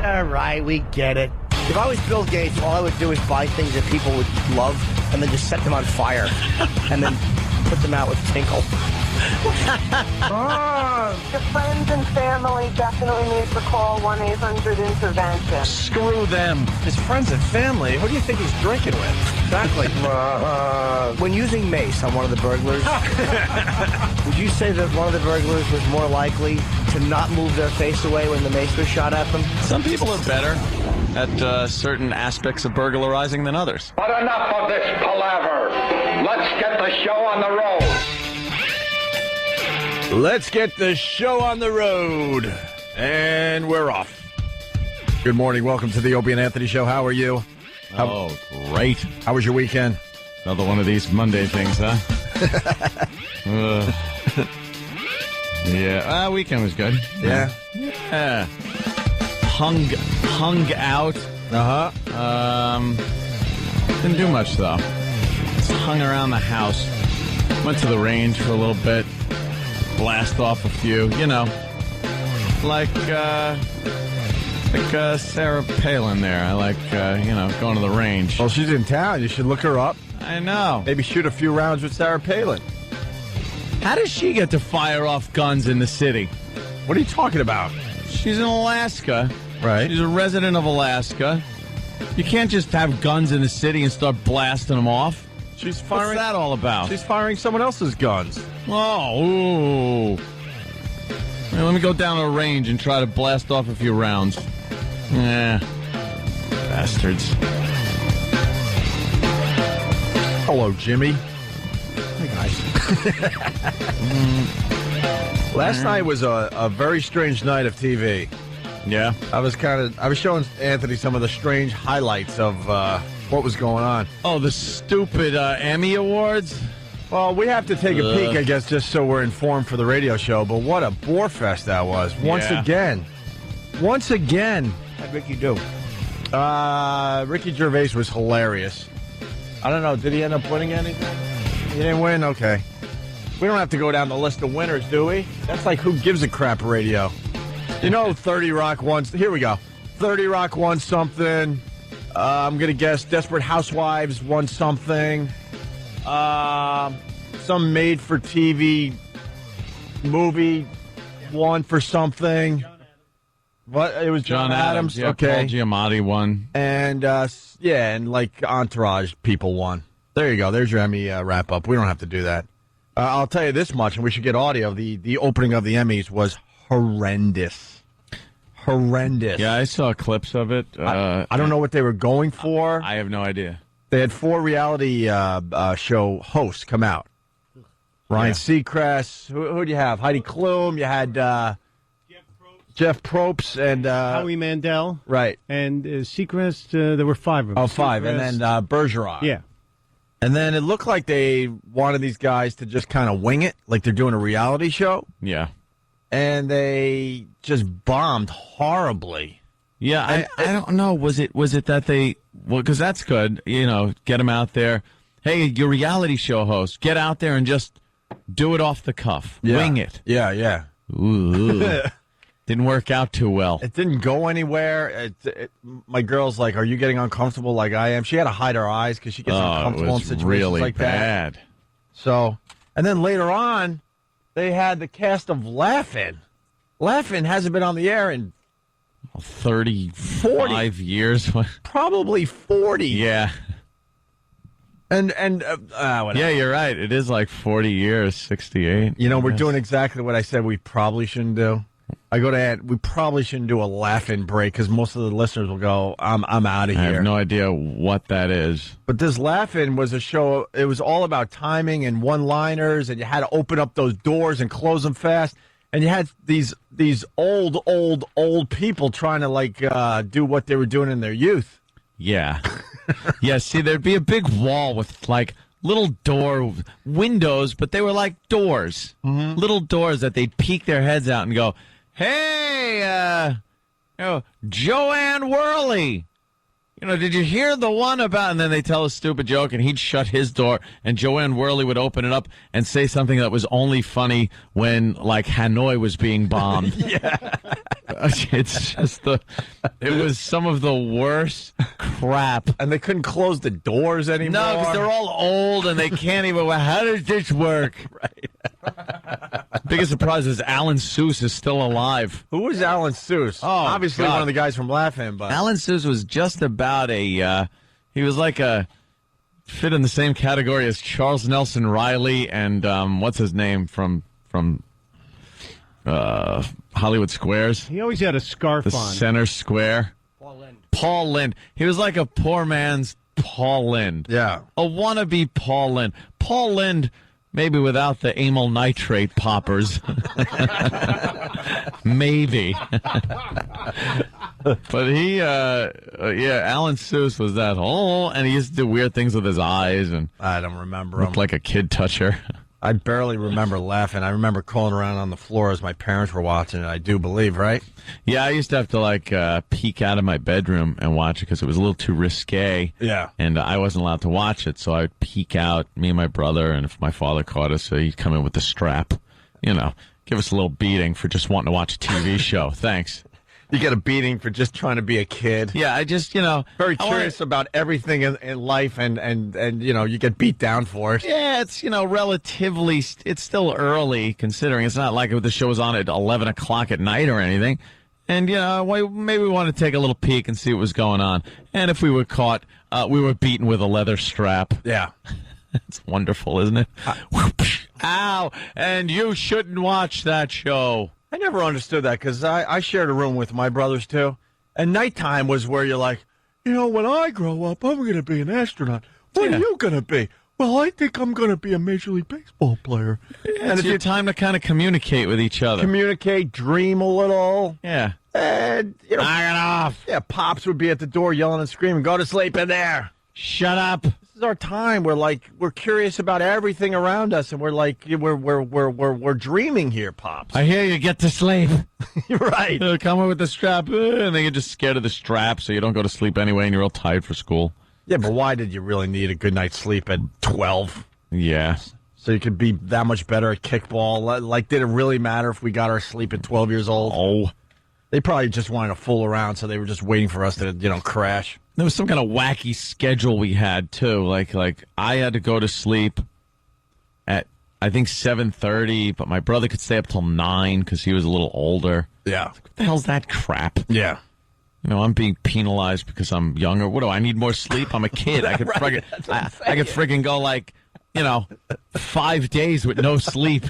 All right, we get it. If I was Bill Gates, all I would do is buy things that people would love and then just set them on fire and then put them out with tinkle. Your friends and family definitely need to call 1-800-INTERVENTION. Screw them. His friends and family. Who do you think he's drinking with? Exactly. When using mace on one of the burglars, would you say that one of the burglars was more likely to not move their face away when the mace was shot at them? Some people are better at certain aspects of burglarizing than others. But enough of this palaver. Let's get the show on the road. Let's get the show on the road. And we're off. Good morning. Welcome to the Opie and Anthony Show. How are you? Oh, great. How was your weekend? Another one of these Monday things, huh? Yeah. Weekend was good. Yeah. Yeah. Hung out. Uh-huh. Didn't do much, though. Just hung around the house. Went to the range for a little bit. Blast off a few, like Sarah Palin there. I like, going to the range. Well, she's in town. You should look her up. I know. Maybe shoot a few rounds with Sarah Palin. How does she get to fire off guns in the city? What are you talking about? She's in Alaska. Right. She's a resident of Alaska. You can't just have guns in the city and start blasting them off. She's firing. What's that all about? She's firing someone else's guns. Oh, ooh. Hey, let me go down to the range and try to blast off a few rounds. Bastards. Hello, Jimmy. Hey, guys. Last night was a very strange night of TV. Yeah. I was showing Anthony some of the strange highlights of what was going on. Oh, the stupid Emmy Awards? Well, we have to take a peek, I guess, just so we're informed for the radio show. But what a bore fest that was. Once again. How'd Ricky do? Ricky Gervais was hilarious. I don't know. Did he end up winning anything? He didn't win? Okay. We don't have to go down the list of winners, do we? That's like who gives a crap radio. 30 Rock won. Here we go. 30 Rock won something. I'm going to guess Desperate Housewives won something. Some made-for-TV movie won for something. What? It was John Adams? Yeah, okay. Paul Giamatti won. And, and like Entourage people won. There you go. There's your Emmy wrap-up. We don't have to do that. I'll tell you this much, and we should get audio. The opening of the Emmys was horrendous. Horrendous. Yeah, I saw clips of it. I don't know what they were going for. I have no idea. They had 4 reality show hosts come out. Ryan Seacrest. Who do you have? Heidi Klum. You had Jeff Probst and Howie Mandel. Right. And Seacrest, there were 5 of them. Oh, 5. And then Bergeron. Yeah. And then it looked like they wanted these guys to just kind of wing it, like they're doing a reality show. Yeah. And they just bombed horribly. Yeah, I don't know. Was it that they? Well, because that's good. Get them out there. Hey, your reality show host, get out there and just do it off the cuff. Yeah. Wing it. Yeah. Ooh. Didn't work out too well. It didn't go anywhere. My girl's like, "Are you getting uncomfortable like I am?" She had to hide her eyes because she gets uncomfortable in situations really like bad. that. So, and then later on, they had the cast of Laugh-In. Laugh-In hasn't been on the air in 35 years. Probably 40. Yeah. And whatever. Yeah, you're right. It is like 40 years, 68. We're doing exactly what I said we probably shouldn't do. I go to Ed, we probably shouldn't do a Laugh-In break because most of the listeners will go, I'm out of here. I have no idea what that is. But this Laugh-In was a show, it was all about timing and one-liners, and you had to open up those doors and close them fast. And you had these old people trying to, do what they were doing in their youth. Yeah. Yeah, see, there'd be a big wall with, little door windows, but they were like doors. Mm-hmm. Little doors that they'd peek their heads out and go, hey, Joanne Worley, You know, did you hear the one about, and then they tell a stupid joke and he'd shut his door and Joanne Worley would open it up and say something that was only funny when, like, Hanoi was being bombed. It's just it was some of the worst crap. And they couldn't close the doors anymore. No, because they're all old and they can't even, how does this work? Right. Biggest surprise is Alan Seuss is still alive. Who was Alan Seuss? Oh, obviously God. one of the guys from Laugh-In, but Alan Seuss was just about he was like fit in the same category as Charles Nelson Riley and what's his name from Hollywood Squares, He always had a scarf the on. center square. Paul Lynde. He was like a poor man's Paul Lynde. yeah. A wannabe Paul Lynde. Paul Lynde, maybe without the amyl nitrate poppers. Maybe. But he, Alan Seuss was that. Oh, and he used to do weird things with his eyes and I don't remember him. looked like a kid toucher. I barely remember Laughing. I remember crawling around on the floor as my parents were watching it, I do believe, right? Yeah, I used to have to, peek out of my bedroom and watch it because it was a little too risque. Yeah. And I wasn't allowed to watch it, so I'd peek out, me and my brother, and if my father caught us, he'd come in with the strap. You know, give us a little beating for just wanting to watch a TV show. Thanks. You get a beating for just trying to be a kid. Yeah, I just, Very curious about everything in life, and you get beat down for it. Yeah, it's, relatively, it's still early considering it's not like the show was on at 11 o'clock at night or anything. And, maybe we want to take a little peek and see what was going on. And if we were caught, we were beaten with a leather strap. Yeah. It's wonderful, isn't it? Ow! And you shouldn't watch that show. I never understood that because I shared a room with my brothers, too. And nighttime was where you're like, when I grow up, I'm going to be an astronaut. What are you going to be? Well, I think I'm going to be a Major League Baseball player. And it's your time to kind of communicate with each other. Communicate, dream a little. Yeah. And, Knock it off. Yeah, Pops would be at the door yelling and screaming, go to sleep in there. Shut up. This is our time. We're curious about everything around us, and we're dreaming here, Pops. I hear you. Get to sleep. You're right. Come in with the strap. And then you're just scared of the strap, so you don't go to sleep anyway, and you're real tired for school. Yeah, but why did you really need a good night's sleep at 12? Yeah. So you could be that much better at kickball. Like, did it really matter if we got our sleep at 12 years old? Oh. They probably just wanted to fool around, so they were just waiting for us to, crash. There was some kind of wacky schedule we had, too. Like I had to go to sleep at, I think, 7:30, but my brother could stay up till 9 because he was a little older. Yeah. What the hell's that crap? Yeah. I'm being penalized because I'm younger. What do I need more sleep? I'm a kid. I could Right, I could friggin' go 5 days with no sleep.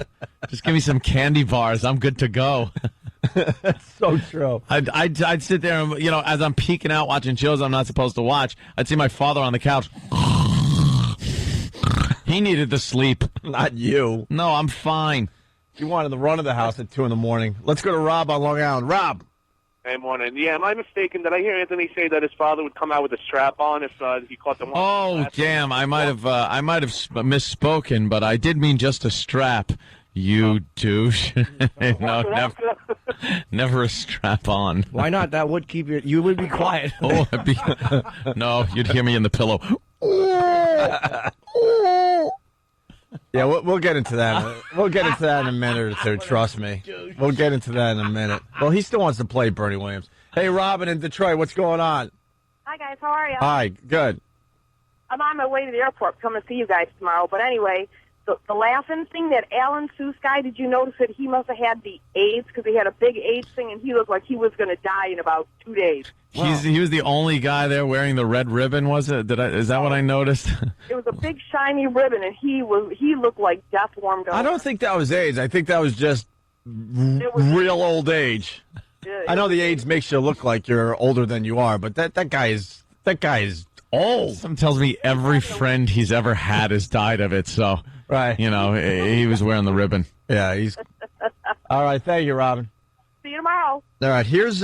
Just give me some candy bars. I'm good to go. So true. I'd sit there and, as I'm peeking out watching shows I'm not supposed to watch, I'd see my father on the couch. He needed the sleep. Not you. No, I'm fine. You wanted the run of the house at 2 a.m. Let's go to Rob on Long Island. Rob. Hey, morning. Yeah, am I mistaken? Did I hear Anthony say that his father would come out with a strap on if he caught the one? Oh, damn! I might have misspoken, but I did mean just a strap. You douche! No, never a strap on. Why not? That would keep you would be quiet. Oh, no, you'd hear me in the pillow. Yeah, we'll get into that. We'll get into that in a minute or two. Trust me. We'll get into that in a minute. Well, he still wants to play Bernie Williams. Hey, Robin in Detroit, what's going on? Hi, guys. How are you? Hi, good. I'm on my way to the airport. Coming to see you guys tomorrow. But anyway, the laughing thing, that Alan Seuss guy, did you notice that he must have had the AIDS because he had a big AIDS thing and he looked like he was going to die in about 2 days. He was the only guy there wearing the red ribbon, was it? Is that what I noticed? It was a big shiny ribbon, and he looked like death warmed up. I don't think that was AIDS. I think that was just real old age. I know the AIDS makes you look like you're older than you are, but that guy is old. Something tells me every friend he's ever had has died of it, so right. He was wearing the ribbon. Yeah, he's all right. Thank you, Robin. See you tomorrow. All right, here's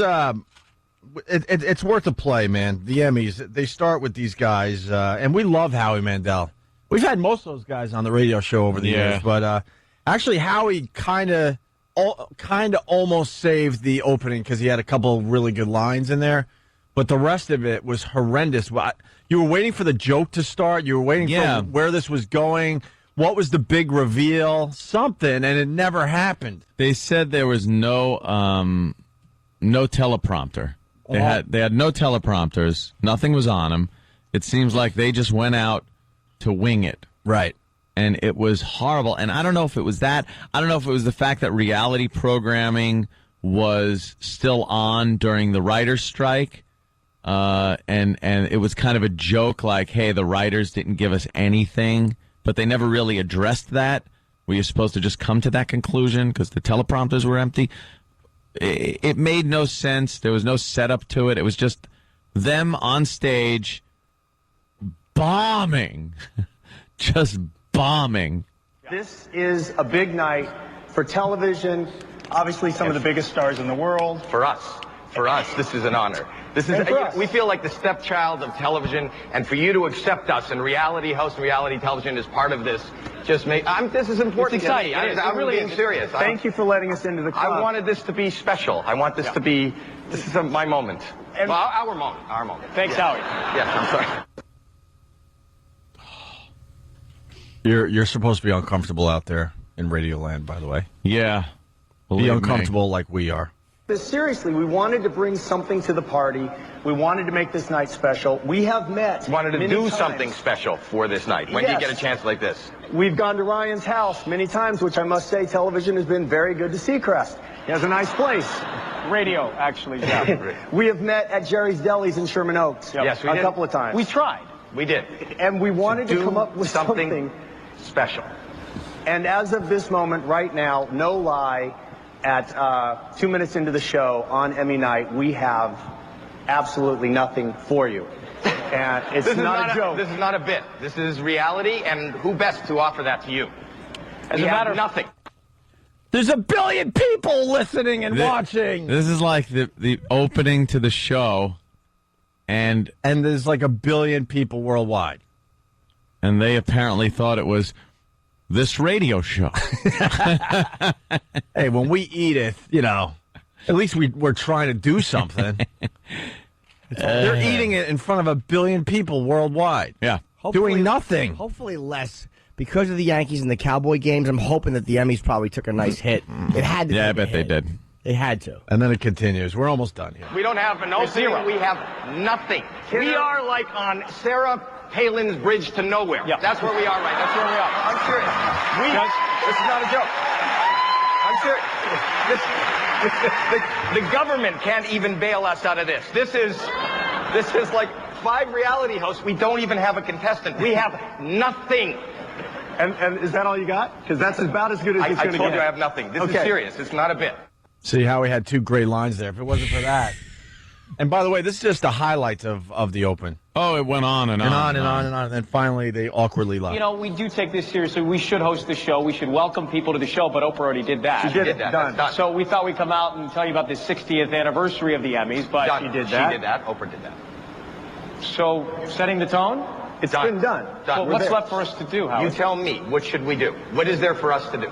it's worth a play, man. The Emmys, they start with these guys, and we love Howie Mandel. We've had most of those guys on the radio show over the years, but actually Howie kind of almost saved the opening because he had a couple really good lines in there. but the rest of it was horrendous. You were waiting for the joke to start. You were waiting for where this was going. What was the big reveal? Something, and it never happened. They said there was no teleprompter. They had no teleprompters. Nothing was on them. It seems like they just went out to wing it. Right. And it was horrible. And I don't know if it was that. I don't know if it was the fact that reality programming was still on during the writer's strike. And it was kind of a joke like, hey, the writers didn't give us anything, but they never really addressed that. Were you supposed to just come to that conclusion because the teleprompters were empty? It made no sense. There was no setup to it. It was just them on stage bombing, just bombing. This is a big night for television, obviously some of the biggest stars in the world. For us, this is an honor. We feel like the stepchild of television, and for you to accept us in reality house and reality television as part of this, this is important. It's exciting. I'm really being serious. Thank you for letting us into the club. I wanted this to be special. I want this to be, my moment. Our moment. Thanks, Howie. Yes, I'm sorry. You're supposed to be uncomfortable out there in Radioland, by the way. Yeah. Be uncomfortable like we are. Seriously, we wanted to bring something to the party. We wanted to make this night special. We have met. Wanted to many do times. Something special for this night. When do you get a chance like this? We've gone to Ryan's house many times, which I must say television has been very good to Seacrest. He has a nice place. Radio, actually. Yeah. We have met at Jerry's Deli's in Sherman Oaks. Yes, we did. A couple of times. We tried. We did. And we wanted to come up with something special. And as of this moment, right now, no lie, at 2 minutes into the show on Emmy night, we have absolutely nothing for you. And it's not a joke. This is not a bit. This is reality, and who best to offer that to you? As a matter of nothing. There's 1 billion people listening and watching. This is like the opening to the show, and there's like 1 billion people worldwide. And they apparently thought it was this radio show. Hey, when we eat it, at least we're trying to do something. They're eating it in front of 1 billion people worldwide. Yeah. Doing nothing. Hopefully less. Because of the Yankees and the Cowboy games, I'm hoping that the Emmys probably took a nice hit. It had to. Yeah, I bet they did. They had to. And then it continues. We're almost done here. We don't have zero. We have nothing. We are like on Sarah Palin's bridge to nowhere. Yeah. That's where we are right now. That's where we are. I'm serious. This is not a joke. I'm serious. The government can't even bail us out of this. This is like 5 reality hosts. We don't even have a contestant. We have nothing. And is that all you got? Because that's about as good as it's going to get. I told you I have nothing. This is serious. It's not a bit. See how we had 2 great lines there. If it wasn't for that. And by the way, this is just the highlights of the Open. Oh, it went on and on. And then finally they awkwardly left. We do take this seriously. We should host the show. We should welcome people to the show, but Oprah already did that. She did it. Done. So we thought we'd come out and tell you about the 60th anniversary of the Emmys, but Done. she did that. She did that. Oprah did that. So setting the tone? It's been done. So what's left for us to do, Howard? You tell me. What should we do? What is there for us to do?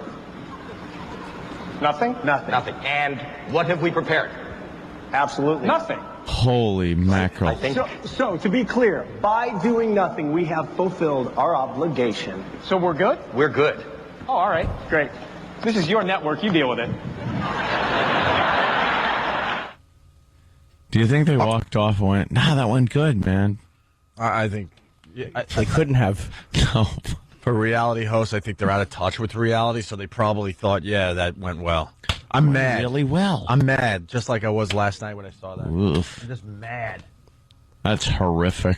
Nothing? Nothing. And what have we prepared? Absolutely. Nothing. Holy mackerel. I think. So to be clear, by doing nothing, we have fulfilled our obligation. So we're good? We're good. Oh, all right. Great. This is your network. You deal with it. Do you think they walked off and went, nah, that went good, man? I think They couldn't have. No. for reality hosts, I think they're out of touch with reality, so they probably thought, yeah, that went well. I'm mad. Really well. I'm mad, just like I was last night when I saw that. Oof. I'm just mad. That's horrific.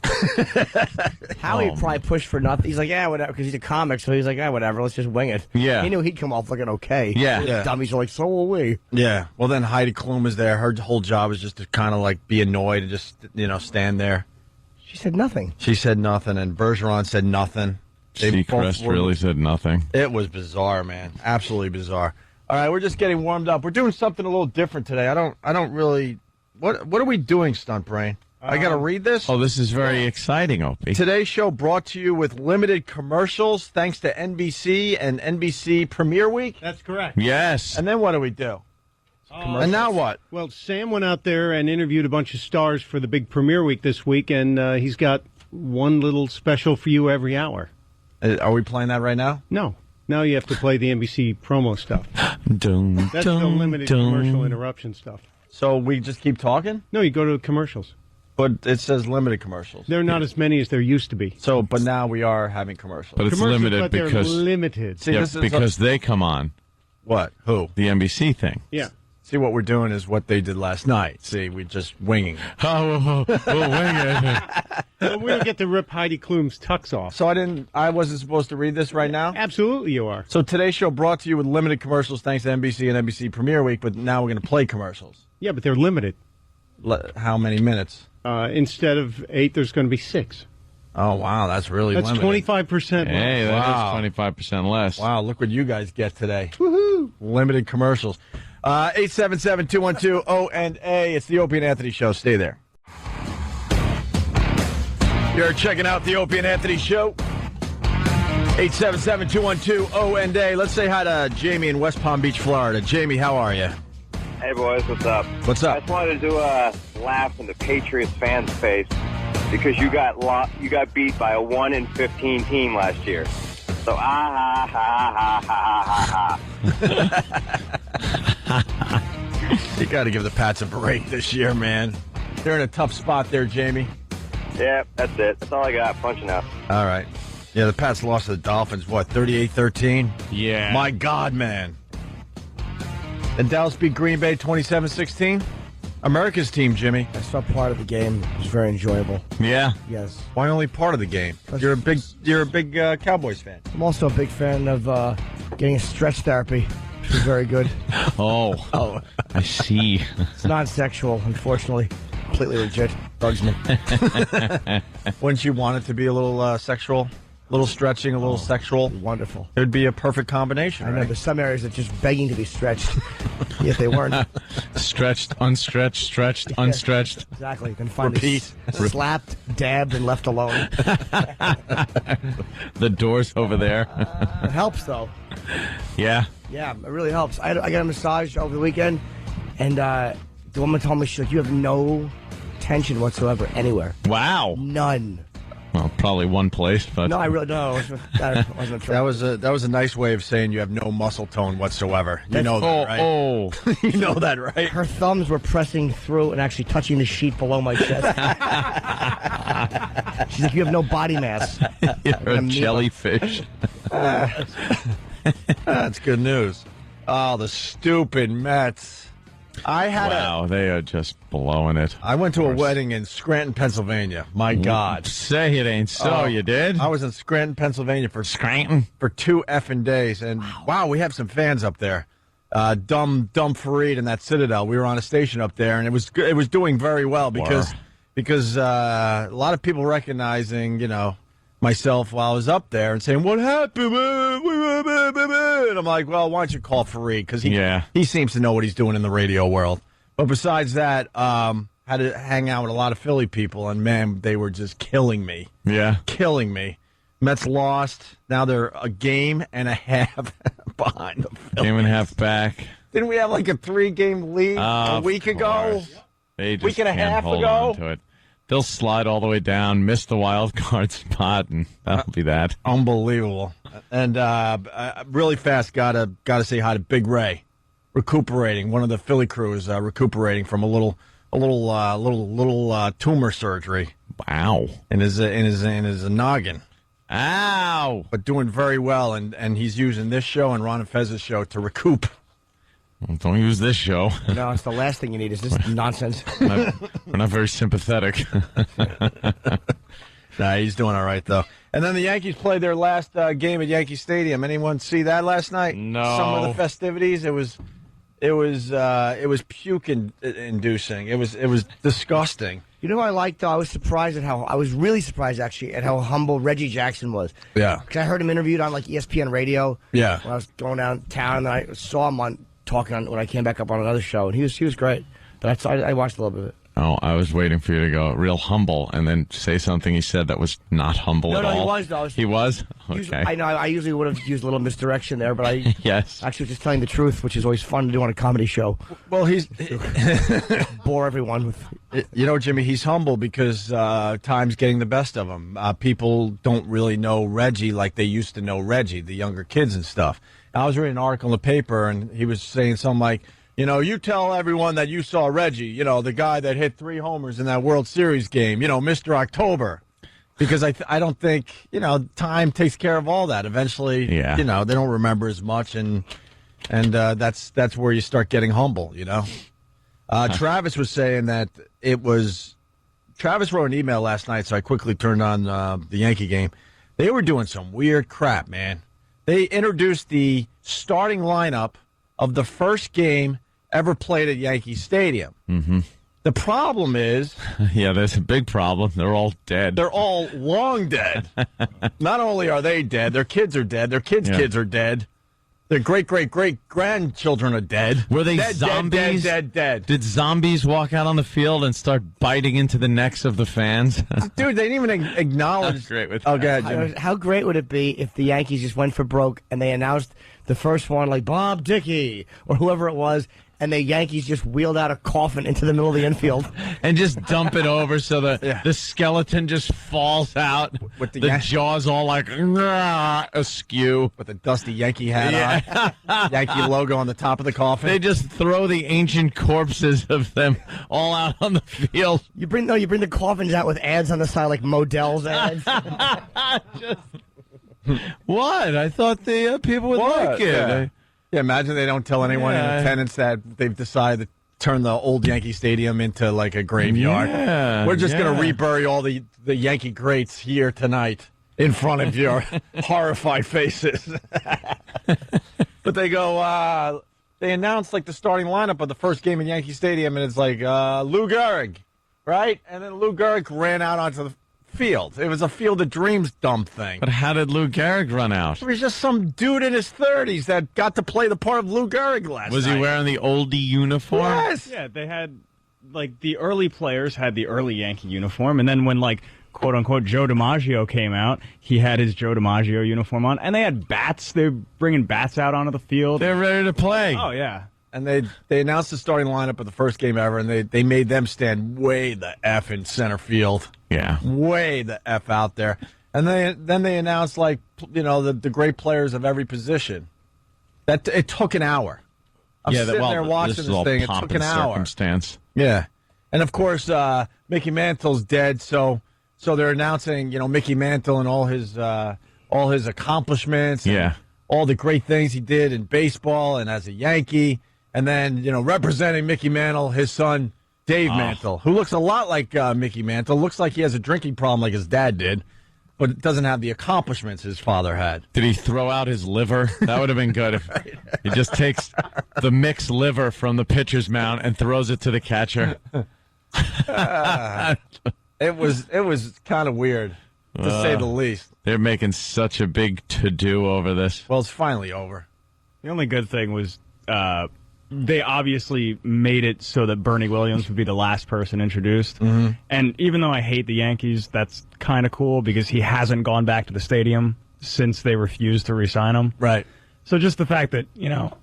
Howie probably pushed for nothing. He's like, yeah, whatever, because he's a comic, so he's like, yeah, whatever, let's just wing it. Yeah. He knew he'd come off looking okay. Yeah. The Yeah. dummies are like, so will we. Yeah. Well, then Heidi Klum is there. Her whole job is just to kind of like be annoyed and just, stand there. She said nothing. She said nothing, and Bergeron said nothing. Seacrest really said nothing. It was bizarre, man. Absolutely bizarre. All right, we're just getting warmed up. We're doing something a little different today. I don't really. What are we doing, Stunt Brain? I got to read this. Oh, this is very exciting, Opie. Today's show brought to you with limited commercials, thanks to NBC and NBC Premiere Week. That's correct. Yes. And then what do we do? And now what? Well, Sam went out there and interviewed a bunch of stars for the big premiere week this week, and he's got one little special for you every hour. Are we playing that right now? No. Now you have to play the NBC promo stuff. That's the limited commercial interruption stuff. So we just keep talking? No, you go to commercials. But it says limited commercials. They're not as many as there used to be. So, but now we are having commercials. But it's Commercials, limited but they're because limited. See, yeah, this is because they come on what? Who? the NBC thing. Yeah. See, what we're doing is what they did last night. See, we're just winging it. Oh, we'll wing it. Well, we don't get to rip Heidi Klum's tux off. So I wasn't supposed to read this right now? Absolutely you are. So today's show brought to you with limited commercials thanks to NBC and NBC Premiere Week, but now we're going to play commercials. Yeah, but they're limited. How many minutes? Instead of 8, there's going to be 6. Oh, wow, that's really That's limited. 25% Hey, less. that is 25% less. Wow, look what you guys get today. Woohoo! Limited commercials. 877-212-O&A. It's the Opie and Anthony Show. Stay there. You're checking out the Opie and Anthony Show. 877-212-O&A. Let's say hi to Jamie in West Palm Beach, Florida. Jamie, how are you? Hey, boys, what's up? What's I up? just wanted to do a laugh in the Patriots fans' face because you got beat by a 1-15 team last year. So, ha, ha, ha, ha, ha, ha, ha. You got to give the Pats a break this year, man. They're in a tough spot there, Jamie. Yeah, that's it. That's all I got. Punching out. All right. Yeah, the Pats lost to the Dolphins, what, 38-13? Yeah. My God, man. And Dallas beat Green Bay 27-16? America's team, Jimmy. I saw part of the game. It was very enjoyable. Yeah. Yes. Why only part of the game? You're a big Cowboys fan. I'm also a big fan of getting a stretch therapy, which was very good. Oh, I see. It's non-sexual, unfortunately. Completely legit. Bugs me. Wouldn't you want it to be a little sexual? A little stretching, a little sexual? Wonderful. It would be a perfect combination, I know right? there's some areas that are just begging to be stretched, yet they weren't. Stretched, unstretched, stretched, unstretched. Exactly. You can find Repeat. it slapped, dabbed, and left alone. The door's over there. It helps, though. Yeah. Yeah, it really helps. I got a massage over the weekend, and the woman told me, she's like, you have no tension whatsoever anywhere. Wow. None. Well, probably one place, but No, I really don't. That wasn't true. That was a nice way of saying you have no muscle tone whatsoever. You know that, right? Oh, You know that, right? Her thumbs were pressing through and actually touching the sheet below my chest. She's like, you have no body mass. you're a jellyfish. That's good news. Oh, the stupid Mets. Wow, they are just blowing it. I went to a wedding in Scranton, Pennsylvania. My God. Say it ain't so. You did? I was in Scranton, Pennsylvania for 2 effing days, and wow, we have some fans up there. Dumb Fareed and that Citadel. We were on a station up there, and it was doing very well because a lot of people recognizing, myself while I was up there and saying, what happened? And I'm like, well, why don't you call Fareed? Because he seems to know what he's doing in the radio world. But besides that, had to hang out with a lot of Philly people, and, man, they were just killing me. Yeah. Killing me. Mets lost. Now they're a game and a half behind the Phillies. Game and a half back. Didn't we have like a 3-game lead a week ago? They just week and a can't half hold ago? on to it. They'll slide all the way down, miss the wild card spot, and that'll be that. Unbelievable. And really fast, gotta say hi to Big Ray, recuperating. One of the Philly crew is recuperating from a little tumor surgery. Wow. In his noggin. Ow. But doing very well, and he's using this show and Ron and Fez's show to recoup. Well, don't use this show. No, it's the last thing you need is this nonsense. We're not very sympathetic. Nah, he's doing all right, though. And then the Yankees played their last game at Yankee Stadium. Anyone see that last night? No. Some of the festivities. It was puke-inducing. It was disgusting. You know what I liked, though? I was really surprised, actually, at how humble Reggie Jackson was. Yeah. Because I heard him interviewed on, like, ESPN radio. Yeah. When I was going downtown, and I saw him talking when I came back up on another show, and he was great. But I watched a little bit of it. Oh, I was waiting for you to go real humble and then say something he said that was not humble at all. No, he was, though. He was? Okay. I know. I usually would have used a little misdirection there, but I yes. actually was just telling the truth, which is always fun to do on a comedy show. Well, he's bore everyone with. You know, Jimmy, he's humble because time's getting the best of him. People don't really know Reggie like they used to know Reggie, the younger kids and stuff. I was reading an article in the paper, and he was saying something like, you know, you tell everyone that you saw Reggie, you know, the guy that hit 3 homers in that World Series game, you know, Mr. October. Because I don't think, you know, time takes care of all that. Eventually, you know, they don't remember as much, and that's where you start getting humble, you know. Travis was saying that Travis wrote an email last night, so I quickly turned on the Yankee game. They were doing some weird crap, man. They introduced the starting lineup of the first game ever played at Yankee Stadium. Mm-hmm. The problem is... Yeah, there's a big problem. They're all dead. They're all long dead. Not only are they dead, their kids are dead. Their kids' kids are dead. Their great-great-great-grandchildren are dead. Were they dead, zombies? Dead. Did zombies walk out on the field and start biting into the necks of the fans? Dude, they didn't even acknowledge... That's great. Oh, go ahead, Jimmy. How great would it be if the Yankees just went for broke and they announced the first one, like Bob Dickey or whoever it was, and the Yankees just wheeled out a coffin into the middle of the infield. And just dump it over so the skeleton just falls out with the jaws all like askew. With a dusty Yankee hat on. Yankee logo on the top of the coffin. They just throw the ancient corpses of them all out on the field. You bring the coffins out with ads on the side like Modell's ads. What? I thought the people would like it. Yeah, imagine they don't tell anyone in attendance that they've decided to turn the old Yankee Stadium into like a graveyard. Yeah, we're just going to rebury all the Yankee greats here tonight in front of your horrified faces. But they go, they announced like the starting lineup of the first game in Yankee Stadium, and it's like Lou Gehrig, right? And then Lou Gehrig ran out onto the field. It was a Field of Dreams dumb thing. But how did Lou Gehrig run out? He was just some dude in his 30s that got to play the part of Lou Gehrig last night. Was he wearing the oldie uniform? Yes. Yeah, they had, like, the early players had the early Yankee uniform, and then when, like, quote-unquote Joe DiMaggio came out, he had his Joe DiMaggio uniform on, and they had bats. They were bringing bats out onto the field. They're ready to play. Oh, yeah. And they announced the starting lineup of the first game ever, and they made them stand way the F in center field. Yeah. Way the F out there. And then they announced, like, you know, the great players of every position. It took an hour. I'm sitting there watching this thing. It took an hour. Circumstance. Yeah. And, of course, Mickey Mantle's dead, so they're announcing, you know, Mickey Mantle and all his accomplishments. Yeah. All the great things he did in baseball and as a Yankee. And then, you know, representing Mickey Mantle, his son, Dave Mantle, who looks a lot like Mickey Mantle. Looks like he has a drinking problem like his dad did, but doesn't have the accomplishments his father had. Did he throw out his liver? That would have been good if he just takes the mixed liver from the pitcher's mound and throws it to the catcher. It was kind of weird, to say the least. They're making such a big to-do over this. Well, it's finally over. The only good thing was they obviously made it so that Bernie Williams would be the last person introduced. Mm-hmm. And even though I hate the Yankees, that's kind of cool because he hasn't gone back to the stadium since they refused to re-sign him. Right. So just the fact that, you know,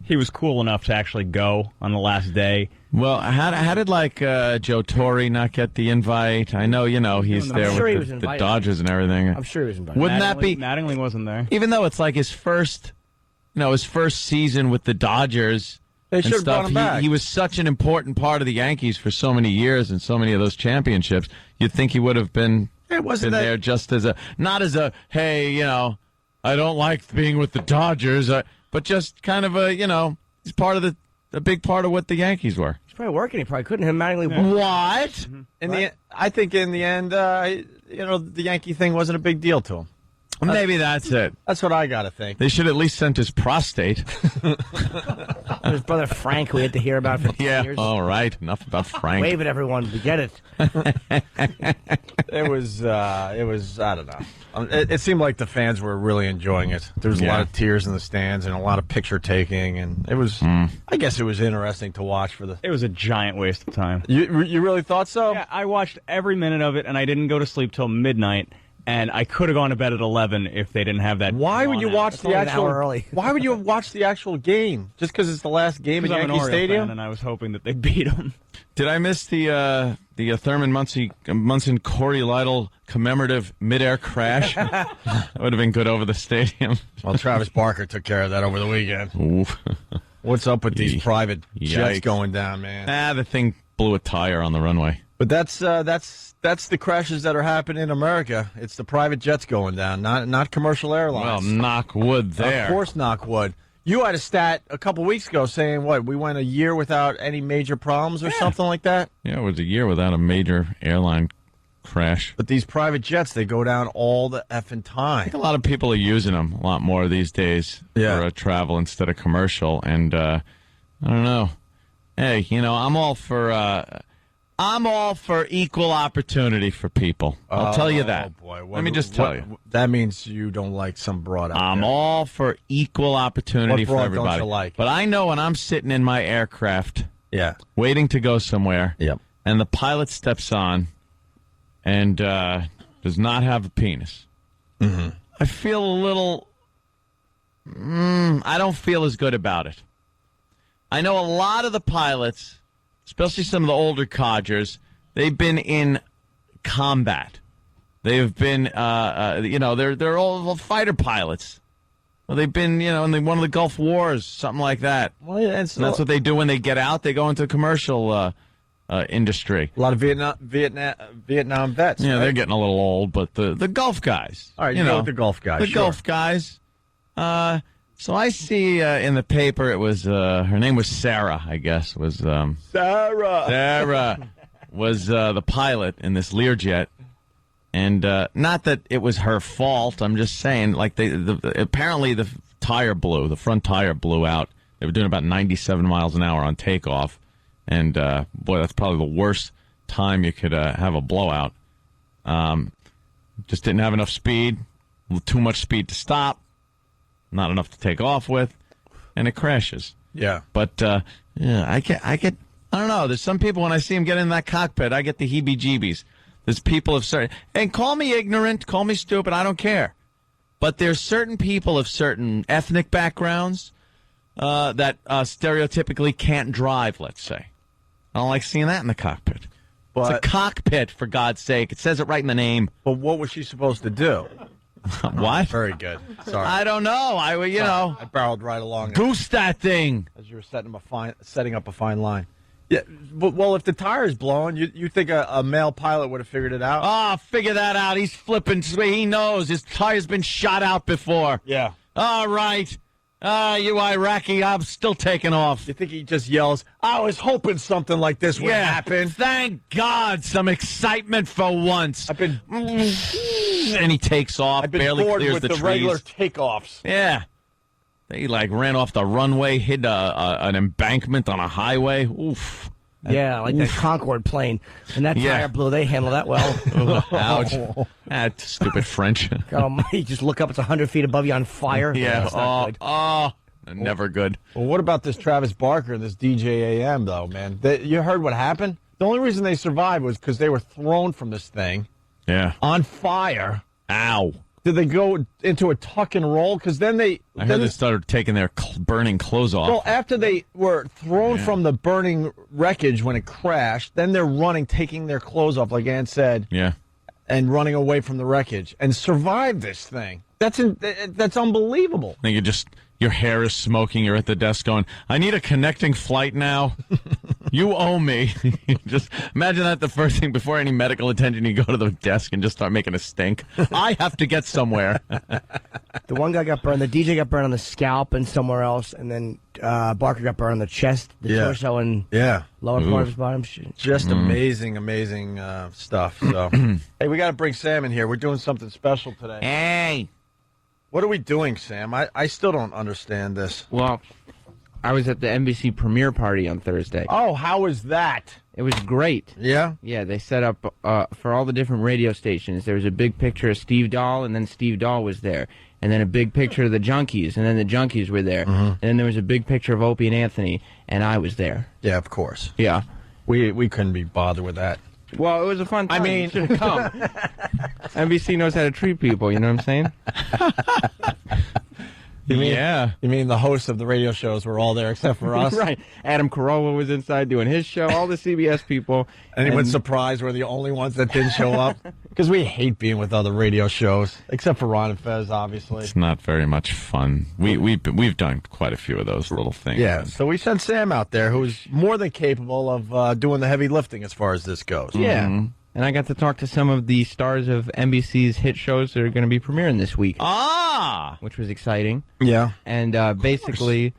he was cool enough to actually go on the last day. Well, how did like Joe Torre not get the invite? I know, you know, he's there with the Dodgers and everything. I'm sure he was invited. Wouldn't that be Mattingly wasn't there? Even though it's like his first season with the Dodgers. They should have brought him back. He was such an important part of the Yankees for so many years and so many of those championships. You'd think he would have been there just as not as a, hey, you know, I don't like being with the Dodgers, but just kind of a, you know, he's part of a big part of what the Yankees were. He's probably working. He probably couldn't have Mattingly. What? Mm-hmm. I think in the end, you know, the Yankee thing wasn't a big deal to him. Maybe that's it. That's what I got to think. They should at least send his prostate. His brother Frank, we had to hear about for 10 years. All right. Enough about Frank. Wave it, everyone. We get it. It was, I don't know. It seemed like the fans were really enjoying it. There was a lot of tears in the stands and a lot of picture taking, and it was, I guess it was interesting to watch for the... It was a giant waste of time. You really thought so? Yeah, I watched every minute of it, and I didn't go to sleep till midnight. And I could have gone to bed at 11 if they didn't have that. Why would you watch the actual? Early. Why would you watch the actual game? Just because it's the last game at I'm an Yankee Oriole Stadium? fan, and I was hoping that they beat them. Did I miss the Thurman Munson Corey Lytle commemorative midair crash? That would have been good over the stadium. Well, Travis Barker took care of that over the weekend. Oof. What's up with these private jets Yikes. going down, man? The thing blew a tire on the runway. But that's the crashes that are happening in America. It's the private jets going down, not commercial airlines. Well, knock wood there. Of course, knock wood. You had a stat a couple weeks ago saying we went a year without any major problems or something like that. Yeah, it was a year without a major airline crash. But these private jets, they go down all the effing time. I think a lot of people are using them a lot more these days for travel instead of commercial. And I don't know. Hey, I'm all for equal opportunity for people. I'll tell you that. Boy. Let me just tell you. That means you don't like some broad out I'm there. all for equal opportunity What for broad everybody. don't you like? But I know when I'm sitting in my aircraft waiting to go somewhere Yep. and the pilot steps on and does not have a penis, I feel a little... I don't feel as good about it. I know a lot of the pilots... especially some of the older codgers, they've been in combat. They've been, they're all fighter pilots. Well, they've been, in one of the Gulf Wars, something like that. Well, yeah, and that's what they do when they get out. They go into the commercial industry. A lot of Vietnam vets. Yeah, right? they're getting a little old, but the Gulf guys. All right, you go with the Gulf guys. The sure. Gulf guys. So I see in the paper it was her name was Sarah, I guess was Sarah was the pilot in this Learjet, and not that it was her fault. I'm just saying, like apparently the front tire blew out. They were doing about 97 miles an hour on takeoff, and boy, that's probably the worst time you could have a blowout. Just didn't have enough speed, too much speed to stop. Not enough to take off with, and it crashes. Yeah. But, I get, I don't know. There's some people, when I see them get in that cockpit, I get the heebie-jeebies. There's people of certain, and call me ignorant, call me stupid, I don't care. But there's certain people of certain ethnic backgrounds that stereotypically can't drive, let's say. I don't like seeing that in the cockpit. It's a cockpit, for God's sake. It says it right in the name. But what was she supposed to do? What? Very good. Sorry. I don't know. I barreled right along. Goose that thing. As you were setting up a fine line. Yeah. But, well, if the tire's blowing, you think a male pilot would have figured it out? Oh, figure that out. He's flipping. He knows. His tire's been shot out before. Yeah. All right. You Iraqi, I'm still taking off. You think he just yells, I was hoping something like this would happen. Thank God, some excitement for once. I've been... And he takes off, I've been barely bored clears with the the trees. regular takeoffs. Yeah. They, ran off the runway, hit an embankment on a highway. Oof. Yeah, like that Concorde plane. And that tire blew. They handle that well. Ouch. That's stupid French. You just look up, it's 100 feet above you on fire. Yeah. That's not good. Never good. Well, what about this Travis Barker and this DJ AM, though, man? You heard what happened? The only reason they survived was because they were thrown from this thing. Yeah. On fire. Ow. Did they go into a tuck and roll? Because then they... I heard they started taking their burning clothes off. Well, after they were thrown from the burning wreckage when it crashed, then they're running, taking their clothes off, like Ann said. Yeah. And running away from the wreckage and survived this thing. That's unbelievable. I think your hair is smoking. You're at the desk going, I need a connecting flight now. You owe me. Just imagine that the first thing before any medical attention, you go to the desk and just start making a stink. I have to get somewhere. The one guy got burned. The DJ got burned on the scalp and somewhere else. And then Barker got burned on the chest, the torso, and lower part of his bottom. Just amazing stuff. So, hey, we got to bring Sam in here. We're doing something special today. Hey. What are we doing, Sam? I still don't understand this. Well, I was at the NBC premiere party on Thursday. Oh, how was that? It was great. Yeah? Yeah, they set up for all the different radio stations. There was a big picture of Steve Dahl, and then Steve Dahl was there. And then a big picture of the Junkies, and then the Junkies were there. And then there was a big picture of Opie and Anthony, and I was there. Yeah, of course. Yeah. We couldn't be bothered with that. Well, it was a fun time. I mean, you should have come. NBC knows how to treat people, you know what I'm saying? You mean the hosts of the radio shows were all there except for us? Right. Adam Carolla was inside doing his show, all the CBS people. Anyone surprised we're the only ones that didn't show up? Because we hate being with other radio shows, except for Ron and Fez, obviously. It's not very much fun. We've done quite a few of those little things. Yeah, so we sent Sam out there, who's more than capable of doing the heavy lifting as far as this goes. Yeah. And I got to talk to some of the stars of NBC's hit shows that are going to be premiering this week. Which was exciting. Yeah. And basically,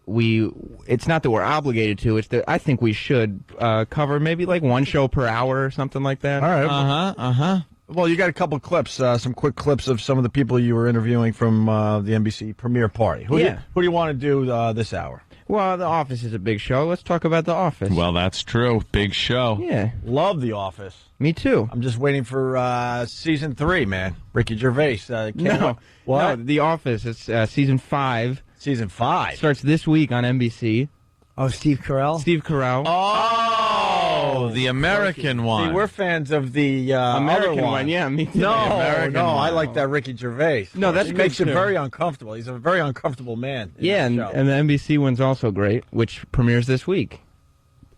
it's not that we're obligated to, it's that I think we should cover maybe like one show per hour or something like that. All right. Well, you got a couple clips, some quick clips of some of the people you were interviewing from the NBC premiere party. Who do you want to do this hour? Well, The Office is a big show. Let's talk about The Office. Well, that's true. Big show. Yeah. Love The Office. Me too. I'm just waiting for season 3, man. Ricky Gervais. No. What? No, The Office. It's season 5. Season 5? Starts this week on NBC. Oh, Steve Carell? Steve Carell. Oh, the American one. See, we're fans of the American other one. Yeah, me too. No, American one. I like that Ricky Gervais. No, that's He good makes you too. very uncomfortable. He's a very uncomfortable man. Yeah, and the NBC one's also great, which premieres this week.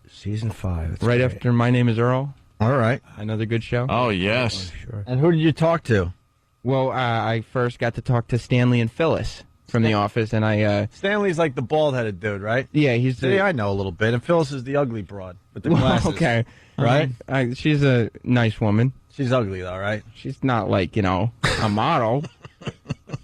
Season 5. That's right great. after My Name is Earl. All right. Another good show. Oh, yes. Sure. And who did you talk to? Well, I first got to talk to Stanley and Phyllis from The Office, and I... Stanley's like the bald-headed dude, right? Yeah, he's See, I know a little bit. And Phyllis is the ugly broad with the glasses. Okay. Right? She's a nice woman. She's ugly, though, right? She's not like, a model.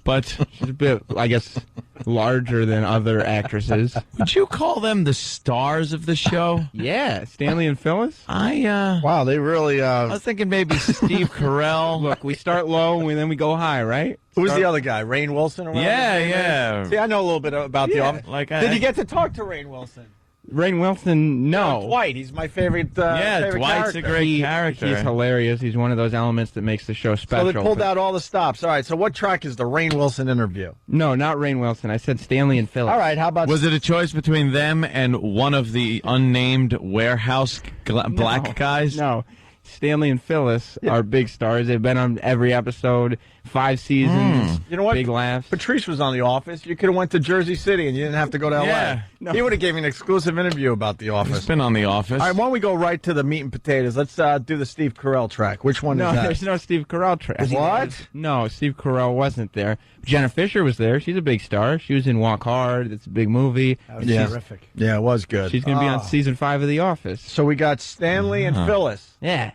But she's a bit, I guess, larger than other actresses. Would you call them the stars of the show? Yeah, Stanley and Phyllis. Wow, they really... I was thinking maybe Steve Carell. Look, we start low and then we go high, right? Who's the other guy? Rainn Wilson? Or whatever his name Yeah. is? See, I know a little bit about The Office. Like Did you get to talk to Rainn Wilson? Rainn Wilson, no. Dwight, he's my favorite Yeah, favorite Dwight's character. a great character. He's hilarious. He's one of those elements that makes the show special. So they pulled out all the stops. All right, so what track is the Rainn Wilson interview? No, not Rainn Wilson. I said Stanley and Phyllis. All right, how about... Was it a choice between them and one of the unnamed warehouse black guys? No. Stanley and Phyllis are big stars. They've been on every episode, 5 seasons. You know what? Big laughs. Patrice was on The Office. You could have went to Jersey City and you didn't have to go to L.A. Yeah. No. He would have gave me an exclusive interview about The Office. He's been on The Office. All right, why don't we go right to the meat and potatoes? Let's do the Steve Carell track. Which one No, is that? there's no Steve Carell track. What? No, Steve Carell wasn't there. Jenna Fisher was there. She's a big star. She was in Walk Hard. It's a big movie. That was Yeah. terrific. Yeah, it was good. She's going to be on season 5 of The Office. So we got Stanley and Phyllis. Yeah.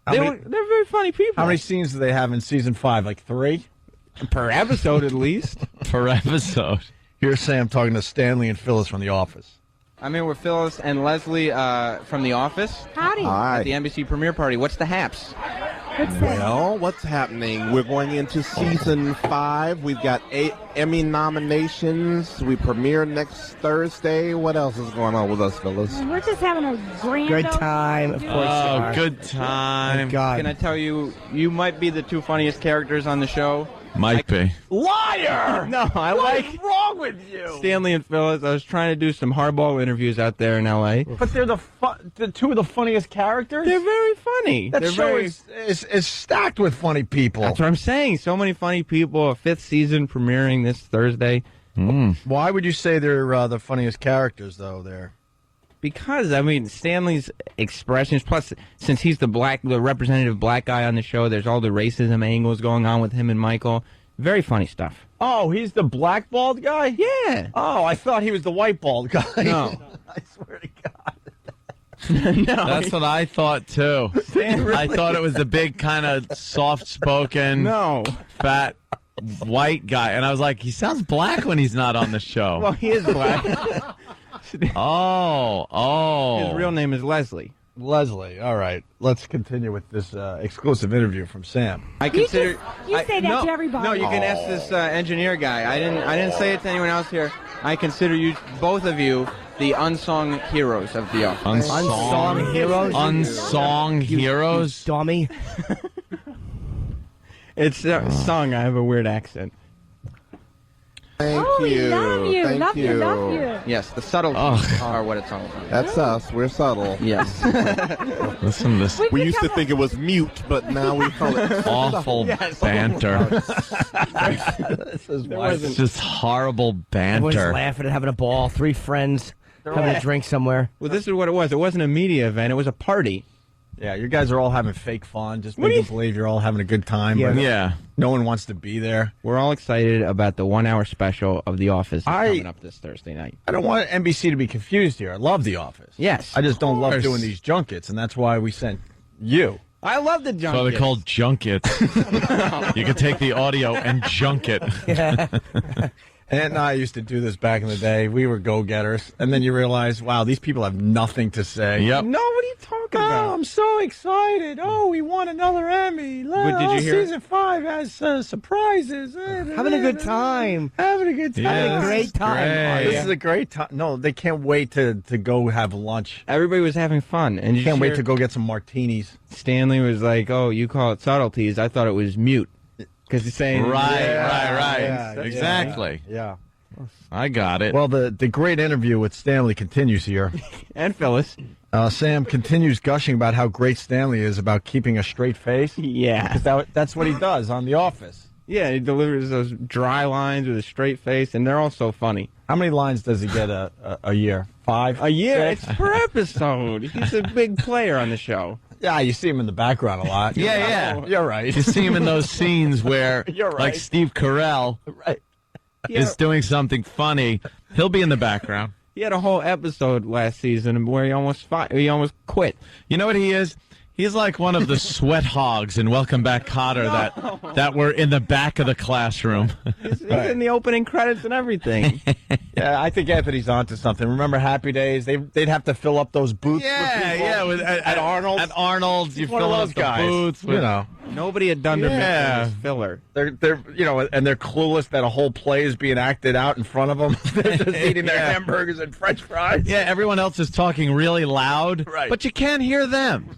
How They're many- very funny people. How many scenes do they have in season 5? Like 3? per episode at least? Per episode. Here's Sam talking to Stanley and Phyllis from The Office. I'm here with Phyllis and Leslie from The Office. Howdy. At the NBC premiere party. What's the haps? Well, what's happening? We're going into season 5. We've got 8 Emmy nominations. We premiere next Thursday. What else is going on with us, Phyllis? We're just having a Good time, of course. Oh, good time. Thank God. Can I tell you, you might be the 2 funniest characters on the show. Might be. Liar! No, I What like is wrong with you? Stanley and Phyllis. I was trying to do some hardball interviews out there in L.A. But they're the 2 of the funniest characters? They're very funny. That They're show very... is stacked with funny people. That's what I'm saying. So many funny people. A 5th season premiering this Thursday. Why would you say they're the funniest characters, though, there? Because, I mean, Stanley's expressions, plus since he's the representative black guy on the show, there's all the racism angles going on with him and Michael. Very funny stuff. Oh, he's the black bald guy? Yeah. Oh, I thought he was the white bald guy. No. I swear to God. No. That's what I thought, too. I thought it was the big kind of soft-spoken, No. fat, white guy. And I was like, he sounds black when he's not on the show. Well, he is black. Oh. His real name is Leslie. Leslie, all right. Let's continue with this exclusive interview from Sam. I consider You say that to everybody. No, you can ask this engineer guy. I didn't say it to anyone else here. I consider you, both of you, the unsung heroes of the office. Unsung heroes? Unsung heroes? Dummy. It's sung. I have a weird accent. Thank we you. love you. Thank Love you, love you. Yes, the subtleties are what it's all about. That's us. We're subtle. Yes. Listen to this We used to think it was mute, but now we call it awful banter. This is why It's just horrible Everyone's banter. laughing and having a ball. Three friends having a drink somewhere. Well, this is what it was. It wasn't a media event. It was a party. Yeah, you guys are all having fake fun, just What do making you- believe you're all having a good time. Yeah. but Yeah. no one wants to be there. We're all excited about the 1 hour special of The Office that's coming up this Thursday night. I don't want NBC to be confused here. I love The Office. Yes. I just don't love course. doing these junkets, and that's why we sent you. I love the junket. So they're called junkets. You can take the audio and junk it. Aunt and I used to do this back in the day. We were go-getters, and then you realize, wow, these people have nothing to say. Yep. No, what are you talking Oh, about? I'm so excited. Oh, we won another Emmy. But did you hear- Season 5 has surprises. Having a good time. Having a good time. Yeah, Having a this great is time. great. This is a great time. No, they can't wait to go have lunch. Everybody was having fun. And Can't wait to go get some martinis. Stanley was like, oh, you call it subtleties. I thought it was mute. Because he's saying... Right. Yeah, Exactly. Yeah. I got it. Well, the great interview with Stanley continues here. And Phyllis. Sam continues gushing about how great Stanley is about keeping a straight face. Yeah. Because that's what he does on The Office. Yeah, he delivers those dry lines with a straight face, and they're all so funny. How many lines does he get a year? 5? A year? 6? It's per episode. He's a big player on the show. Yeah, you see him in the background a lot. Yeah. You're right. You see him in those scenes where, You're right. like Steve Carell Right. is doing something funny. He'll be in the background. He had a whole episode last season where he almost quit. You know what he is? He's like one of the sweat hogs in Welcome Back, Kotter that were in the back of the classroom. He's in the opening credits and everything. Yeah, I think Anthony's onto something. Remember Happy Days? They'd have to fill up those booths. with people. At Arnold's. At Arnold's, you One fill of up those the guys. booths. You know, Nobody had Dunder Yeah. Mifflin as filler. they're and they're clueless that a whole play is being acted out in front of them. They're just eating their Yeah. hamburgers and French fries. Yeah, everyone else is talking really loud, Right. but you can't hear them.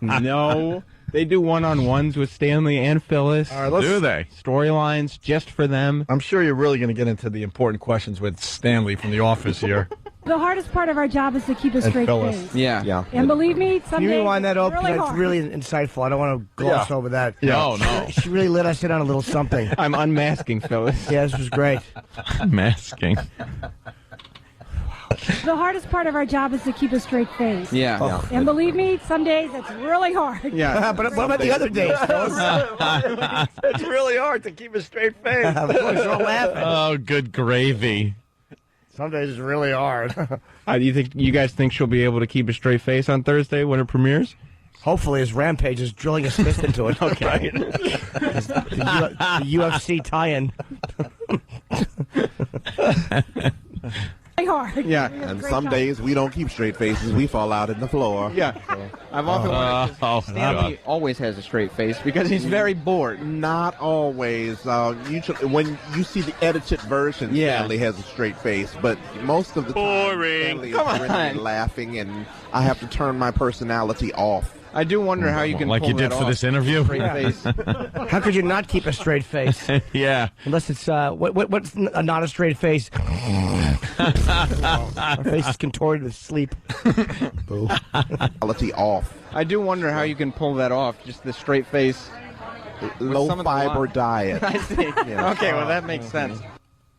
No. They do one-on-ones with Stanley and Phyllis. All right, let's Do they? Storylines just for them. I'm sure you're really going to get into the important questions with Stanley from The Office here. The hardest part of our job is to keep a And straight Phyllis. face. Yeah. And believe me, some Can you days rewind that it's up? 'Cause really That's hard. really insightful. I don't want to gloss Yeah. over that. No, no. She really let us in on a little something. I'm unmasking Phyllis. Yeah, this was great. Masking. The hardest part of our job is to keep a straight face. Yeah. And believe me, some days it's really hard. Yeah. But what about the other days, Phyllis? It's really hard to keep a straight face. Of course, you're all laughing. Oh, good gravy. Some days it's really hard. You guys think she'll be able to keep a straight face on Thursday when it premieres? Hopefully, his Rampage is drilling his fist into it. Okay. the UFC tie-in. Really hard. Yeah. And Great some job. days we don't keep straight faces. We fall out in the floor. Yeah. I've often wondered, Stanley always has a straight face because he's very bored. Not always. Usually, when you see the edited version, Yeah. Stanley has a straight face, but most of the time, Stanley is Come on. grinning and laughing, and I have to turn my personality off. I do wonder how you can Like pull you did that for off. this interview? Straight face. How could you not keep a straight face? Yeah. Unless it's, what's not a straight face? Our face is contorted with sleep. Boo. Personality off. I do wonder how you can pull that off, just the straight face. Low some of the fiber lines. diet. I see. Yeah. Okay, well, that makes sense.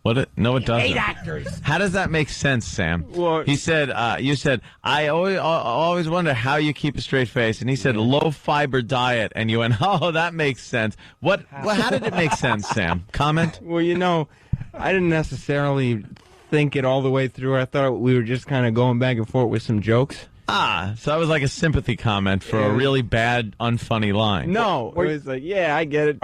What? No, it doesn't. 8 actors. How does that make sense, Sam? Well- He said, you said, I always wonder how you keep a straight face. And he said, low fiber diet. And you went, oh, that makes sense. How did it make sense, Sam? Comment? Well, I didn't necessarily think it all the way through. I thought we were just kind of going back and forth with some jokes. So that was like a sympathy comment for a really bad, unfunny line. No, it was like, yeah, I get it.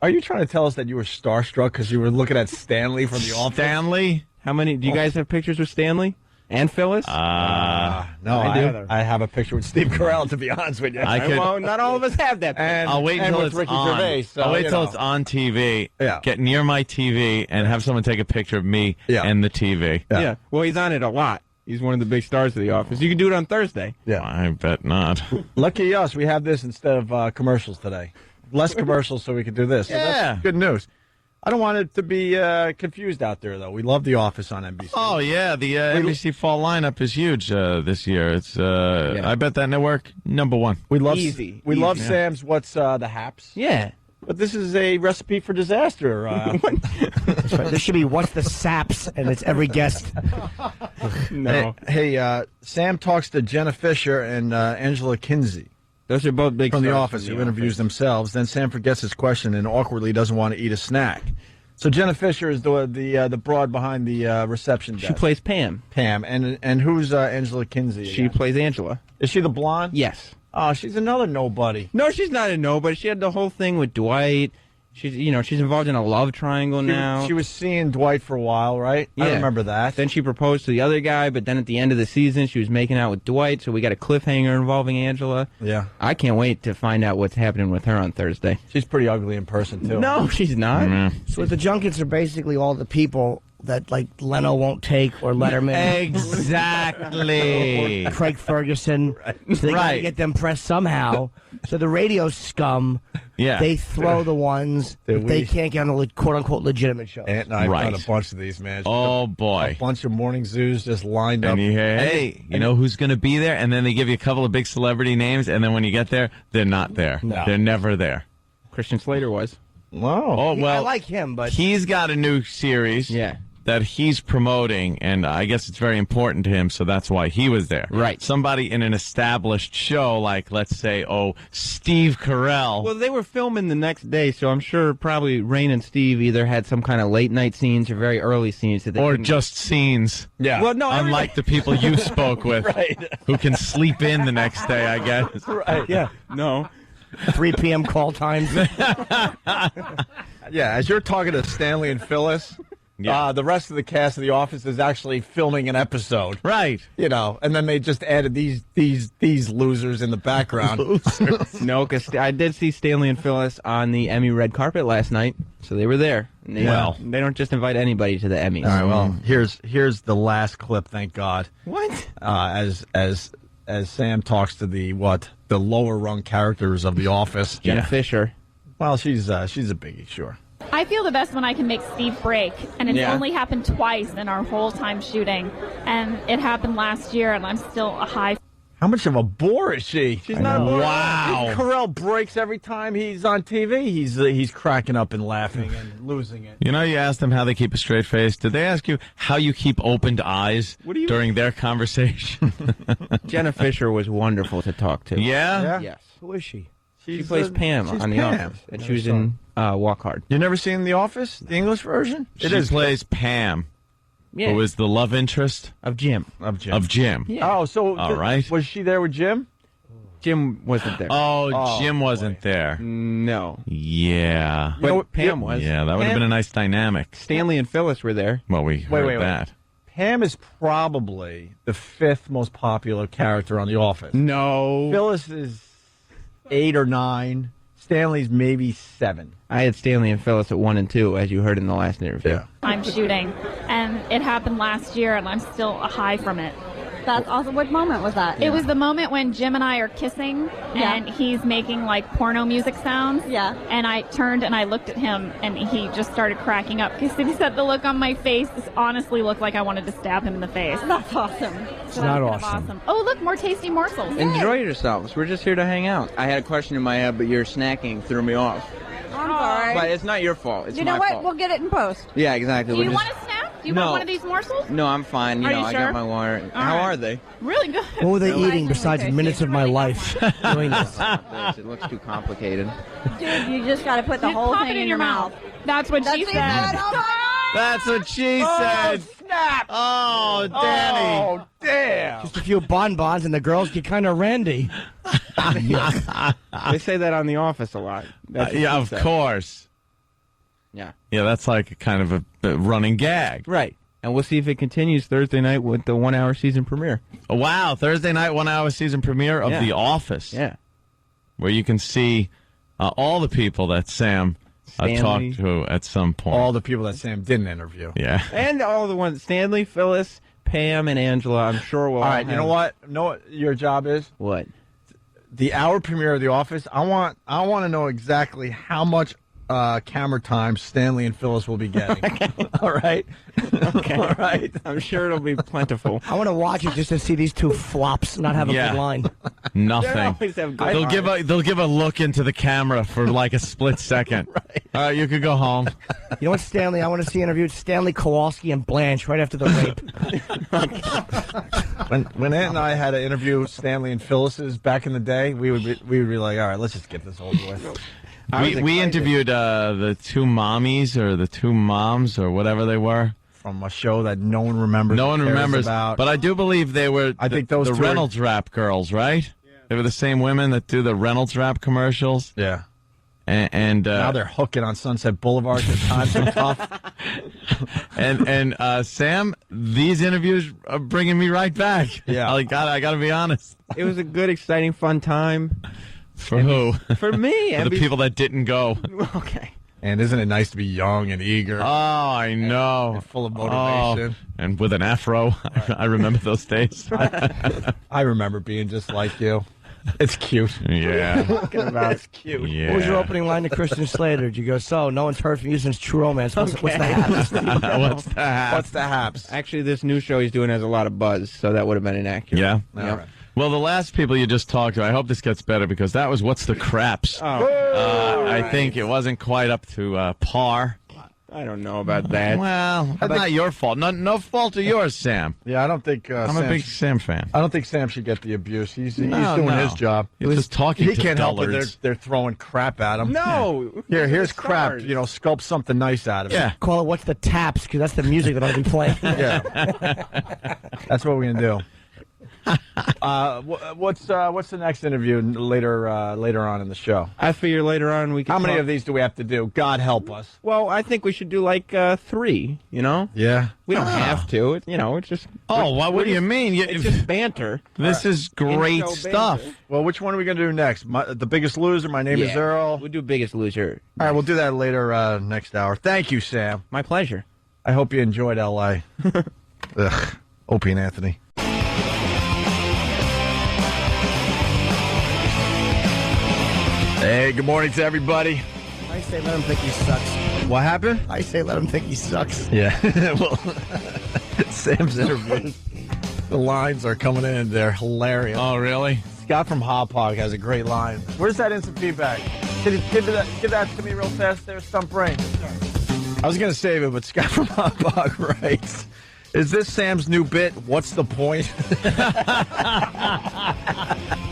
Are you trying to tell us that you were starstruck because you were looking at Stanley from The Office? Stanley? How many? Do you guys have pictures with Stanley? And Phyllis? No, I I have a picture with Steve Carell, to be honest with you. Well, not all of us have that. And, I'll wait and until with it's Ricky on. Gervais. So, I'll wait you till know. it's on TV. Yeah. Get near my TV and have someone take a picture of me and the TV. Yeah. Well, he's on it a lot. He's one of the big stars of The Office. You can do it on Thursday. Yeah. I bet not. Lucky us, we have this instead of commercials today. Less commercials so we can do this. So Yeah. that's good news. I don't want it to be confused out there, though. We love The Office on NBC. Oh, yeah. The NBC fall lineup is huge this year. It's I bet that network, number one. We love Easy. We love Yeah. Sam's What's the Haps? Yeah. But this is a recipe for disaster. This should be What's the Saps, and it's every guest. No. Hey, Sam talks to Jenna Fisher and Angela Kinsey. Those are both big from The stars Office, from who The interviews Office. themselves. Then Sam forgets his question and awkwardly doesn't want to eat a snack. So Jenna Fisher is the broad behind the reception desk. She plays Pam. Pam. And who's Angela Kinsey? She plays Angela. Is she the blonde? Yes. Oh, she's another nobody. No, she's not a nobody. She had the whole thing with Dwight. She's involved in a love triangle now. She was seeing Dwight for a while, right? I remember that. Then she proposed to the other guy, but then at the end of the season, she was making out with Dwight, so we got a cliffhanger involving Angela. Yeah. I can't wait to find out what's happening with her on Thursday. She's pretty ugly in person, too. No, she's not. So the junkets are basically all the people that like Leno won't take or Letterman. Exactly. Or Craig Ferguson. So they got to Right. get them pressed somehow. So the radio scum, Yeah. they throw the ones that they can't get on the quote-unquote legitimate shows. And I've Right. done a bunch of these, man. Oh, boy. A bunch of morning zoos just lined up. And you hear, hey, you know who's going to be there? And then they give you a couple of big celebrity names, and then when you get there, they're not there. No. They're never there. Christian Slater was. Wow. Oh, I well, like him, but he's got a new series that he's promoting, and I guess it's very important to him, so that's why he was there. Right. Somebody in an established show, like, let's say, Steve Carell. Well, they were filming the next day, so I'm sure probably Rain and Steve either had some kind of late night scenes or very early scenes. That they or couldn't- just scenes. Yeah. Well, no, Unlike the people you spoke with, who can sleep in the next day, I guess. Right. yeah, no. 3 p.m. call times. Yeah, as you're talking to Stanley and Phyllis, the rest of the cast of The Office is actually filming an episode. Right. You know, and then they just added these losers in the background. No, because I did see Stanley and Phyllis on the Emmy red carpet last night, so they were there. And they, they don't just invite anybody to the Emmys. All right, well, here's the last clip, thank God. What? As Sam talks to the lower rung characters of The Office. Jenna Fisher. Well, she's a biggie, sure. I feel the best when I can make Steve break, and it's Yeah. only happened twice in our whole time shooting, and it happened last year, and I'm still a high. How much of a bore is she? She's not a bore. Wow. Carell breaks every time he's on TV. He's cracking up and laughing and losing it. You know, you asked them how they keep a straight face. Did they ask you how you keep opened eyes during their conversation? Jenna Fisher was wonderful to talk to. Yeah? Yes. Who is she? She plays Pam she's on The Pam. Office, and she was in Walk Hard. You never seen The Office, the English version? She plays Pam, Yeah. who is the love interest of Jim. Of Jim. Oh, so All right. was she there with Jim? Jim wasn't there. Oh, Jim wasn't there. No. Yeah. But Pam was. Yeah, that would have been a nice dynamic. Stanley and Phyllis were there. Well, we heard that. Pam is probably the 5th most popular character on The Office. No. Phyllis is 8 or 9. Stanley's maybe 7. I had Stanley and Phyllis at 1 and 2, as you heard in the last interview. I'm shooting, and it happened last year, and I'm still a high from it. That's awesome. What moment was that? It was the moment when Jim and I are kissing, and he's making like porno music sounds. Yeah. And I turned and I looked at him, and he just started cracking up because he said the look on my face honestly looked like I wanted to stab him in the face. That's awesome. So not that was kind of awesome. Oh, look, more tasty morsels. Enjoy yourselves. We're just here to hang out. I had a question in my head, but your snacking threw me off. I'm sorry. But it's not your fault. It's you know my what? fault. We'll get it in post. Yeah, exactly. Do you We're want just- a snack? Do you No. want one of these morsels? No, I'm fine. Are you I sure? got my water. All How right. are they? Really good. What were they eating besides minutes of my life doing this? It looks too complicated. Dude, you just got to put the Just whole pop thing it in your mouth. That's what she That's said. it. Oh, my God. That's what she said. Snap! Oh, Danny. Oh, damn. Just a few bonbons, and the girls get kind of randy. They say that on The Office a lot. That's what Yeah, she of said. course. Yeah. Yeah, that's like a kind of a running gag. Right. And we'll see if it continues Thursday night with the 1-hour season premiere. Oh, wow, Thursday night 1-hour season premiere of The Office. Yeah. Where you can see all the people that Sam Stanley. talked to at some point. All the people that Sam didn't interview. Yeah. And all the ones, Stanley, Phyllis, Pam, and Angela, I'm sure will All right, you know what? Know what your job is? What? The hour premiere of The Office. I want to know exactly how much camera time Stanley and Phyllis will be getting. All right. Okay. All right. I'm sure it'll be plentiful. I want to watch it just to see these two flops not have a good line. Nothing. They always have good They'll give a look into the camera for like a split second. Right. All right, you could go home. You know what, Stanley? I want to see interviewed Stanley Kowalski and Blanche right after the rape. When Ant and I had to interview Stanley and Phyllis's back in the day, we would be like, all right, let's just get this over with. We interviewed the two mommies or the two moms or whatever they were. From a show that no one remembers. No one cares remembers. about. But I do believe they were think those the two are- Reynolds Wrap girls, right? Yeah. They were the same women that do the Reynolds Wrap commercials. Yeah. And now they're hooking on Sunset Boulevard because times are tough. and Sam, these interviews are bringing me right back. Yeah. I gotta be honest. It was a good, exciting, fun time. For who? For me. For the people that didn't go. Okay. And isn't it nice to be young and eager? Oh, I know. And full of motivation. Oh, and with an afro. I remember those days. I remember being just like you. It's cute. Yeah. Talking about It's cute. Yeah. What was your opening line to Christian Slater? Did you go, so no one's heard from you since True Romance. What's the haps? What's the haps? What's the haps? Actually, this new show he's doing has a lot of buzz, so that would have been inaccurate. Yeah. All right. Well, the last people you just talked to, I hope this gets better because that was What's the Craps. I think it wasn't quite up to par. I don't know about that. Well, that's not your fault. No fault of yours, Sam. Yeah, I don't think I'm Sam a big Sam fan. I don't think Sam should get the abuse. He's doing No. his job. He was just talking He to can't help it. dullards. They're throwing crap at him. No. Here's crap. Stars. Sculpt something nice out of it. Yeah. Call it What's the Taps, because that's the music that I'll be playing. Yeah. That's what we're gonna do. What's the next interview later on in the show? I figure later on we can. How many of these do we have to do? God help us. Well, I think we should do like 3. You know, Yeah. we don't have to. It's just. Oh, what do you mean? It's just banter. This is great In-show stuff. banter. Well, which one are we gonna do next? The Biggest Loser. My name is Yeah. Earl. We'll do Biggest Loser. All right, we'll do that later next hour. Thank you, Sam. My pleasure. I hope you enjoyed L.A. Ugh. Opie and Anthony. Hey, good morning to everybody. I say let him think he sucks. What happened? I say let him think he sucks. Yeah. Well, Sam's interview. The lines are coming in. They're hilarious. Oh, really? Scott from Hop Hog has a great line. Where's that instant feedback? Give that to me real fast there, Stump Brain. I was going to save it, but Scott from Hop Hog writes, is this Sam's new bit? What's the point?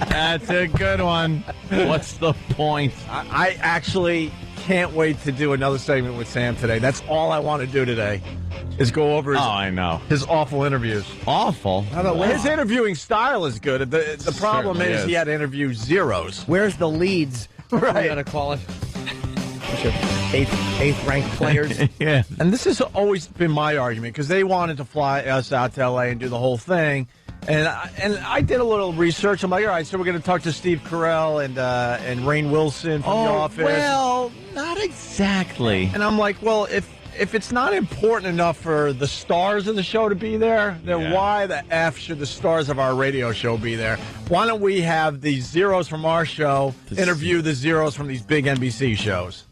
That's a good one. What's the point? I actually can't wait to do another segment with Sam today. That's all I want to do today is go over I know. his awful interviews. Awful. His interviewing style is good. The problem Certainly is is. he had to interview zeros. Where's the leads? Right. I'm going to call it. Eighth ranked players. Yeah. And this has always been my argument because they wanted to fly us out to L.A. and do the whole thing. And I did a little research. I'm like, all right, so we're going to talk to Steve Carell and Rainn Wilson from The Office. Well, not exactly. And I'm like, well, if it's not important enough for the stars of the show to be there, then why the F should the stars of our radio show be there? Why don't we have the zeros from our show interview the zeros from these big NBC shows?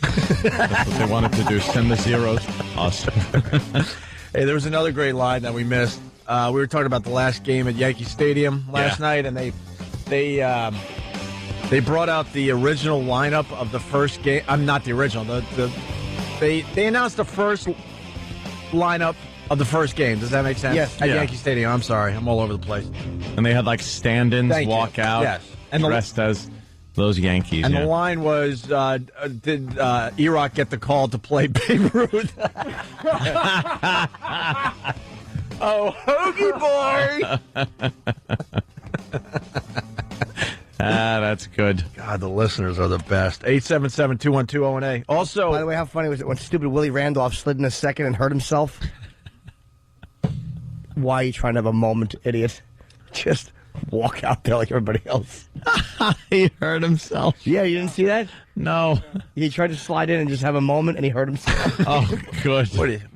That's what they wanted to do. Send the zeros. Us. Hey, there was another great line that we missed. We were talking about the last game at Yankee Stadium last night, and they brought out the original lineup of the first game. I'm not the original. They announced the first lineup of the first game. Does that make sense? Yes. At Yankee Stadium. I'm sorry. I'm all over the place. And they had like stand-ins Thank you. walk out. Yes. And dressed as those Yankees. And yeah. the line was, did E-Rock get the call to play Babe Ruth? Oh, Hoagie boy! That's good. God, the listeners are the best. 877-212-0-A. Also, By the way, how funny was it when stupid Willie Randolph slid in a second and hurt himself? Why are you trying to have a moment, idiot? Just walk out there like everybody else. He hurt himself. Yeah, you didn't see that? No. He tried to slide in and just have a moment, and he hurt himself. Oh, good.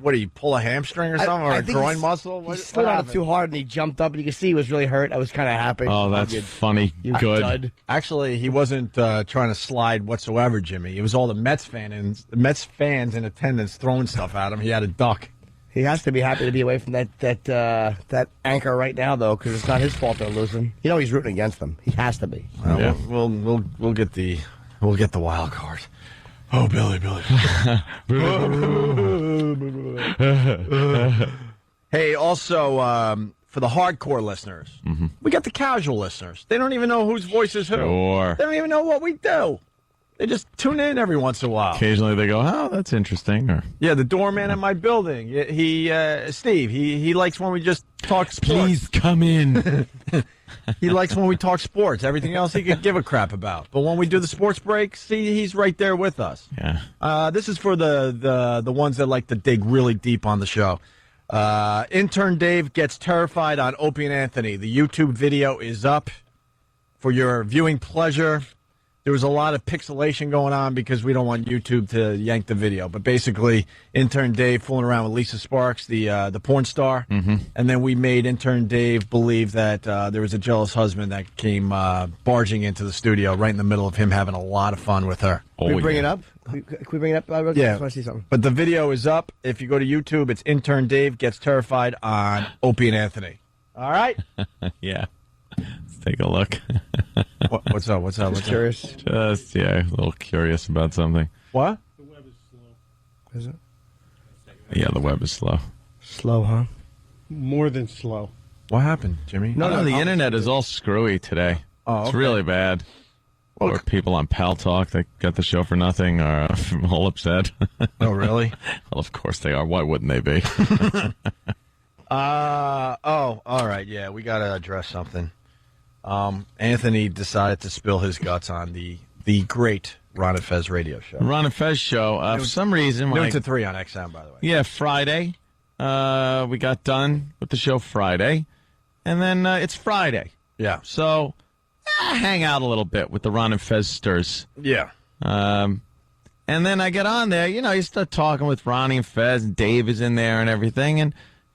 What do you pull a hamstring or something, or a think groin he- muscle? He What slid on it happened? too hard, and he jumped up, and you could see he was really hurt. I was kind of happy. Oh, that's funny. Good. Dud. Actually, he wasn't trying to slide whatsoever, Jimmy. It was all the Mets fans in attendance throwing stuff at him. He had a duck. He has to be happy to be away from that anchor right now, though, because it's not his fault they're losing. You know he's rooting against them. He has to be. Yeah. We'll get the wild card. Oh, Billy. Hey, also for the hardcore listeners, we got the casual listeners. They don't even know whose voice is who. Sure. They don't even know what we do. They just tune in every once in a while. Occasionally they go, oh, that's interesting. Or Yeah, the doorman at my building. Steve. He likes when we just talk sports. please come in. He likes when we talk sports. Everything else he could give a crap about. But when we do the sports breaks, he's right there with us. Yeah. This is for the ones that like to dig really deep on the show. Intern Dave gets terrified on Opie and Anthony. The YouTube video is up for your viewing pleasure. There was a lot of pixelation going on because we don't want YouTube to yank the video. But basically, Intern Dave fooling around with Lisa Sparks, the porn star. Mm-hmm. And then we made Intern Dave believe that there was a jealous husband that came barging into the studio right in the middle of him having a lot of fun with her. Can we bring it up? Can we bring it up? I just Yeah. want to see something. But the video is up. If you go to YouTube, it's Intern Dave Gets Terrified on Opie and Anthony. All right? Yeah. Let's take a look. What's up? Just curious. Just, yeah, a little curious about something. What? Is it? Yeah, the web is slow. Slow, huh? More than slow. What happened, Jimmy? No, the internet is all screwy today. Oh, It's okay. really bad. Or people on Pal Talk that got the show for nothing are all upset. Oh, really? Well, of course they are. Why wouldn't they be? All right. Yeah, we got to address something. Anthony decided to spill his guts on the great Ron and Fez radio show. Ron and Fez show. For some reason, when Noon I- to 3 on XM, by the way. Yeah, Friday. We got done with the show Friday. And then it's Friday. Yeah. So hang out a little bit with the Ron and Fez stirs. Yeah. And then I get on there. You know, you start talking with Ronnie and Fez, and Dave is in there and everything.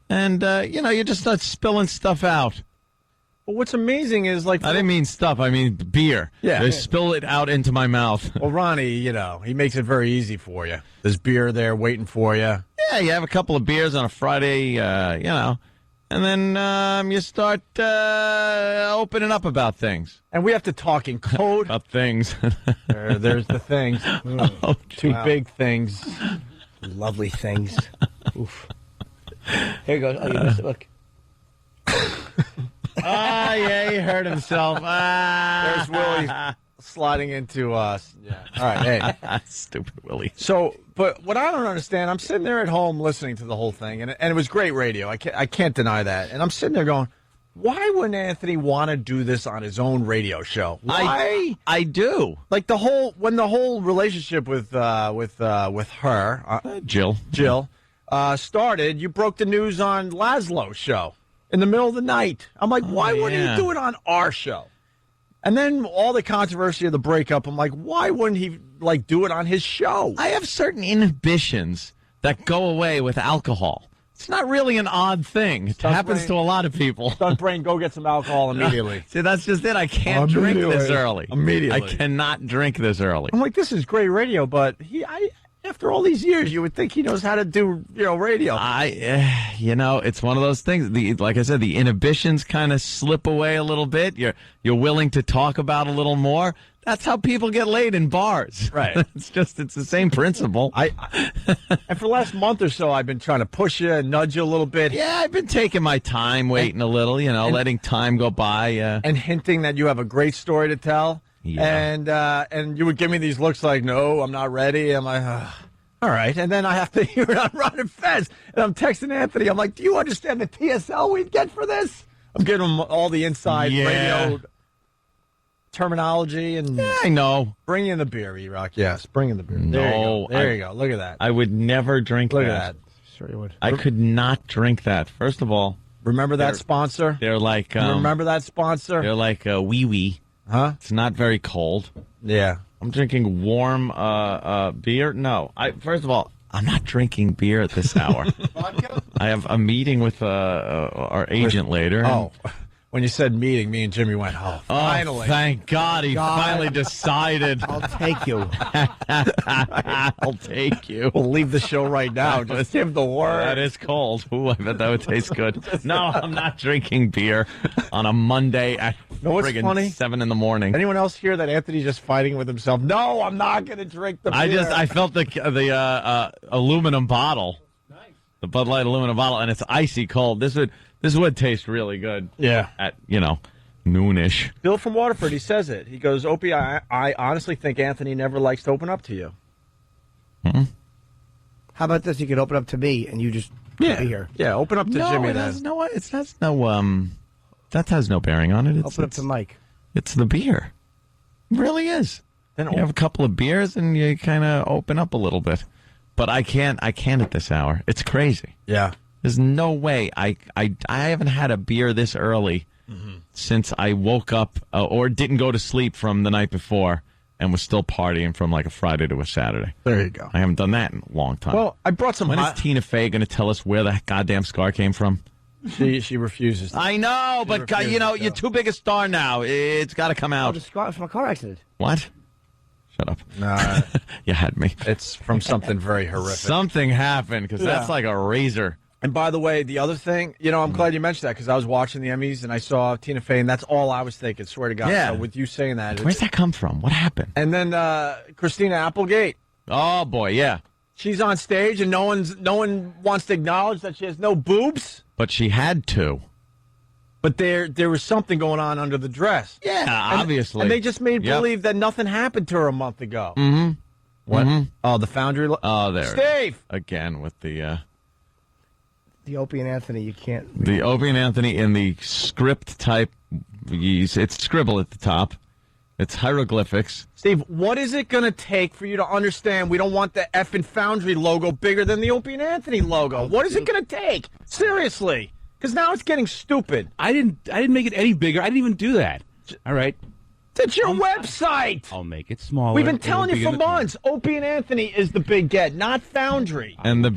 And you know, you just start spilling stuff out. Well, what's amazing is, like... I didn't mean stuff. I mean beer. Yeah. They spill it out into my mouth. Well, Ronnie, you know, he makes it very easy for you. There's beer there waiting for you. Yeah, you have a couple of beers on a Friday, you know, and then you start opening up about things. And we have to talk in code. About things. There's the things. Oh, Two wow. big things. Lovely things. Oof. Here you go. Oh, you missed it. Look. Ah, yeah, he hurt himself. There's Willie sliding into us. Yeah. All right, hey. Stupid Willie. So, but what I don't understand, I'm sitting there at home listening to the whole thing, and it was great radio. I can't deny that. And I'm sitting there going, why wouldn't Anthony want to do this on his own radio show? Why? I do. Like the whole relationship with her, Jill started, you broke the news on Laszlo's show in the middle of the night. I'm like, why wouldn't yeah. he do it on our show? And then all the controversy of the breakup, I'm like, why wouldn't he like do it on his show? I have certain inhibitions that go away with alcohol. It's not really an odd thing. It happens to a lot of people. Stunt brain, go get some alcohol immediately. See, that's just it. I can't drink this early. Immediately. I cannot drink this early. I'm like, this is great radio, but after all these years, you would think he knows how to do, radio. It's one of those things. Like I said, the inhibitions kind of slip away a little bit. You're willing to talk about a little more. That's how people get laid in bars. Right. it's the same principle. And for the last month or so, I've been trying to push you and nudge you a little bit. Yeah, I've been taking my time, waiting a little, letting time go by. And hinting that you have a great story to tell. Yeah. And you would give me these looks like, no, I'm not ready. I'm like, all right. And then I have to hear it on Ron and Fez. And I'm texting Anthony. I'm like, do you understand the TSL we'd get for this? I'm giving him all the inside radio terminology. And yeah, I know. Bring in the beer, E-Rock. Yes, bring in the beer. No. There you go. Look at that. I would never drink Look that. at that. Sure you would. I could not drink that. First of all, Remember that sponsor? They're like Remember that sponsor? They're like wee wee. Huh? It's not very cold. Yeah. I'm drinking warm beer. No, first of all, I'm not drinking beer at this hour. I have a meeting with our agent later. Oh, when you said meeting, me and Jimmy went, finally. Thank God he finally decided. I'll take you. I'll take you. We'll leave the show right now. Just give the word. That is cold. Ooh, I bet that would taste good. No, I'm not drinking beer on a Monday at what's funny? 7 in the morning. Anyone else hear that Anthony's just fighting with himself? No, I'm not going to drink the beer. I felt the aluminum bottle. Nice. The Bud Light aluminum bottle, and it's icy cold. This would taste really good. Yeah. At, noonish. Bill from Waterford, he says it. He goes, Opie, I honestly think Anthony never likes to open up to you. Mm-hmm. How about this? You could open up to me and you just be here. Yeah, open up to Jimmy then. That has no bearing on it. Open up to Mike. It's the beer. It really is. Then you have a couple of beers and you kind of open up a little bit. But I can't at this hour. It's crazy. Yeah. There's no way. I haven't had a beer this early since I woke up or didn't go to sleep from the night before and was still partying from like a Friday to a Saturday. There you go. I haven't done that in a long time. Well, I brought some When is Tina Fey going to tell us where the goddamn scar came from? She refuses to. I know, but you're too big a star now. It's got to come out. The scar from a car accident. What? Shut up. Nah. You had me. It's from something very horrific. Something happened, because that's like a razor. And by the way, the other thing, I'm glad you mentioned that, because I was watching the Emmys and I saw Tina Fey, and that's all I was thinking, swear to God. Yeah. So with you saying that. Where's that come from? What happened? And then Christina Applegate. Oh, boy, yeah. She's on stage, and no one wants to acknowledge that she has no boobs. But she had to. But there was something going on under the dress. Yeah, obviously. And they just made believe that nothing happened to her a month ago. Mm-hmm. What? Mm-hmm. Oh, the Foundry. Oh, there. Steve! Again with the Opie and Anthony, you can't. The Opie and Anthony in the script type. It's scribble at the top. It's hieroglyphics. Steve, what is it going to take for you to understand we don't want the effing Foundry logo bigger than the Opie and Anthony logo? What is it going to take? Seriously. Because now it's getting stupid. I didn't make it any bigger. I didn't even do that. All right. It's your website. I'll make it smaller. We've been telling you for months. Opie and Anthony is the big get, not Foundry. And the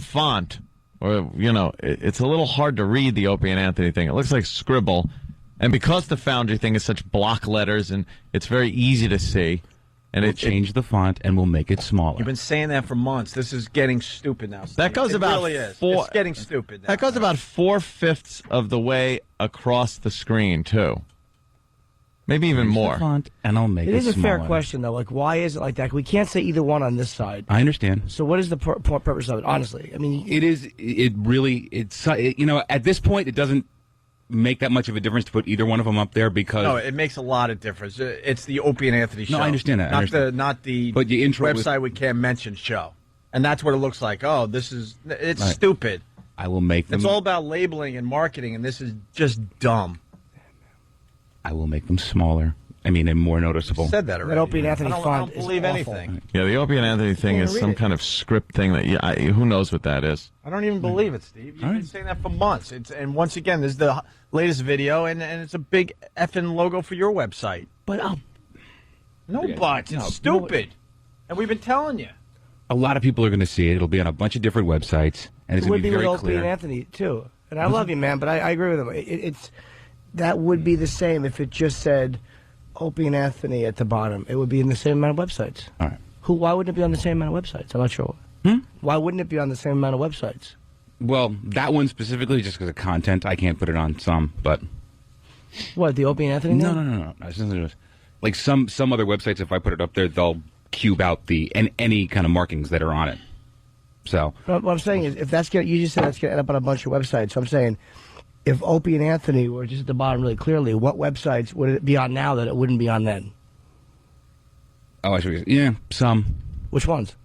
font, or it's a little hard to read the Opie and Anthony thing. It looks like scribble, and because the Foundry thing is such block letters and it's very easy to see, and we'll change the font and we'll make it smaller. You've been saying that for months. This is getting stupid now, Steve. That goes it about really is. It's getting stupid now. That goes about 4/5 of the way across the screen too. Maybe even more. Font and I'll make it is a smaller. fair question, though. Like, why is it like that? We can't say either one on this side. I understand. So what is the purpose of it, honestly? I mean... at this point, it doesn't make that much of a difference to put either one of them up there because... No, it makes a lot of difference. It's the Opie and Anthony show. No, I understand that. Not the but the intro website we can't mention show. And that's what it looks like. Oh, it's right. Stupid. I will make them... It's all about labeling and marketing, and this is just dumb. I will make them smaller. I mean, and more noticeable. You said that already. That Opie and Anthony font I don't believe is anything. Yeah, the Opie and Anthony thing is some kind of script thing that who knows what that is. I don't even believe it, Steve. You've been saying that for months. And once again, this is the latest video, and it's a big effing logo for your website. But it's stupid. And we've been telling you. A lot of people are going to see it. It'll be on a bunch of different websites, and it's going to be very with clear. Opie and Anthony too. And I love you, man, but I agree with him. That would be the same if it just said Opie and Anthony at the bottom. It would be in the same amount of websites. All right. Why wouldn't it be on the same amount of websites? I'm not sure. Why wouldn't it be on the same amount of websites? Well, that one specifically, just because of content, I can't put it on some, but... What, the Opie and Anthony? No. Like some other websites, if I put it up there, they'll cube out any kind of markings that are on it. So... What I'm saying is, if that's you just said that's going to end up on a bunch of websites. So I'm saying... If Opie and Anthony were just at the bottom really clearly, what websites would it be on now that it wouldn't be on then? Oh, I should. Yeah, some. Which ones?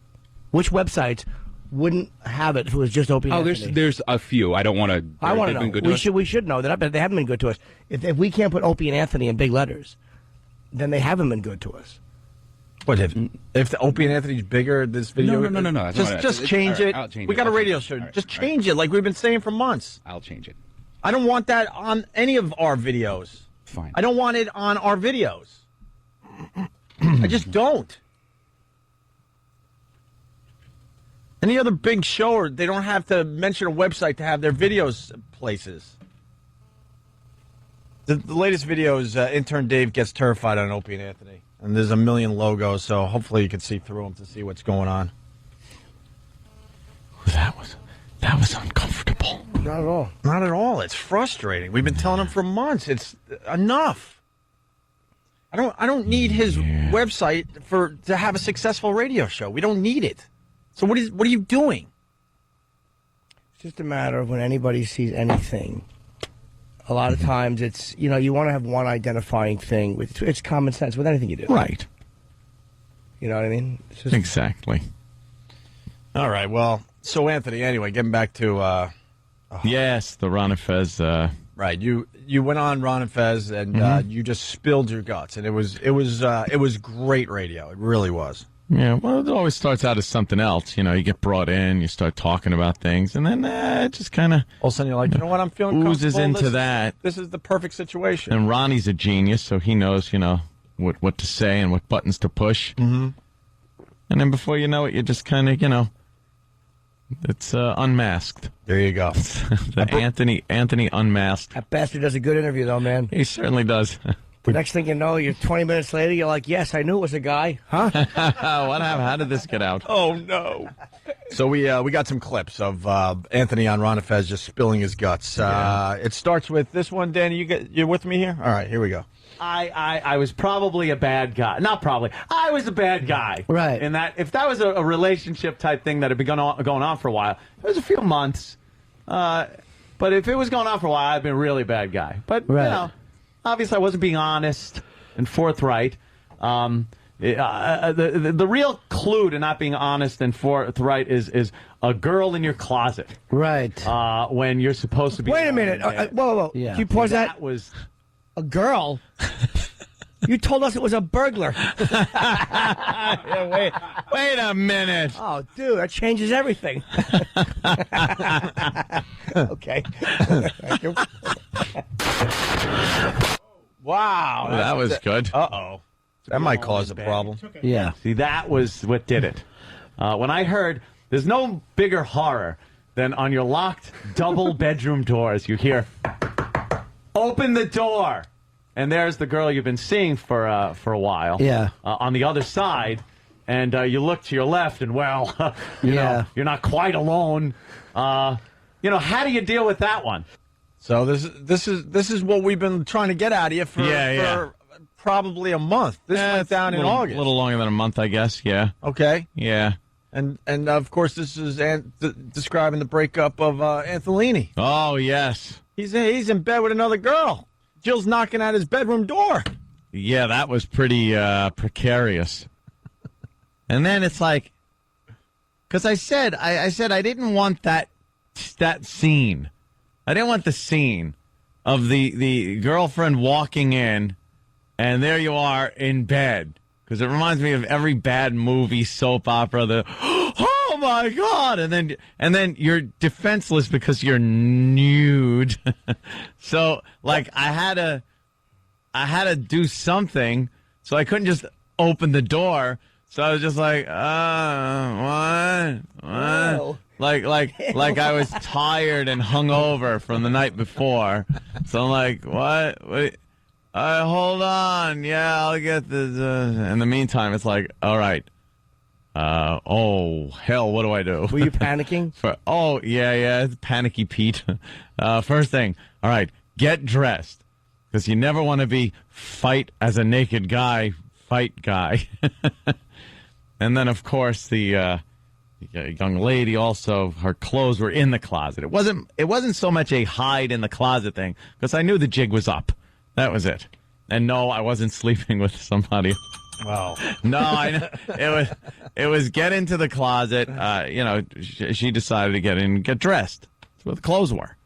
Which websites wouldn't have it if it was just Opie and Anthony? There's a few. I don't want to. I want to know. We should know that, but they haven't been good to us. If we can't put Opie and Anthony in big letters, then they haven't been good to us. What if the Opie and Anthony's bigger? This video? No. Just change it. I'll change we it. got a I'll radio change show. it. All right, Just all right. change it, like we've been saying for months. I'll change it. I don't want that on any of our videos. Fine. I don't want it on our videos. I just don't. Any other big show, or they don't have to mention a website to have their videos places. The latest video is intern Dave gets terrified on Opie and Anthony. And there's a million logos, so hopefully you can see through them to see what's going on. That was uncomfortable. Not at all. Not at all. It's frustrating. We've been telling him for months. It's enough. I don't need his website to have a successful radio show. We don't need it. So what are you doing? It's just a matter of when anybody sees anything. A lot of times it's, you want to have one identifying thing. It's common sense with anything you do. Right. You know what I mean? It's just, Exactly. All right. Well, so Anthony, anyway, getting back to Yes, the Ron and Fez. Right. You went on Ron and Fez and you just spilled your guts, and it was great radio. It really was. Yeah, well, it always starts out as something else. You get brought in, you start talking about things, and then it just kind of all of a sudden you're like, you know what, I'm feeling oozes comfortable. into that. This is the perfect situation. And Ronnie's a genius, so he knows, what to say and what buttons to push. Mm-hmm. And then before you know it, you're just kind of, it's unmasked. There you go. The Anthony unmasked. that bastard does a good interview, though, man. He certainly does. Next thing you know, you're 20 minutes later, you're like, yes, I knew it was a guy. Huh? What happened? How did this get out? Oh, no. So we got some clips of Anthony on Ron and Fez just spilling his guts. It starts with this one, Danny. You're with me here? All right, here we go. I was probably a bad guy. Not probably. I was a bad guy. Right. In that, if that was a relationship type thing that had been going on for a while, it was a few months. But if it was going on for a while, I'd been a really bad guy. But, obviously I wasn't being honest and forthright. The real clue to not being honest and forthright is a girl in your closet. Right. When you're supposed to be. Wait a minute. Whoa. Yeah. Can you pause that? That was a girl? You told us it was a burglar. Wait a minute. Oh, dude, that changes everything. Okay. Thank you. Wow. That was good. Uh-oh. That might cause a problem. Yeah. See, that was what did it. When I heard, there's no bigger horror than on your locked double bedroom doors, you hear, open the door. And there's the girl you've been seeing for a while. Yeah. On the other side, and you look to your left, and you know, you're not quite alone. How do you deal with that one? So this is what we've been trying to get out of you for probably a month. This went down in August. A little longer than a month, I guess. Yeah. Okay. Yeah. And of course this is describing the breakup of Anthony. Oh yes. He's in bed with another girl. Jill's knocking at his bedroom door. Yeah, that was pretty precarious. And then it's like, because I said I didn't want that scene. I didn't want the scene of the girlfriend walking in, and there you are in bed. Because it reminds me of every bad movie, soap opera. Oh my God! And then you're defenseless because you're nude. So like I had to do something. So I couldn't just open the door. So I was just like, what? Like I was tired and hungover from the night before. So I'm like, what? Wait, hold on. Yeah, I'll get this. In the meantime, it's like, all right. Oh, hell, what do I do? Were you panicking? Yeah, panicky Pete. First thing, all right, get dressed. Because you never want to be fight as a naked guy, fight guy. And then, of course, the young lady also, her clothes were in the closet. It wasn't so much a hide in the closet thing, because I knew the jig was up. That was it. And no, I wasn't sleeping with somebody. Wow. No, I know. It was get into the closet. She decided to get in and get dressed. That's what the clothes were.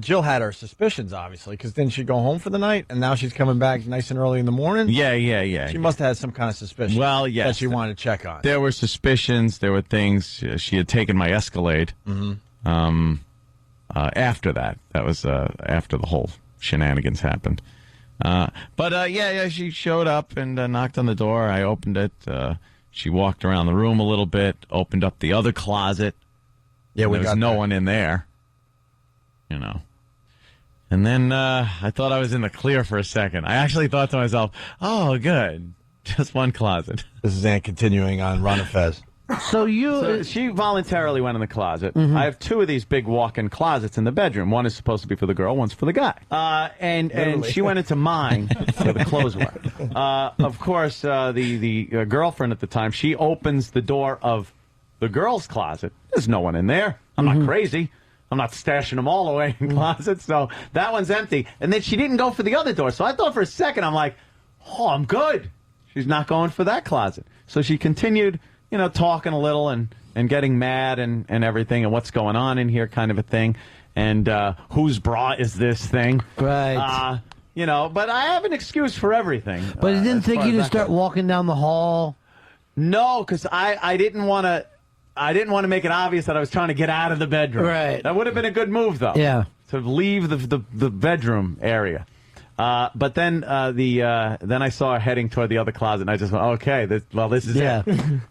Jill had her suspicions, obviously, because didn't she go home for the night, and now she's coming back nice and early in the morning? Yeah. She must have had some kind of suspicion. Well, yes. That she wanted to check on. There were suspicions. There were things. She had taken my Escalade. After that. That was after the whole shenanigans happened. But she showed up and knocked on the door. I opened it. She walked around the room a little bit, opened up the other closet. Yeah, there was no one in there. You know. And then I thought I was in the clear for a second. I actually thought to myself, oh, good. Just one closet. This is Ant continuing on Ron and Fez. So she voluntarily went in the closet. Mm-hmm. I have two of these big walk-in closets in the bedroom. One is supposed to be for the girl, one's for the guy. And she went into mine where the clothes were. Of course, the girlfriend at the time, she opens the door of the girl's closet. There's no one in there. I'm not crazy. I'm not stashing them all away in closets. So that one's empty. And then she didn't go for the other door. So I thought for a second, I'm like, oh, I'm good. She's not going for that closet. So she continued, talking a little and getting mad and everything and what's going on in here kind of a thing. And whose bra is this thing? Right. But I have an excuse for everything. But you didn't as think far you'd as that start goes. walking down the hall? No, because I didn't want to. I didn't want to make it obvious that I was trying to get out of the bedroom. Right. That would have been a good move, though. Yeah. To leave the bedroom area. But then then I saw her heading toward the other closet, and I just went, okay, this is it.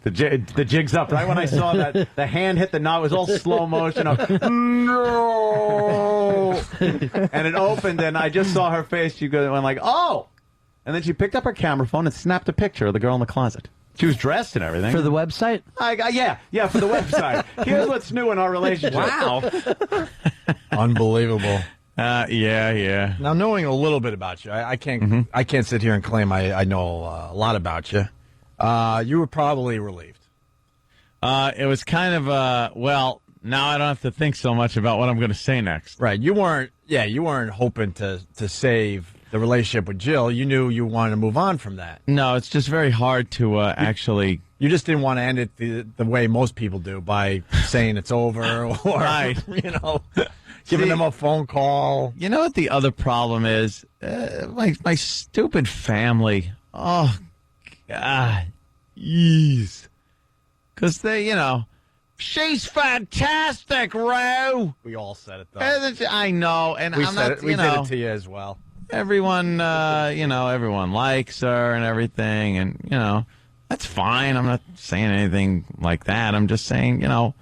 The jig's up. Right when I saw that the hand hit the knob, it was all slow motion. No! And it opened, and I just saw her face. She went like, oh! And then she picked up her camera phone and snapped a picture of the girl in the closet. She was dressed and everything. For the website? Yeah, for the website. Here's what's new in our relationship. Wow. Unbelievable. Yeah. Now, knowing a little bit about you, I can't sit here and claim I know a lot about you. You were probably relieved. It was kind of, now I don't have to think so much about what I'm going to say next. Right. You weren't hoping to save the relationship with Jill. You knew you wanted to move on from that. No, it's just very hard to actually... You just didn't want to end it the way most people do, by saying it's over or, right. Giving them a phone call. You know what the other problem is? My stupid family. Oh, God. Yeez. Because they, she's fantastic, Ro. We all said it, though. I know. And we I'm said not, it. We did it to you as well. Everyone, everyone likes her and everything. And, that's fine. I'm not saying anything like that. I'm just saying, You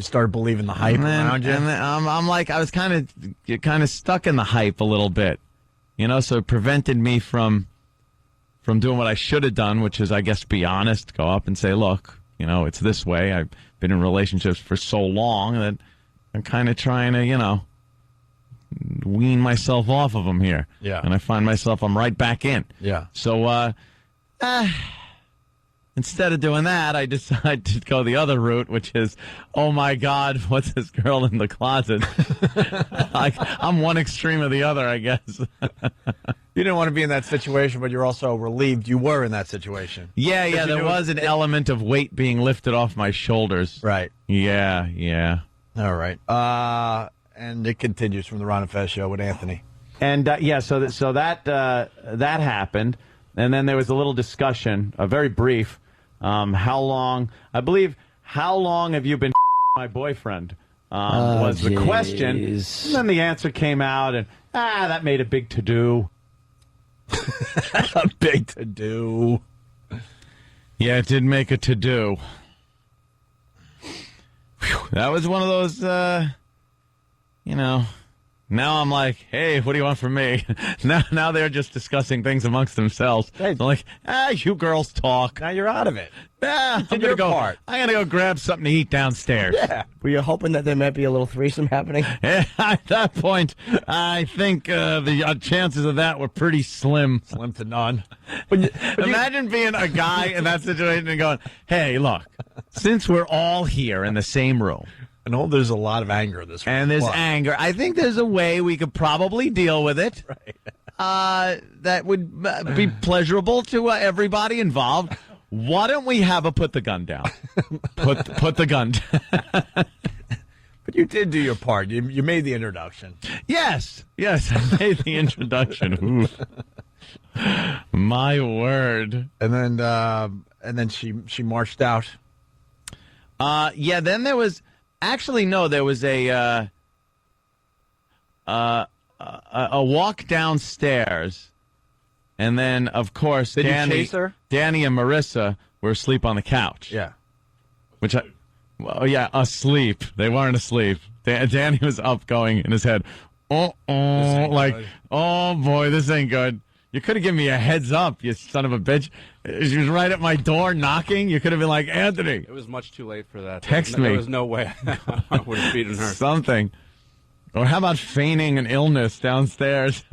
started believing the hype around you. And then I'm like, I was kind of stuck in the hype a little bit, so it prevented me from doing what I should have done, which is, I guess, be honest, go up and say, look, it's this way. I've been in relationships for so long that I'm kind of trying to, wean myself off of them here. Yeah. And I find myself, I'm right back in. Yeah. So, instead of doing that, I decided to go the other route, which is, oh my God, what's this girl in the closet? I'm one extreme or the other, I guess. You didn't want to be in that situation, but you're also relieved you were in that situation. Yeah, there was an element of weight being lifted off my shoulders. Right. Yeah. All right. And it continues from the Ron and Fez show with Anthony. And so that happened. And then there was a little discussion, a very brief, how long have you been my boyfriend, was the question. And then the answer came out, and that made a big to-do. A big to-do. Yeah, it did make a to-do. Whew, that was one of those, Now I'm like, hey, what do you want from me? Now they're just discussing things amongst themselves. Hey. I'm like, you girls talk. Now you're out of it. I'm gonna go grab something to eat downstairs. Yeah. Were you hoping that there might be a little threesome happening? At that point, I think the chances of that were pretty slim. Slim to none. Imagine being a guy in that situation and going, hey, look, since we're all here in the same room, I know there's a lot of anger in this room. And there's anger. I think there's a way we could probably deal with it. Right. That would be pleasurable to everybody involved. Why don't we have a put the gun down? Put the gun down. But But you did do your part. You made the introduction. Yes, I made the introduction. Oof. My word. And then she marched out. Then there was there was a walk downstairs, and then of course Did you chase her? Danny and Marissa were asleep on the couch. Yeah. Asleep. They weren't asleep. Danny was up, going in his head, oh boy, this ain't good. You could have given me a heads up, you son of a bitch. She was right at my door knocking. You could have been like, Anthony. It was much too late for that. Text me. There was no way I would have beaten her. Something. Or how about feigning an illness downstairs?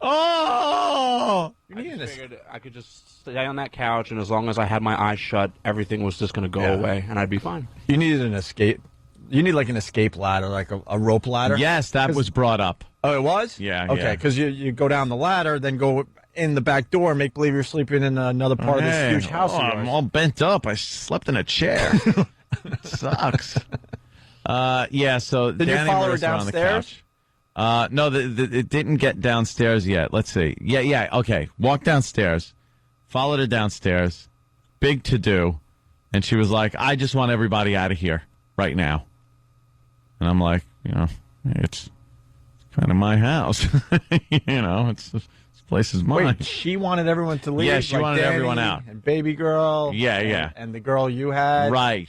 Oh! I figured I could just stay on that couch, and as long as I had my eyes shut, everything was just going to go away, and I'd be fine. You needed an escape. You need like an escape ladder, like a rope ladder. Yes, that was brought up. Oh, it was? Yeah. Okay, because you go down the ladder, then go in the back door, make believe you're sleeping in another part of this huge house. Of yours. I'm all bent up. I slept in a chair. Sucks. So did Danny you follow her on the downstairs? couch. No, it didn't get downstairs yet. Let's see. Yeah. Okay, walked downstairs, followed her downstairs. Big to do, and she was like, "I just want everybody out of here right now." And I'm like, it's kind of my house. This place is mine. Wait, she wanted everyone to leave? Yeah, she wanted Danny everyone out. And baby girl. Yeah. And the girl you had. Right.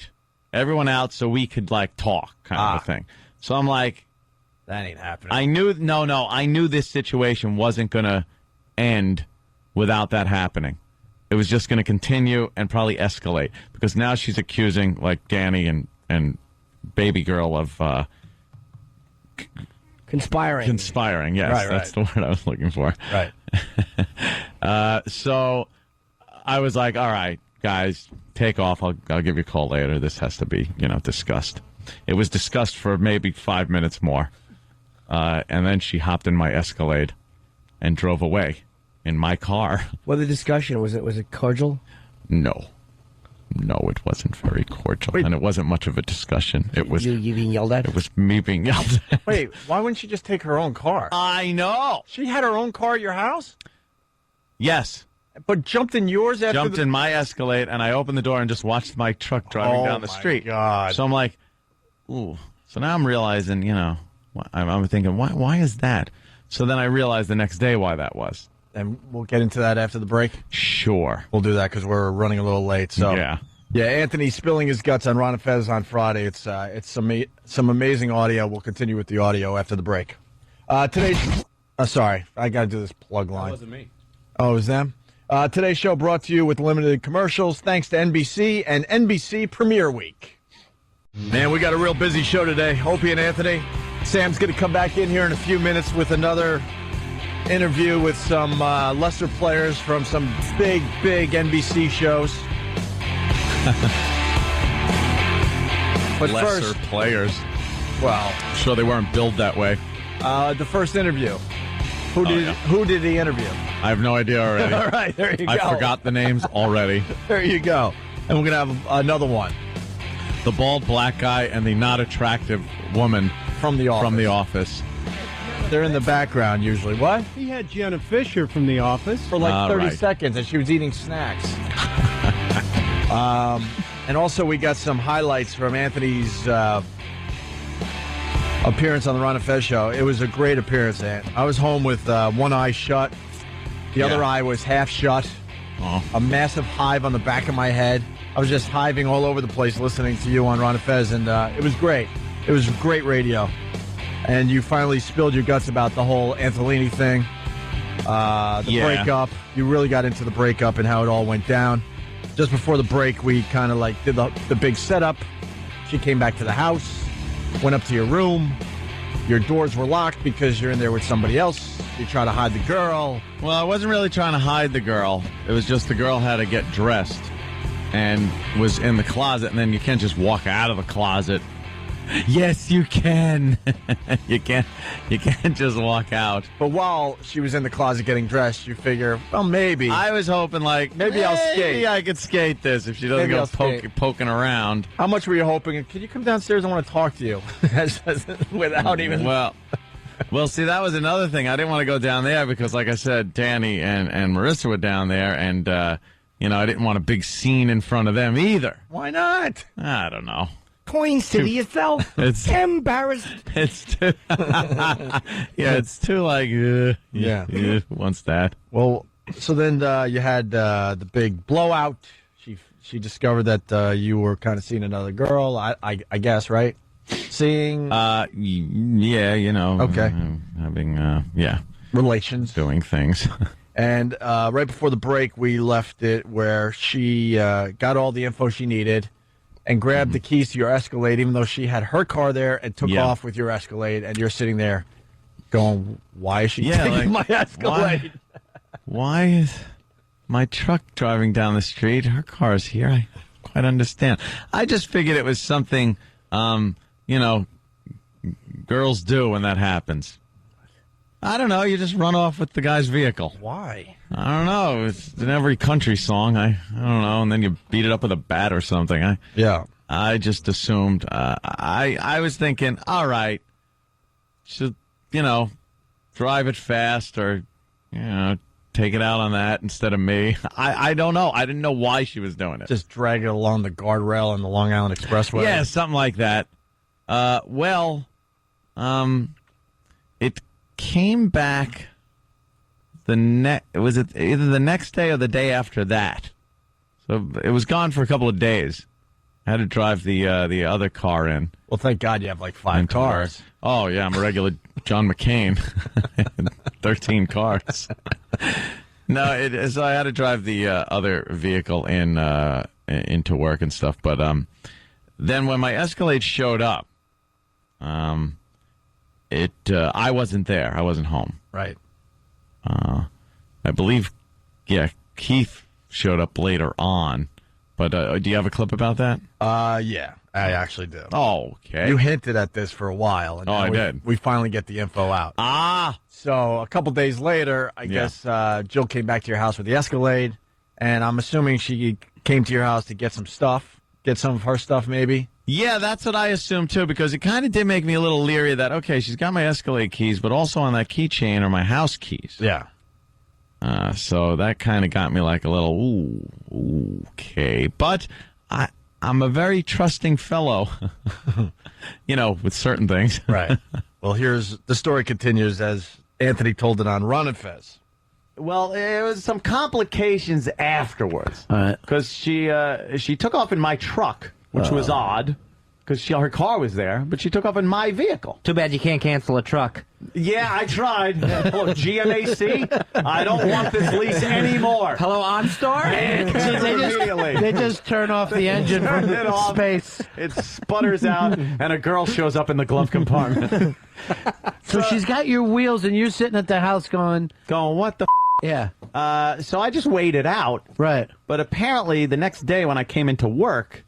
Everyone out so we could, talk kind of a thing. So I'm like, that ain't happening. I knew this situation wasn't going to end without that happening. It was just going to continue and probably escalate, because now she's accusing, Danny and baby girl of conspiring. Conspiring, yes. Right. That's the word I was looking for. Right. So I was like, all right, guys, take off. I'll give you a call later. This has to be, discussed. It was discussed for maybe 5 minutes more. And then she hopped in my Escalade and drove away in my car. Well, the discussion, was it cordial? No, it wasn't very cordial, and it wasn't much of a discussion. It was you being yelled at. It was me being yelled at. Wait, why wouldn't she just take her own car? I know. She had her own car at your house? Yes, but jumped in yours after jumped in my Escalade, and I opened the door and just watched my truck driving down the street. God. So I'm like, ooh. So now I'm realizing, I'm thinking, why is that? So then I realized the next day why that was. And we'll get into that after the break? Sure. We'll do that because we're running a little late. So Yeah, Anthony spilling his guts on Ron and Fez on Friday. It's some amazing audio. We'll continue with the audio after the break. Today's... sorry, I got to do this plug line. That wasn't me. Oh, it was them? Today's show brought to you with limited commercials thanks to NBC and NBC Premiere Week. Man, we got a real busy show today. Opie and Anthony. Sam's going to come back in here in a few minutes with another interview with some lesser players from some big NBC shows. But lesser first, players. Well, I'm sure they weren't billed that way. The first interview. Who did he interview? I have no idea already. All right, there you go. I forgot the names already. There you go. And we're going to have another one. The bald black guy and the not attractive woman from the office. They're in the background usually. What? He had Jenna Fisher from The Office. For 30 right. seconds, and she was eating snacks. And also we got some highlights from Anthony's appearance on the Ron and Fez show. It was a great appearance, Ant. I was home with one eye shut. The other eye was half shut. A massive hive on the back of my head. I was just hiving all over the place listening to you on Ron and Fez, and it was great. It was great radio. And you finally spilled your guts about the whole Antolini thing, the breakup. You really got into the breakup and how it all went down. Just before the break, we kind of did the big setup. She came back to the house, went up to your room. Your doors were locked because you're in there with somebody else. You try to hide the girl. Well, I wasn't really trying to hide the girl. It was just the girl had to get dressed and was in the closet, and then you can't just walk out of the closet Yes, you can. you can't just walk out. But while she was in the closet getting dressed, you figure, well, maybe. I was hoping, like, Maybe I'll skate. Maybe I could skate this if she doesn't Maybe go I'll skate. poking around. How much were you hoping? Can you come downstairs? I want to talk to you. Without even. Well, see, that was another thing. I didn't want to go down there because, like I said, Danny and Marissa were down there, and, I didn't want a big scene in front of them either. Why not? I don't know. Coins to yourself. It's embarrassed. It's too. It's too like. Who wants that? Well, so then you had the big blowout. She discovered that you were kind of seeing another girl. I guess, right? Seeing. Yeah, Okay. Having relations, doing things. And right before the break, we left it where she got all the info she needed and grabbed the keys to your Escalade, even though she had her car there, and took off with your Escalade, and you're sitting there going, why is she taking my Escalade? Why is my truck driving down the street? Her car's here. I don't quite understand. I just figured it was something, girls do when that happens. I don't know. You just run off with the guy's vehicle. Why? I don't know. It's in every country song. I don't know. And then you beat it up with a bat or something. I just assumed. I was thinking, all right, should drive it fast or take it out on that instead of me. I don't know. I didn't know why she was doing it. Just drag it along the guardrail on the Long Island Expressway. Yeah, something like that. It came back was it either the next day or the day after that? So it was gone for a couple of days. I had to drive the other car in. Well, thank God you have like 5 cars. Oh yeah, I'm a regular John McCain. 13 cars. No, so I had to drive the other vehicle in into work and stuff. But then when my Escalade showed up, I wasn't there. I wasn't home. Right. I believe, Keith showed up later on. But do you have a clip about that? Yeah, I actually do. Oh, okay. You hinted at this for a while. And I did. We finally get the info out. Ah. So a couple days later, I guess Jill came back to your house with the Escalade, and I'm assuming she came to your house to get some stuff, get some of her stuff maybe. Yeah, that's what I assumed, too, because it kind of did make me a little leery that, okay, she's got my Escalade keys, but also on that keychain are my house keys. Yeah. So that kind of got me like a little, ooh, okay. But I'm a very trusting fellow, with certain things. Right. Well, the story continues as Anthony told it on Ron and Fez. Well, there was some complications afterwards. All right. Because she took off in my truck, which was odd, because her car was there, but she took off in my vehicle. Too bad you can't cancel a truck. Yeah, I tried. Look, GMAC, I don't want this lease anymore. Hello, OnStar? They just turn off the engine from space. It sputters out, and a girl shows up in the glove compartment. So she's got your wheels, and you're sitting at the house going, what the f***? Yeah. So I just waited out. Right. But apparently the next day when I came into work,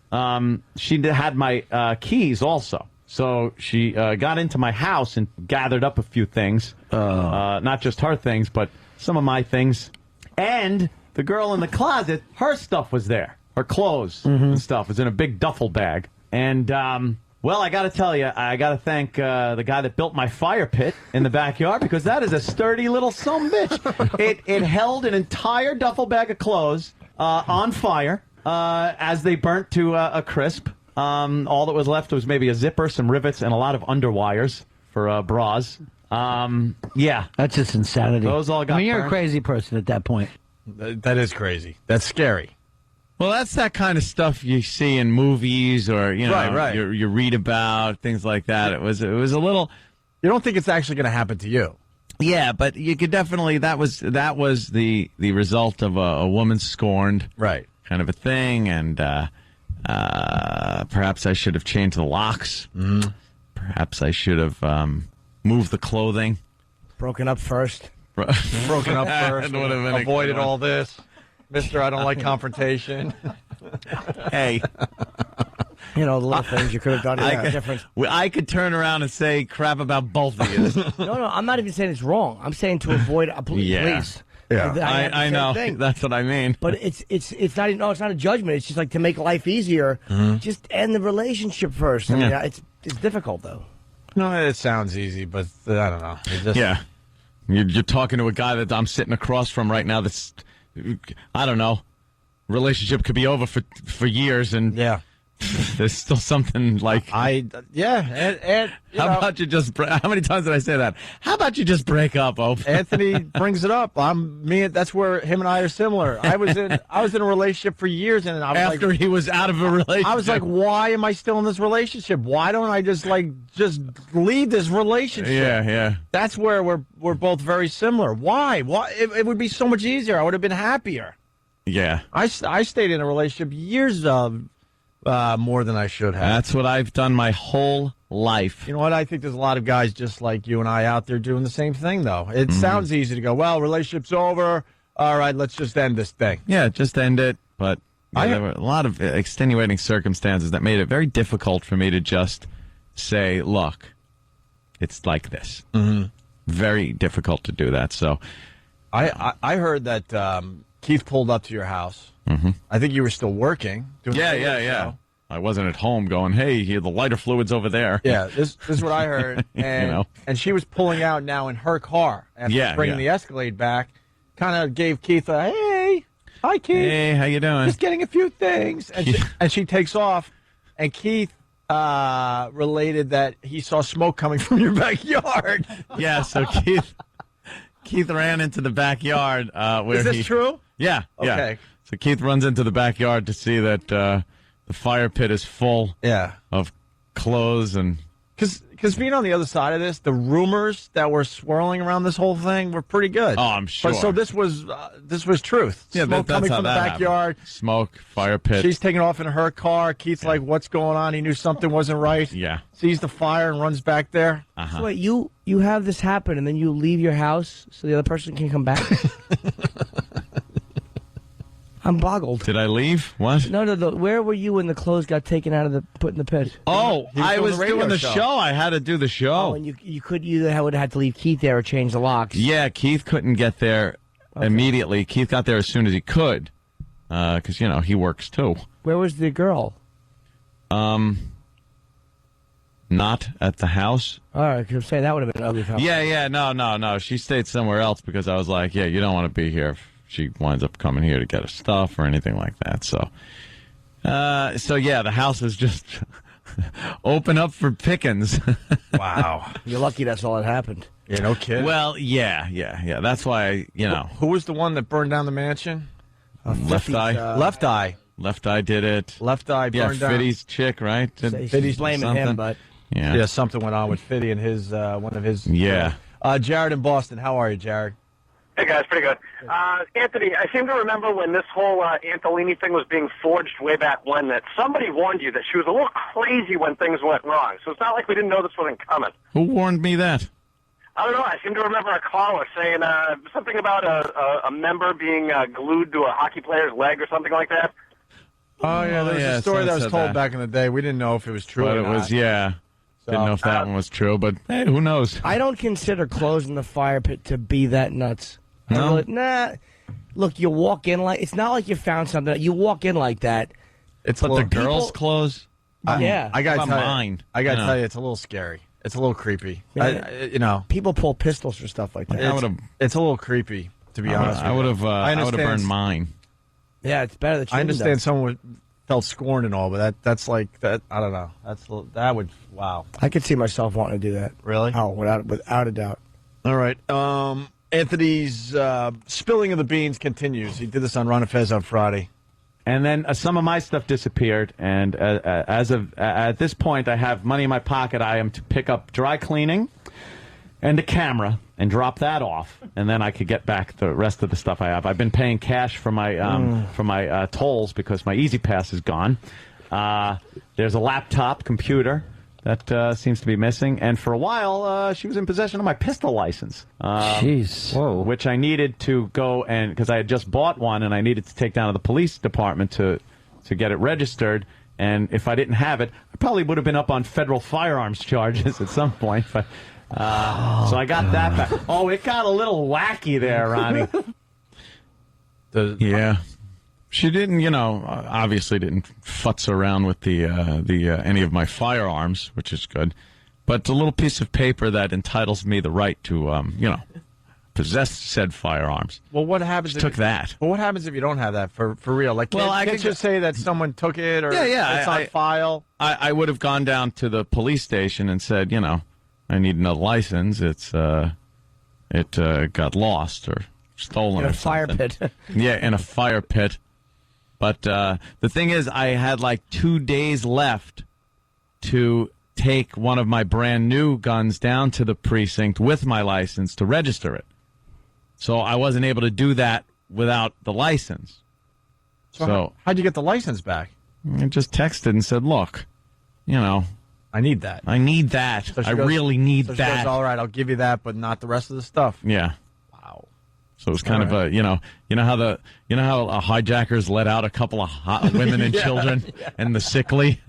she had my keys also. So she got into my house and gathered up a few things. Not just her things, but some of my things. And the girl in the closet, her stuff was there. Her clothes and stuff was in a big duffel bag. And, well, I got to tell you, I got to thank the guy that built my fire pit in the backyard, because that is a sturdy little sumbitch. It held an entire duffel bag of clothes on fire as they burnt to a crisp. All that was left was maybe a zipper, some rivets, and a lot of underwires for bras. Yeah. That's just insanity. Those all got you're burned. a crazy person at that point. That is crazy. That's scary. Well, that's that kind of stuff you see in movies or, Right. You read about, things like that. It was a little... You don't think it's actually going to happen to you? Yeah, but you could definitely... That was the result of a woman scorned. Right. Kind of a thing, and perhaps I should have changed the locks. Mm-hmm. Perhaps I should have moved the clothing. Broken up first. Broken up first. Would have been a Avoided good one. all this. Mister, I don't like confrontation. Hey. You know, the little things you could have done to make a difference. I could turn around and say crap about both of you. No, I'm not even saying it's wrong. I'm saying to avoid a police. Yeah, I know. Thing. That's what I mean. But it's not. No, it's not a judgment. It's just like to make life easier. Just end the relationship first. I mean, it's difficult though. No, it sounds easy, but I don't know. Yeah, you're talking to a guy that I'm sitting across from right now. That's, I don't know. Relationship could be over for years, and there's still something like and how about you just? How many times did I say that? How about you just break up, Ope? Anthony brings it up. That's where him and I are similar. I was in a relationship for years, and I was after he was out of a relationship, I was like, why am I still in this relationship? Why don't I just leave this relationship? Yeah. That's where we're both very similar. Why? It would be so much easier. I would have been happier. Yeah. I stayed in a relationship years more than I should have. That's what I've done my whole life. You know what? I think there's a lot of guys just like you and I out there doing the same thing, though. It sounds easy to go, well, relationship's over. All right, let's just end this thing. Yeah, just end it. But there were a lot of extenuating circumstances that made it very difficult for me to just say, look, it's like this. Very difficult to do that. So I heard that Keith pulled up to your house. I think you were still working. Yeah. I wasn't at home going, hey, the lighter fluid's over there. Yeah, this is what I heard. And, and she was pulling out now in her car after bringing the Escalade back. Kind of gave Keith a, hey, hi, Keith. Hey, how you doing? Just getting a few things. And she takes off. And Keith related that he saw smoke coming from your backyard. Yeah, so Keith ran into the backyard. Is this true? Yeah. Okay. So Keith runs into the backyard to see that the fire pit is full of clothes and... Because being on the other side of this, the rumors that were swirling around this whole thing were pretty good. Oh, I'm sure. So this was truth. Yeah, smoke that's coming how from the that backyard. happened. Smoke, fire pit. She's taking off in her car. Keith's like, what's going on? He knew something wasn't right. Yeah. Sees the fire and runs back there. So wait, you have this happen and then you leave your house so the other person can come back? I'm boggled. Did I leave? What? No. Where were you when the clothes got taken out of put in the pit? Oh, I was doing the show. I had to do the show. Oh, and you would have had to leave Keith there or change the locks. Yeah, Keith couldn't get there immediately. Keith got there as soon as he could, because he works too. Where was the girl? Not at the house. All right, because I'm saying that would have been an ugly house. Yeah. No. She stayed somewhere else because I was like, you don't want to be here if she winds up coming here to get her stuff or anything like that. So the house was just open up for pickings. Wow. You're lucky that's all that happened. Yeah, no kidding. Well, yeah. That's why, Who was the one that burned down the mansion? Left Eye. Left Eye. Left Eye did it. Left Eye burned down. Fiddy's chick, right? Fiddy's blaming him, but... Yeah, something went on with Fiddy and his one of his... Yeah. Jared in Boston. How are you, Jared? Hey, guys, pretty good. Anthony, I seem to remember when this whole Antolini thing was being forged way back when that somebody warned you that she was a little crazy when things went wrong. So it's not like we didn't know this wasn't coming. Who warned me that? I don't know. I seem to remember a caller saying something about a member being glued to a hockey player's leg or something like that. Oh, yeah, there's a story that was told back in the day. We didn't know if it was true but or it not. Was, yeah. Didn't know if that one was true, but hey, who knows? I don't consider closing the fire pit to be that nuts. No? Nah. Look, you walk in like... It's not like you found something. You walk in like that. It's but the girls' clothes? Yeah. I got to tell mine. I got to tell you, it's a little scary. It's a little creepy. Yeah. People pull pistols for stuff like that. It's a little creepy, to be honest. I would have burned mine. Yeah, it's better that you I understand someone felt scorned and all, but that's like that. I don't know. That would wow. I could see myself wanting to do that. Really? Oh, without a doubt. All right. Anthony's spilling of the beans continues. He did this on Ron and Fez on Friday. And then some of my stuff disappeared, and at this point, I have money in my pocket. I am to pick up dry cleaning and a camera and drop that off, and then I could get back the rest of the stuff I have. I've been paying cash for my tolls because my Easy Pass is gone. There's a laptop computer that seems to be missing, and for a while, she was in possession of my pistol license. Jeez. Whoa. Which I needed to go and, because I had just bought one, and I needed to take down to the police department to get it registered, And if I didn't have it, I probably would have been up on federal firearms charges at some point. But so I got that back. Oh, it got a little wacky there, Ronnie. Yeah. She didn't, obviously didn't futz around with the any of my firearms, which is good. But a little piece of paper that entitles me the right to, possess said firearms. Well, what happens? Took that. Well, what happens if you don't have that for real? Like, I can't could just say that someone took it or yeah, it's on file. I would have gone down to the police station and said, I need another license. It got lost or stolen In a or fire something. pit. Yeah, in a fire pit. But the thing is, I had like 2 days left to take one of my brand new guns down to the precinct with my license to register it. So I wasn't able to do that without the license. So how'd you get the license back? I just texted and said, look, I need that. I need that. So she I goes- really need so she that. goes, all right, I'll give you that, but not the rest of the stuff. Yeah. Wow. So it was kind of a, you know how hijackers let out a couple of hot women and Yeah, children and the sickly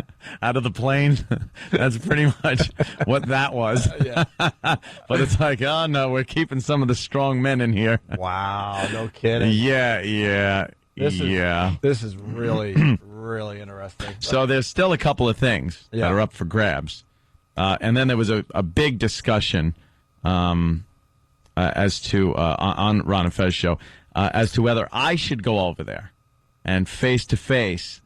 out of the plane. That's pretty much what that was. Yeah. But it's like, oh no, we're keeping some of the strong men in here. Wow, no kidding. Yeah. This is really, really interesting. So there's still a couple of things that are up for grabs. And then there was a big discussion as to, on Ron and Fez show, as to whether I should go over there and face-to-face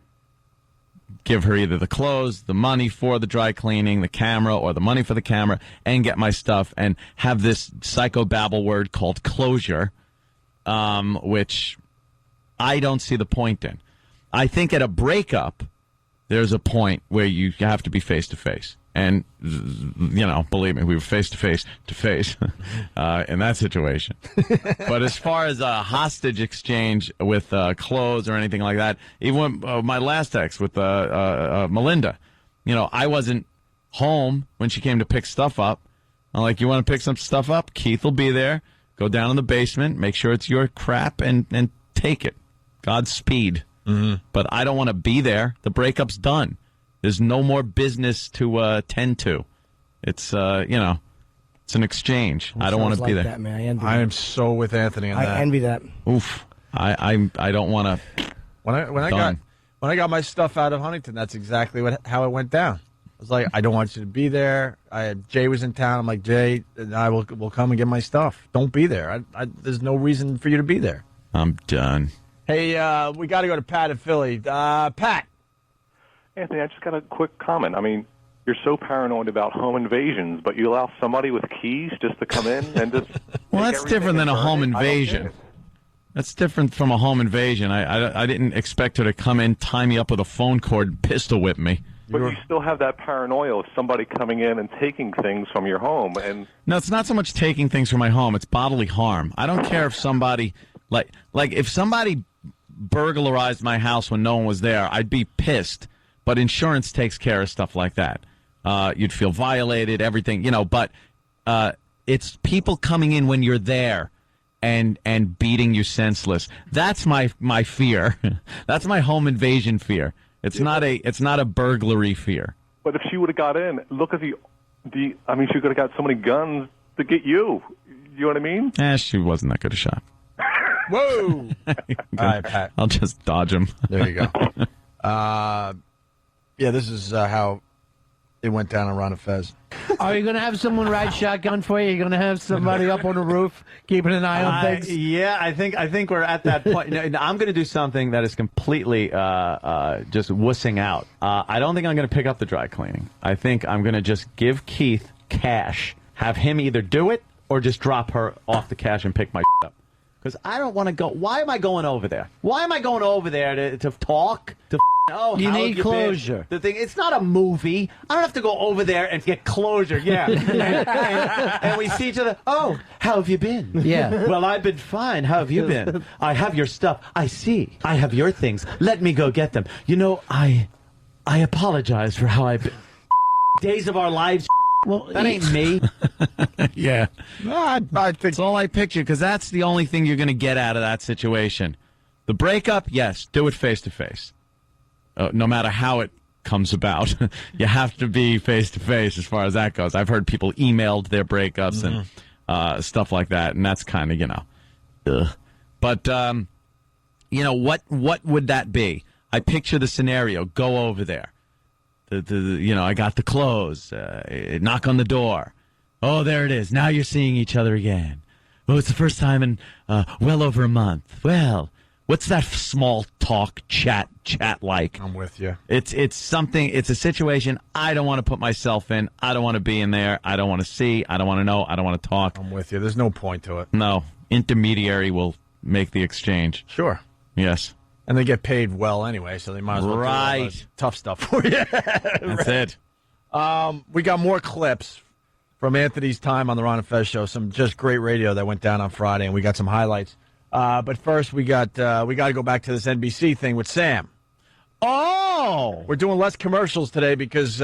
give her either the clothes, the money for the dry cleaning, the camera, or the money for the camera, and get my stuff and have this psychobabble word called closure, which I don't see the point in. I think at a breakup, there's a point where you have to be face-to-face. And, believe me, we were face-to-face in that situation. But as far as a hostage exchange with clothes or anything like that, even when, my last ex with Melinda, I wasn't home when she came to pick stuff up. I'm like, you want to pick some stuff up? Keith will be there. Go down in the basement, make sure it's your crap, and take it. Godspeed. Mm-hmm. But I don't want to be there. The breakup's done. There's no more business to tend to. It's it's an exchange. I don't want to be there. That, man. I envy I that. am so with Anthony on that. I envy that. Oof. I don't want to. When I got my stuff out of Huntington, that's exactly how it went down. I was like, I don't want you to be there. Jay was in town. I'm like, Jay and I will come and get my stuff. Don't be there. There's no reason for you to be there. I'm done. Hey, we got to go to Pat in Philly. Pat. Anthony, I just got a quick comment. I mean, you're so paranoid about home invasions, but you allow somebody with keys just to come in and just... Well, that's different than a home invasion. That's different from a home invasion. I didn't expect her to come in, tie me up with a phone cord, and pistol whip me. But you still have that paranoia of somebody coming in and taking things from your home. And No, it's not so much taking things from my home. It's bodily harm. I don't care if somebody... Like if somebody burglarized my house when no one was there, I'd be pissed. But insurance takes care of stuff like that. You'd feel violated, everything, but it's people coming in when you're there and beating you senseless. That's my fear. That's my home invasion fear. It's not a burglary fear. But if she would have got in, look at she could have got so many guns to get you. You know what I mean? She wasn't that good a shot. Whoa! All right, Pat. I'll just dodge him. There you go. Yeah, this is how it went down on Ron and Fez. Are you going to have someone ride shotgun for you? You're going to have somebody up on the roof keeping an eye on things? Yeah, I think we're at that point. No, I'm going to do something that is completely just wussing out. I don't think I'm going to pick up the dry cleaning. I think I'm going to just give Keith cash, have him either do it or just drop her off the cash and pick my up. Because I don't want to go. Why am I going over there? Why am I going over there to talk? You need closure. The thing, it's not a movie. I don't have to go over there and get closure. Yeah. and we see each other. Oh, how have you been? Yeah. Well, I've been fine. How have you been? I have your stuff. I see. I have your things. Let me go get them. I apologize for how I've been. Days of our lives. Well, that ain't me. Yeah. No, I think that's all I picture, because that's the only thing you're going to get out of that situation. The breakup, yes, do it face-to-face. No matter how it comes about. You have to be face to face as far as that goes. I've heard people emailed their breakups and stuff like that, and that's kind of, ugh. But what would that be? I picture the scenario. Go over there. I got the clothes. Knock on the door. Oh, there it is. Now you're seeing each other again. Oh, it's the first time in well over a month. Well, what's that small talk chat like? I'm with you. It's something. It's a situation I don't want to put myself in. I don't want to be in there. I don't want to see. I don't want to know. I don't want to talk. I'm with you. There's no point to it. No. Intermediary will make the exchange. Sure. Yes. And they get paid well anyway, so they might as well do all the tough stuff for you. That's it. We got more clips from Anthony's time on the Ron and Fez show. Some just great radio that went down on Friday, and we got some highlights. But first, we got to go back to this NBC thing with Sam. Oh, we're doing less commercials today because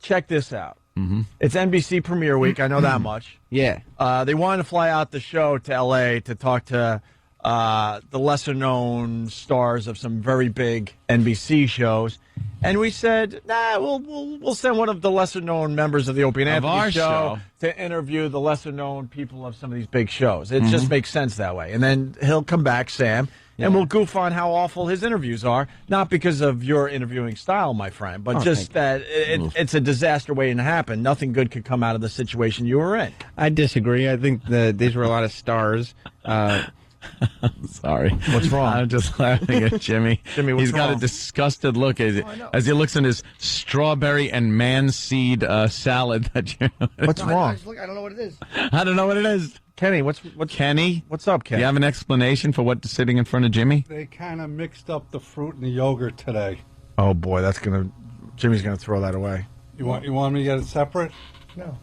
check this out. Mm-hmm. It's NBC Premiere Week. I know that much. Yeah. They wanted to fly out the show to L.A. to talk to the lesser-known stars of some very big NBC shows, and we said, "Nah, we'll send one of the lesser-known members of the Opie and Of Anthony our show to interview the lesser-known people of some of these big shows." It just makes sense that way. And then he'll come back, Sam, and we'll goof on how awful his interviews are, not because of your interviewing style, my friend, but just that it's a disaster waiting to happen. Nothing good could come out of the situation you were in. I disagree. I think these were a lot of stars. Sorry. What's wrong? I'm just laughing at Jimmy. Jimmy, what's He's got wrong? a disgusted look as he looks in his strawberry and man seed salad. What's wrong? Look, I don't know what it is. I don't know what it is. Kenny, what's Kenny? What's up, Kenny? Do you have an explanation for what's sitting in front of Jimmy? They kind of mixed up the fruit and the yogurt today. Oh boy, Jimmy's gonna throw that away. You want me to get it separate? No.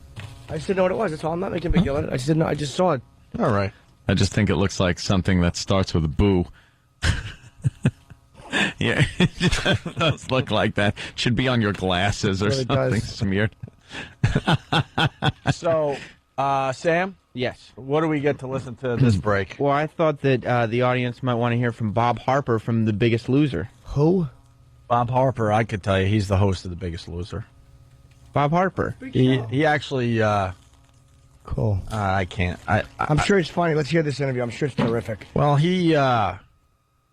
I just didn't know what it was. That's all. I'm not making a big deal of it. I just didn't know. I just saw it. All right. I just think it looks like something that starts with a boo. Yeah, it does look like that. Should be on your glasses or It really something does. smeared. So, Sam? Yes. What do we get to listen to this break? Well, I thought that the audience might want to hear from Bob Harper from The Biggest Loser. Who? Bob Harper, I could tell you, he's the host of The Biggest Loser. Bob Harper. He actually... Cool. I can't. I'm sure it's funny. Let's hear this interview. I'm sure it's terrific. Well,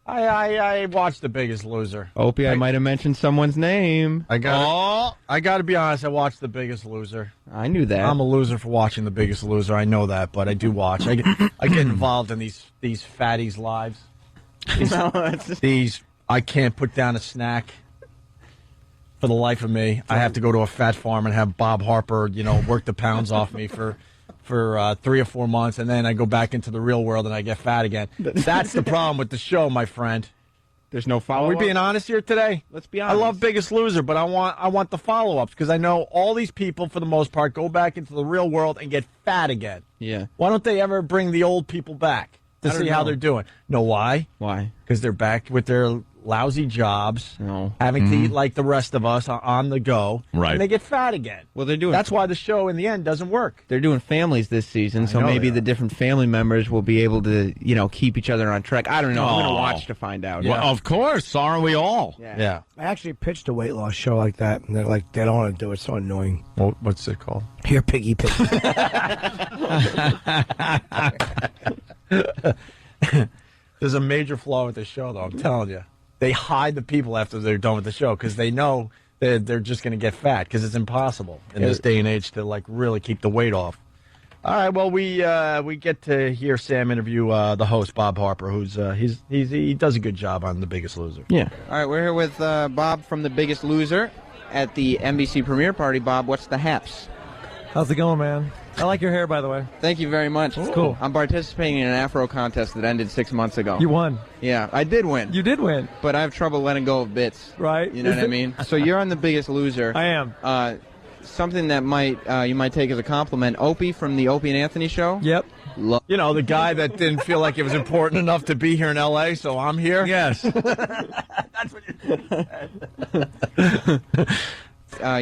I watched The Biggest Loser. Opie, I might have mentioned someone's name. I got to be honest. I watched The Biggest Loser. I knew that. I'm a loser for watching The Biggest Loser. I know that, but I do watch. I get involved in these fatties' lives. These I can't put down a snack for the life of me. I have to go to a fat farm and have Bob Harper, work the pounds off me for 3 or 4 months, and then I go back into the real world and I get fat again. That's the problem with the show, my friend. There's no Are follow-up. we being honest here today? Let's be I honest. love Biggest Loser, but I want the follow-ups because I know all these people, for the most part, go back into the real world and get fat again. Yeah. Why don't they ever bring the old people back to I don't see how know. they're doing? Know why? Why? Because they're back with their lousy jobs, No. having to eat like the rest of us on the go, Right. and they get fat again. Well, they're doing. That's why the show, in the end, doesn't work. They're doing families this season, so know maybe they the are. different family members will be able to, keep each other on track. I don't know. I'm going to watch to find out. Well, of course, aren't we all? Yeah. I actually pitched a weight loss show like that, and they're like, they don't want to do it. It's so annoying. Well, what's it called? Here, piggy. There's a major flaw with the show, though. I'm telling you. They hide the people after they're done with the show because they know that they're just going to get fat because it's impossible in this day and age to really keep the weight off. All right, well we get to hear Sam interview the host Bob Harper, who's he does a good job on The Biggest Loser. Yeah. All right, we're here with Bob from The Biggest Loser at the NBC premiere party. Bob, what's the haps? How's it going, man? I like your hair, by the way. Thank you very much. It's cool. I'm participating in an Afro contest that ended 6 months ago. You won. Yeah, I did win. You did win. But I have trouble letting go of bits. Right. You know what I mean? So you're on The Biggest Loser. I am. Something that you might take as a compliment. Opie from the Opie and Anthony show. Yep. The guy that didn't feel like it was important enough to be here in L.A., so I'm here? Yes. That's what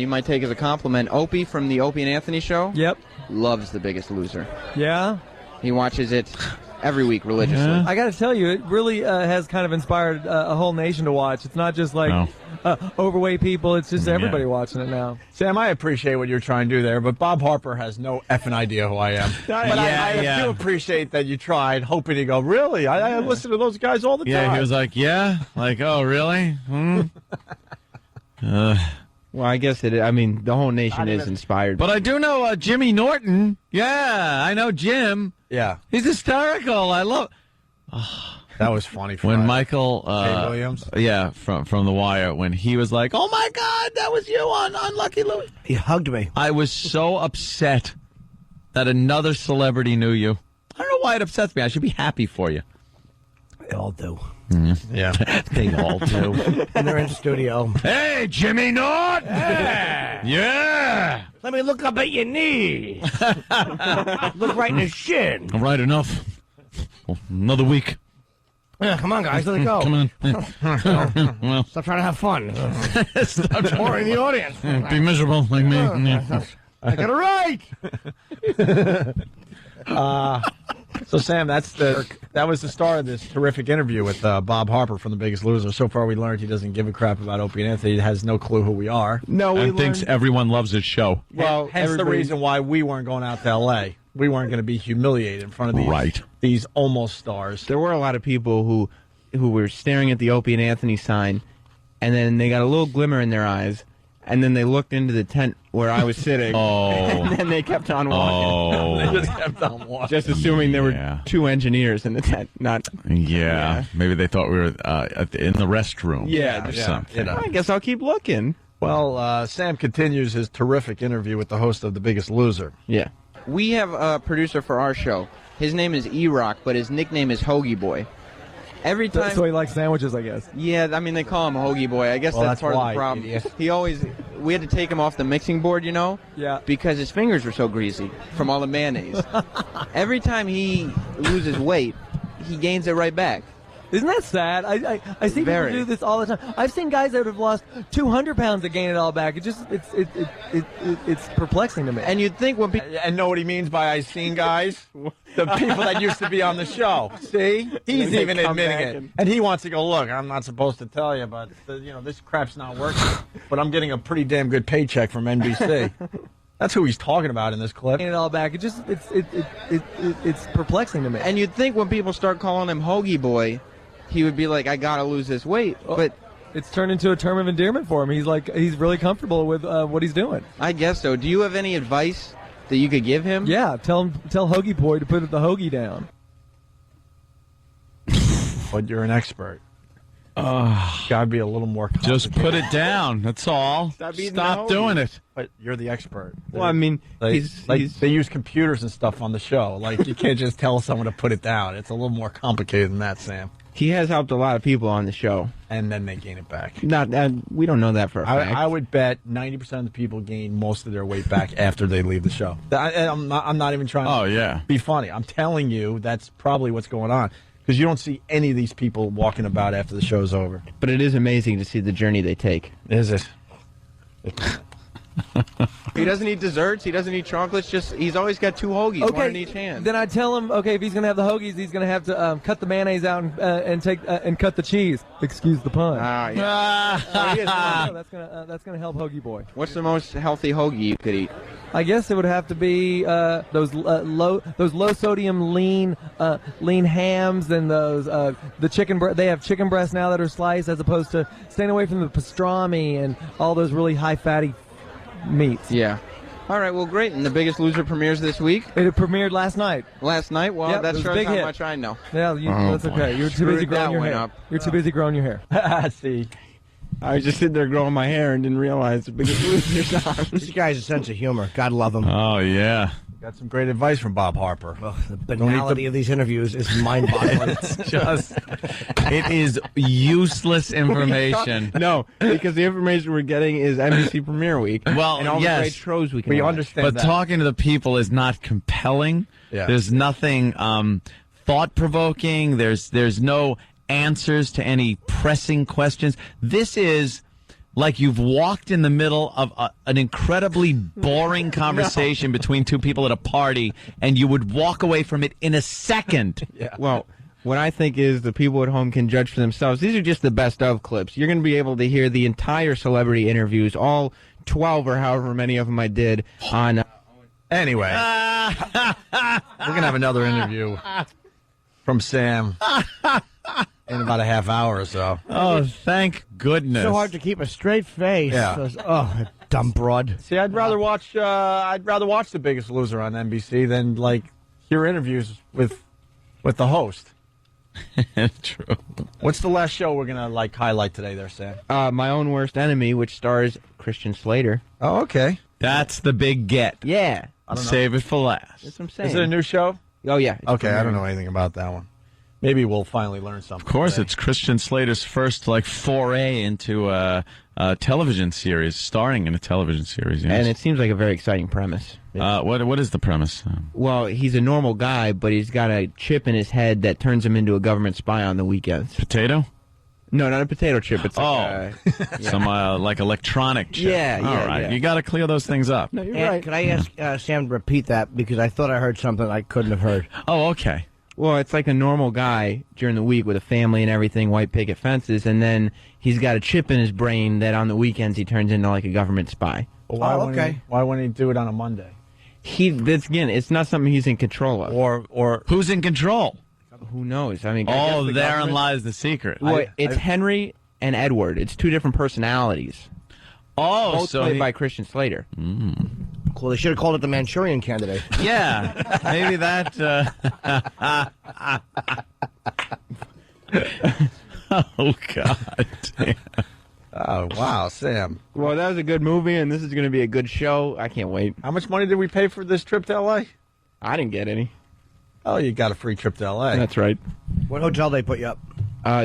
you might take as a compliment. Opie from the Opie and Anthony show. Yep. Loves The Biggest Loser. Yeah. He watches it every week religiously. I got to tell you, it really has kind of inspired a whole nation to watch. It's not just like overweight people. It's just everybody watching it now. Sam, I appreciate what you're trying to do there, but Bob Harper has no effing idea who I am. But I do appreciate that you tried, hoping to go, really? I listen to those guys all the time. Yeah, he was like, yeah? Like, oh, really? Well, I guess it. I mean, the whole nation is inspired. But I do know Jimmy Norton. Yeah, I know Jim. Yeah. He's hysterical. I love... That was funny. When Michael Kay Williams? Yeah, from The Wire, when he was like, oh, my God, that was you on Lucky Louie. He hugged me. I was so upset that another celebrity knew you. I don't know why it upsets me. I should be happy for you. They all do. Yeah. They all do. And they're in the studio. Hey, Jimmy Norton! Yeah! Let me look up at your knee. Look right in the shin. All right, enough. Well, another week. Yeah, come on, guys, let it go. Come on. Well, Stop trying to have fun. stop trying Or in the audience. be miserable like me. Yeah. I got it right. So, Sam, that was the start of this terrific interview with Bob Harper from The Biggest Loser. So far, we learned he doesn't give a crap about Opie and Anthony. He has no clue who we are. No, And thinks everyone loves his show. Well, hence the reason why we weren't going out to L.A. We weren't going to be humiliated in front of these almost stars. There were a lot of people who were staring at the Opie and Anthony sign, and then they got a little glimmer in their eyes, and then they looked into the tent where I was sitting, and then they kept on walking. They just kept on walking. Just assuming there were two engineers in the tent, not... Yeah. Maybe they thought we were in the restroom. Yeah, or something. I guess I'll keep looking. Well, Sam continues his terrific interview with the host of The Biggest Loser. Yeah. We have a producer for our show. His name is E-Rock, but his nickname is Hoagie Boy. Every time... So he likes sandwiches, I guess. Yeah, I mean, they call him Hoagie Boy. I guess that's part of the problem. He always... We had to take him off the mixing board, you know? Yeah. Because his fingers were so greasy from all the mayonnaise. Every time he loses weight, he gains it right back. Isn't that sad? I see people do this all the time. I've seen guys that have lost 200 pounds that gain it all back. It's perplexing to me. And you'd think when people... And know what he means by I've seen guys? The people that used to be on the show. See? He's even admitting it. And he wants to go, look, I'm not supposed to tell you, but this crap's not working. But I'm getting a pretty damn good paycheck from NBC. That's who he's talking about in this clip. Gain it all back. It's perplexing to me. And you'd think when people start calling him Hoagie Boy, he would be like, I gotta lose this weight. But it's turned into a term of endearment for him. He's really comfortable with what he's doing. I guess so. Do you have any advice that you could give him? Yeah, tell Hoagie Boy to put the hoagie down. But you're an expert. Gotta be a little more Just put it down. That's all. Stop doing it. But you're the expert. Well, I mean, they use computers and stuff on the show. Like, you can't just tell someone to put it down. It's a little more complicated than that, Sam. He has helped a lot of people on the show. And then they gain it back. We don't know that for a fact. I would bet 90% of the people gain most of their weight back after they leave the show. I'm not even trying to be funny. I'm telling you that's probably what's going on. Because you don't see any of these people walking about after the show's over. But it is amazing to see the journey they take. Is it? He doesn't eat desserts. He doesn't eat chocolates. He's always got two hoagies, one in each hand. Then I tell him, if he's going to have the hoagies, he's going to have to cut the mayonnaise out and take and cut the cheese. Excuse the pun. That's gonna help Hoagie Boy. What's the most healthy hoagie you could eat? I guess it would have to be those low sodium lean hams and those the chicken. They have chicken breasts now that are sliced, as opposed to staying away from the pastrami and all those really high fatty meats. Yeah. All right, well, great. And The Biggest Loser premieres this week? It premiered last night. Last night? Well, yep, that shows big how hit. much I know. Yeah, that's okay. You're too busy growing your hair. You're too busy growing your hair. See. I was just sitting there growing my hair and didn't realize The Biggest Loser's on. This guy has a sense of humor. God love him. Oh, yeah. Got some great advice from Bob Harper. Well, the banality of these interviews is mind-boggling. It is useless information. No, because the information we're getting is NBC Premiere Week. Well, and all the great shows we can We watch. understand But that. talking to the people is not compelling. Yeah. There's nothing thought-provoking. There's no answers to any pressing questions. This is like you've walked in the middle of an incredibly boring conversation between two people at a party, and you would walk away from it in a second. Yeah. Well, what I think is the people at home can judge for themselves. These are just the best of clips. You're going to be able to hear the entire celebrity interviews, all 12 or however many of them I did on. Anyway, we're gonna have another interview from Sam in about a half hour or so. Oh, thank goodness! So hard to keep a straight face. Yeah. Oh, dumb broad. See, I'd rather watch The Biggest Loser on NBC than like hear interviews with the host. True. What's the last show we're gonna like highlight today, there, Sam? My Own Worst Enemy, which stars Christian Slater. Oh, okay. That's the big get. Yeah. I don't know. Save it for last. That's what I'm saying. Is it a new show? Oh, yeah. Okay, I don't know anything about that one. Maybe we'll finally learn something. Of course, today. it's Christian Slater's first foray into a television series, starring in a television series. Yes. And it seems like a very exciting premise. What is the premise? Well, he's a normal guy, but he's got a chip in his head that turns him into a government spy on the weekends. Potato? No, not a potato chip. It's like some like electronic chip. Yeah, All right, yeah. you got to clear those things up. No, you're And right. could I ask Sam to repeat that because I thought I heard something I couldn't have heard. Oh, okay. Well, it's like a normal guy during the week with a family and everything, white picket fences, and then he's got a chip in his brain that on the weekends he turns into like a government spy. Well, why wouldn't he do it on a Monday? Again, it's not something he's in control of. Or who's in control? Who knows? I mean, I guess Oh, the therein government- lies the secret. Well, it's Henry and Edward. It's two different personalities. Oh, both so played by Christian Slater. Cool. They should have called it the Manchurian Candidate. Yeah, maybe that. Oh God! Damn. Oh wow, Sam. Well, that was a good movie, and this is going to be a good show. I can't wait. How much money did we pay for this trip to L.A.? I didn't get any. Oh, you got a free trip to L.A. That's right. What hotel they put you up?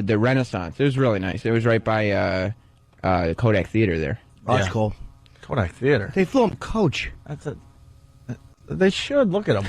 The Renaissance. It was really nice. It was right by Kodak Theater there. Oh, that's cool. Kodak Theater. They flew him coach. That's a. They should look at him.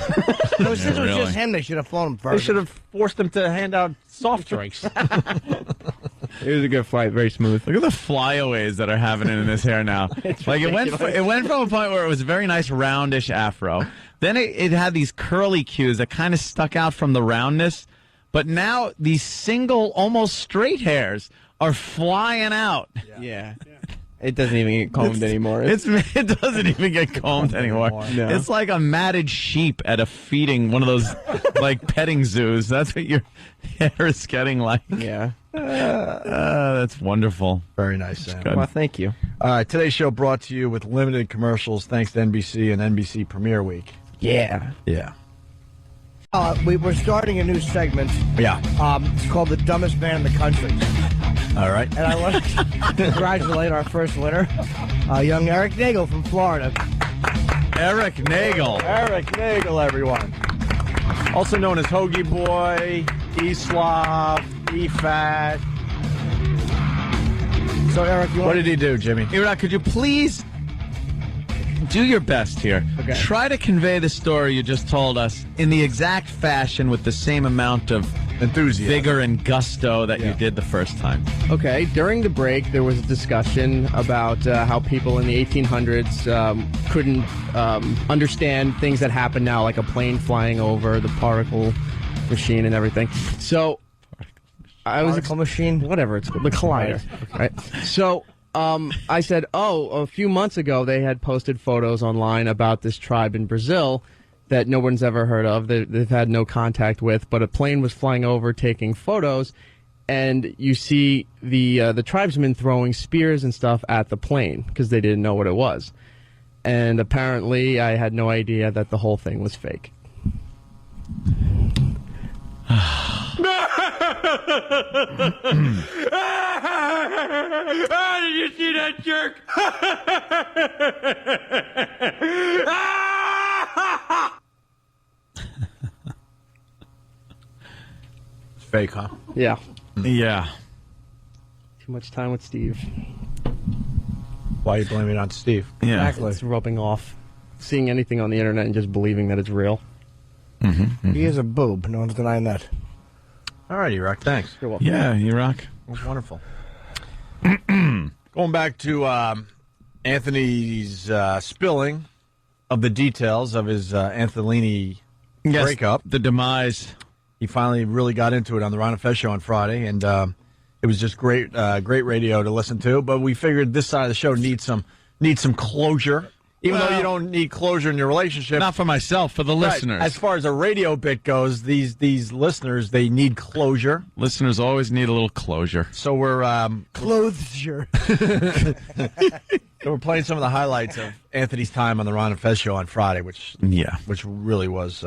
Since it was just him, they should have flown him first. They should have forced him to hand out soft drinks. It was a good flight, very smooth. Look at the flyaways that are happening in his hair now. Like it went from a point where it was a very nice roundish afro. Then it had these curly cues that kind of stuck out from the roundness. But now these single, almost straight hairs are flying out. Yeah. It doesn't even get combed anymore. It doesn't even get combed anymore. No. It's like a matted sheep at a feeding, one of those like petting zoos. That's what your hair is getting like. Yeah. That's wonderful. Very nice, Sam. Good. Well, thank you. All right, today's show brought to you with limited commercials thanks to NBC and NBC Premiere Week. Yeah. Yeah. We're starting a new segment. Yeah. It's called The Dumbest Man in the Country. All right. And I want to congratulate our first winner, young Eric Nagel from Florida. Eric Nagel. Eric Nagel, everyone. Also known as Hoagie Boy, E-Slav, E-Fat. So, Eric, What did he do, Jimmy? Iraq, could you please do your best here? Okay. Try to convey the story you just told us in the exact fashion with the same amount of enthusiasm, vigor, and gusto that you did the first time. Okay, during the break, there was a discussion about how people in the 1800s couldn't understand things that happen now, like a plane flying over, the particle machine and everything. So, Particle machine? Whatever it's called, the collider. Right? So, I said, a few months ago they had posted photos online about this tribe in Brazil that no one's ever heard of, they've had no contact with, but a plane was flying over taking photos, and you see the tribesmen throwing spears and stuff at the plane because they didn't know what it was. And apparently I had no idea that the whole thing was fake. Did you see that jerk? Fake, huh? Yeah. Yeah. Too much time with Steve. Why are you blaming it on Steve? Yeah. Exactly. It's rubbing off. Seeing anything on the internet and just believing that it's real. He is a boob. No one's denying that. All right, Iraq, thanks. You're welcome. Yeah, Iraq. That was wonderful. Going back to Anthony's spilling of the details of his Anthony breakup. The demise. he finally really got into it on the Ron and Fez show on Friday, and it was just great radio to listen to. But we figured this side of the show needs some closure. Even though you don't need closure in your relationship. Not for myself, for the listeners. As far as a radio bit goes, these listeners, they need closure. Listeners always need a little closure. So we're... Closure. So we're playing some of the highlights of Anthony's time on the Ron and Fez show on Friday, which really was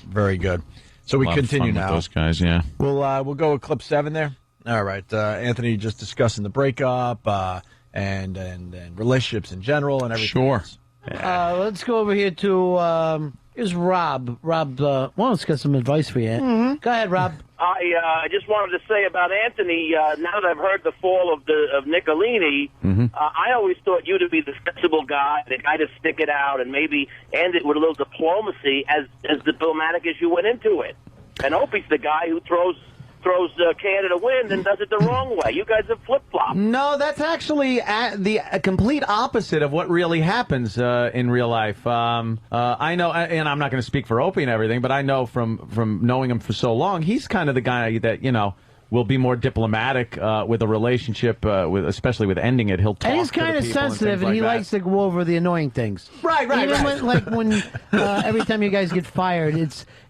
very good. So we A lot of continue fun with now. those guys, yeah. We'll go with clip 7 there. All right. Anthony just discussing the breakup and relationships in general and everything. Sure. Let's go over here to here's Rob. Rob, let's get some advice for you. Go ahead, Rob. I just wanted to say about Anthony. Now that I've heard the fall of Nicolini, I always thought you to be the sensible guy, the guy to stick it out and maybe end it with a little diplomacy, as diplomatic as you went into it. And Opie's the guy who throws the can to the wind and does it the wrong way. You guys have flip-flopped. No, that's actually the complete opposite of what really happens in real life. I know, and I'm not going to speak for Opie and everything, but I know from knowing him for so long, he's kind of the guy that, will be more diplomatic with a relationship, especially with ending it. He'll talk And he's to the kind of people sensitive, and he things like likes to go over the annoying things. Right, Even when every time you guys get fired,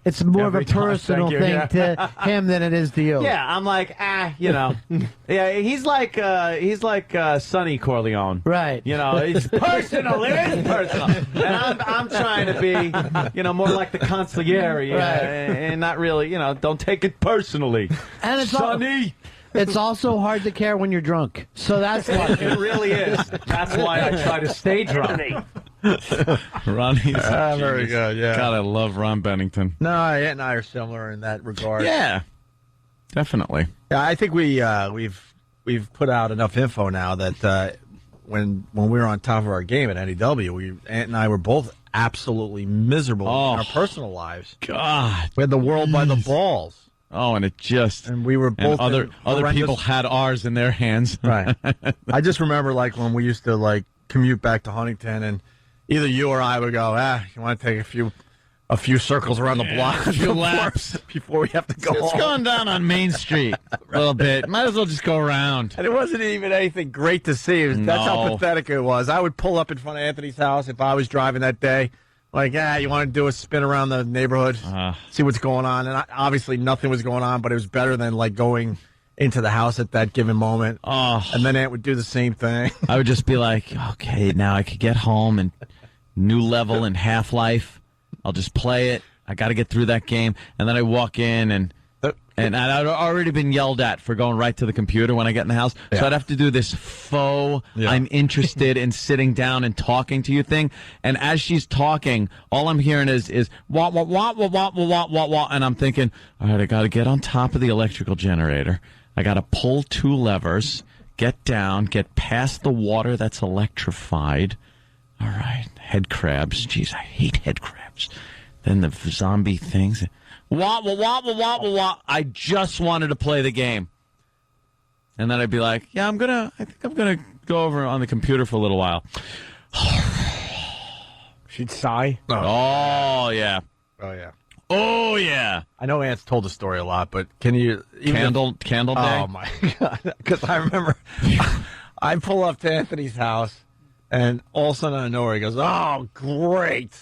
it's more Every of a time, personal thank you, thing yeah. to him than it is to you. Yeah, I'm like, yeah, he's like Sonny Corleone, right? It's personal. It is personal, and I'm trying to be, more like the consigliere, Right. and not really, don't take it personally. And it's Sonny. It's also hard to care when you're drunk. So that's why. It really is. That's why I try to stay drunk. Ronnie's very good, yeah. God, I love Ron Bennington. No, Ant and I are similar in that regard. Yeah, definitely. Yeah, I think we've put out enough info now that when we were on top of our game at NEW, Ant and I were both absolutely miserable in our personal lives. God, we had the world by the balls. Oh, and we were both other in other horrendous- people had ours in their hands. Right. I just remember when we used to commute back to Huntington, and either you or I would go, you want to take a few circles around the block, a few laps before we have to go It's home. going down on Main Street a little bit. Might as well just go around. And it wasn't even anything great to see. That's how No. pathetic it was. I would pull up in front of Anthony's house if I was driving that day. You want to do a spin around the neighborhood, see what's going on. And obviously nothing was going on, but it was better than going into the house at that given moment. Oh. And then Ant would do the same thing. I would just be like, okay, now I could get home and new level in Half-Life. I'll just play it. I got to get through that game. And then I walk in and I'd already been yelled at for going right to the computer when I get in the house. So I'd have to do this faux, I'm interested in sitting down and talking to you thing. And as she's talking, all I'm hearing is wah, wah, wah, wah, wah, wah, wah, wah. And I'm thinking, all right, I got to get on top of the electrical generator. I got to pull 2 levers, get down, get past the water that's electrified. All right, head crabs. Jeez, I hate head crabs. Then the zombie things. Wah, wah, wah, wah, wah, wah, wah. I just wanted to play the game. And then I'd be like, I think I'm going to go over on the computer for a little while. She'd sigh. Oh, yeah. Oh, yeah. Oh, yeah. I know Ant's told the story a lot, but can you... Candle Day? Oh, my God. Because I remember I pull up to Anthony's house, and all of a sudden out of nowhere, he goes, oh, great.